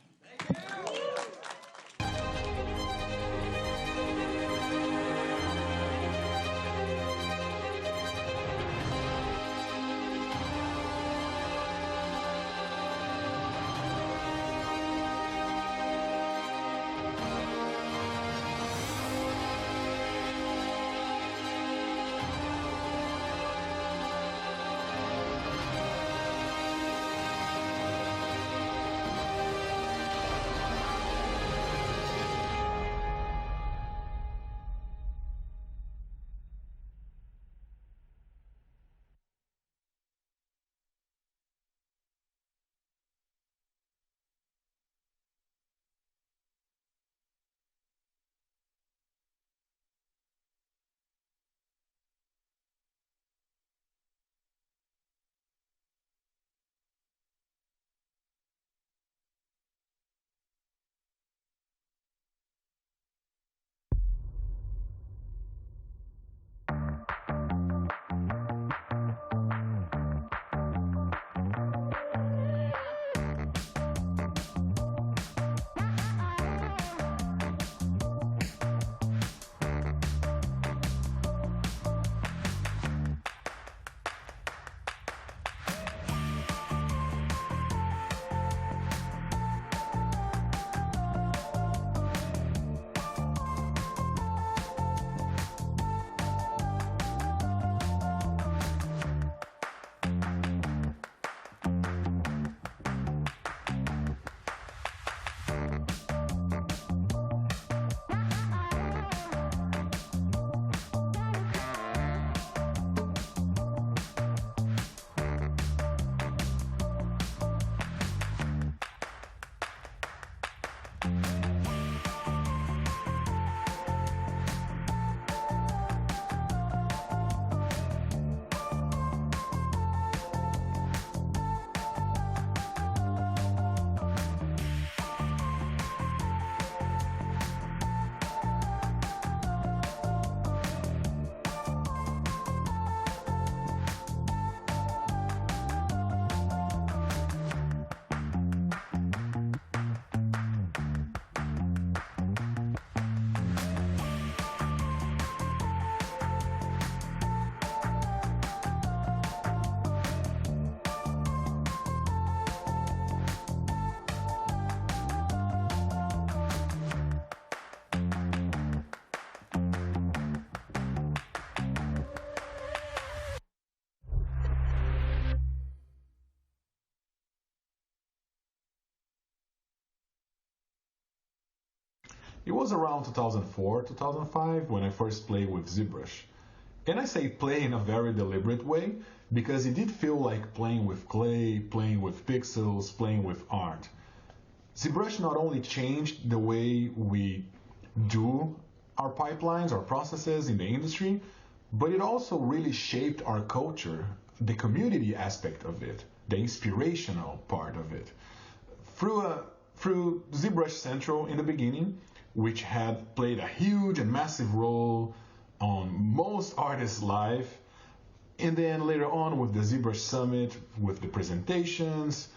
It was around 2004, 2005 when I first played with ZBrush. And I say play in a very deliberate way because it did feel like playing with clay, playing with pixels, playing with art. ZBrush not only changed the way we do our pipelines, our processes in the industry, but it also really shaped our culture, the community aspect of it, the inspirational part of it. Through ZBrush Central in the beginning, which had played a huge and massive role on most artists' life, and then later on with the ZBrush Summit, with the presentations,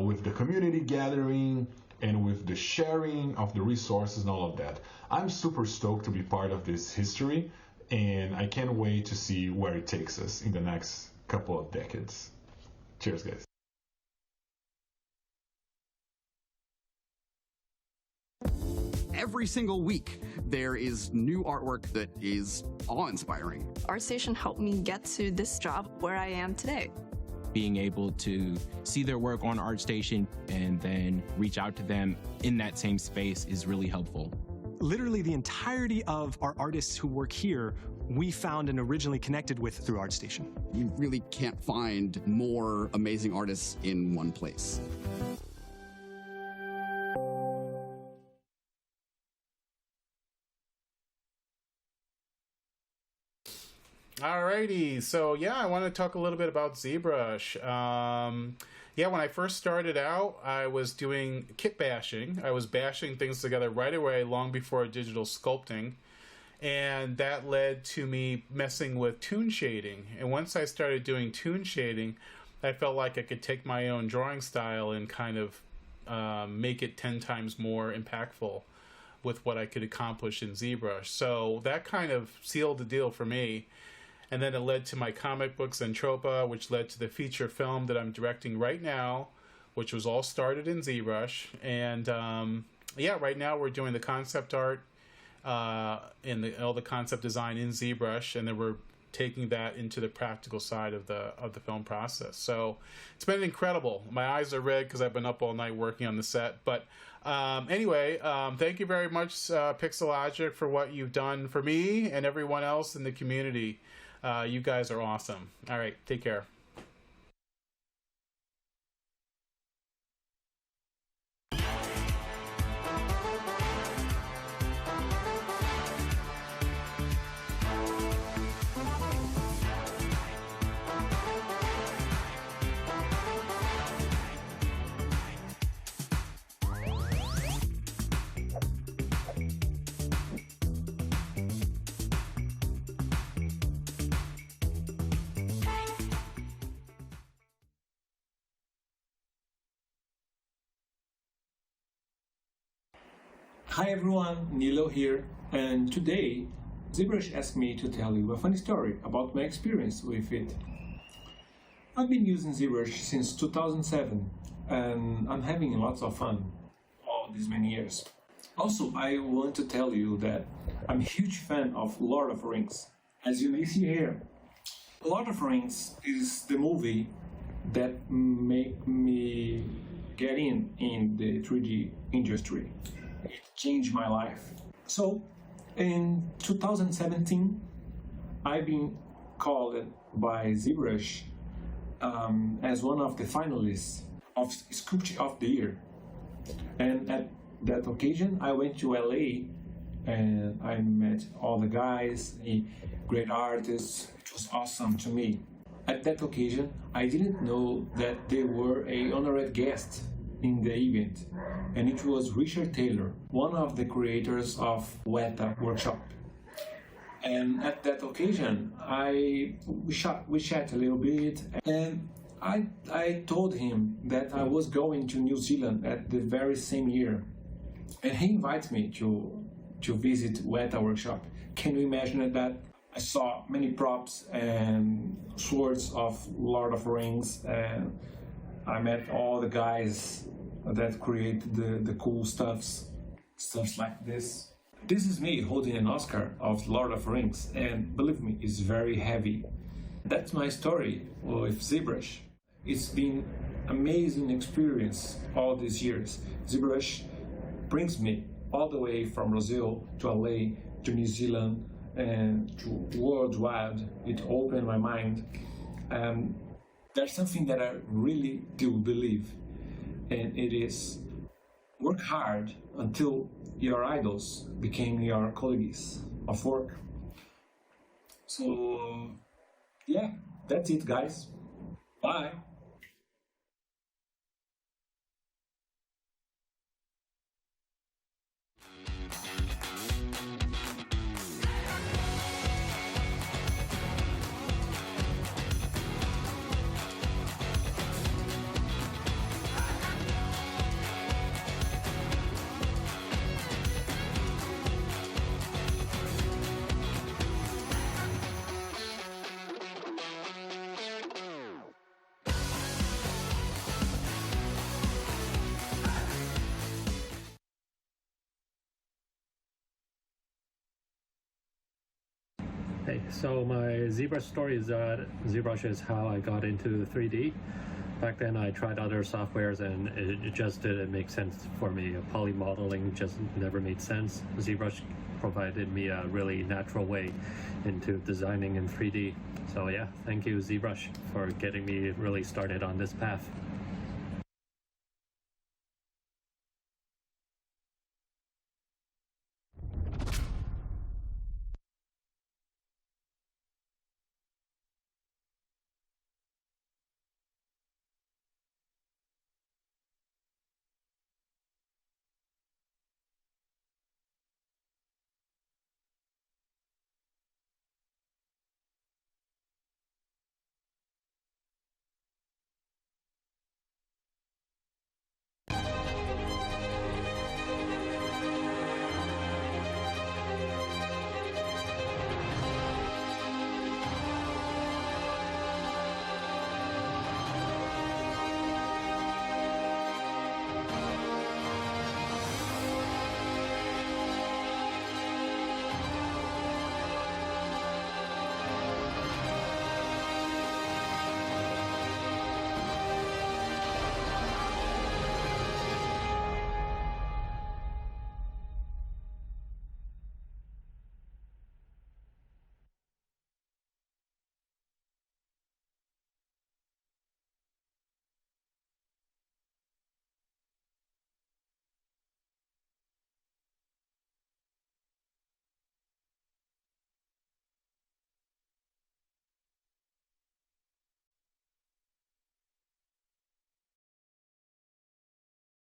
with the community gathering, and with the sharing of the resources and all of that. I'm super stoked to be part of this history, and I can't wait to see where it takes us in the next couple of decades. Cheers, guys. Every single week, there is new artwork that is awe-inspiring. ArtStation helped me get to this job where I am today. Being able to see their work on ArtStation and then reach out to them in that same space is really helpful. Literally the entirety of our artists who work here, we found and originally connected with through ArtStation. You really can't find more amazing artists in one place. Alrighty, so yeah, I want to talk a little bit about ZBrush. Yeah, when I first started out, I was doing kit bashing. I was bashing things together right away, long before digital sculpting. And that led to me messing with toon shading. And once I started doing toon shading, I felt like I could take my own drawing style and kind of make it 10 times more impactful with what I could accomplish in ZBrush. So that kind of sealed the deal for me. And then it led to my comic books and Tropa, which led to the feature film that I'm directing right now, which was all started in ZBrush. And yeah, right now we're doing the concept art and all the concept design in ZBrush, and then we're taking that into the practical side of the film process. So it's been incredible. My eyes are red because I've been up all night working on the set. But anyway, thank you very much, Pixelogic, for what you've done for me and everyone else in the community. You guys are awesome. All right, take care. Hi everyone, Nilo here, and today ZBrush asked me to tell you a funny story about my experience with it. I've been using ZBrush since 2007 and I'm having lots of fun all these many years. Also, I want to tell you that I'm a huge fan of Lord of the Rings, as you may see here. Lord of the Rings is the movie that made me get in the 3D industry. It changed my life. So, in 2017, I've been called by ZBrush as one of the finalists of Sculpture of the Year. And at that occasion, I went to LA and I met all the guys, the great artists. It was awesome to me. At that occasion, I didn't know that they were an honored guest in the event, and it was Richard Taylor, one of the creators of Weta Workshop. And at that occasion, we chat a little bit, and I told him that I was going to New Zealand at the very same year, and he invited me to visit Weta Workshop. Can you imagine that? I saw many props and swords of Lord of the Rings, and I met all the guys that create the cool stuffs like this. This is me holding an Oscar of Lord of the Rings, and believe me, it's very heavy. That's my story with ZBrush. It's been amazing experience all these years. ZBrush brings me all the way from Brazil to LA to New Zealand and to worldwide. It opened my mind. There's something that I really do believe, and it is work hard until your idols became your colleagues of work. So, yeah, that's it, guys. Bye. Hey, so my ZBrush story is that ZBrush is how I got into 3D. Back then I tried other softwares and it just didn't make sense for me. Poly modeling just never made sense. ZBrush provided me a really natural way into designing in 3D. So yeah, thank you ZBrush for getting me really started on this path.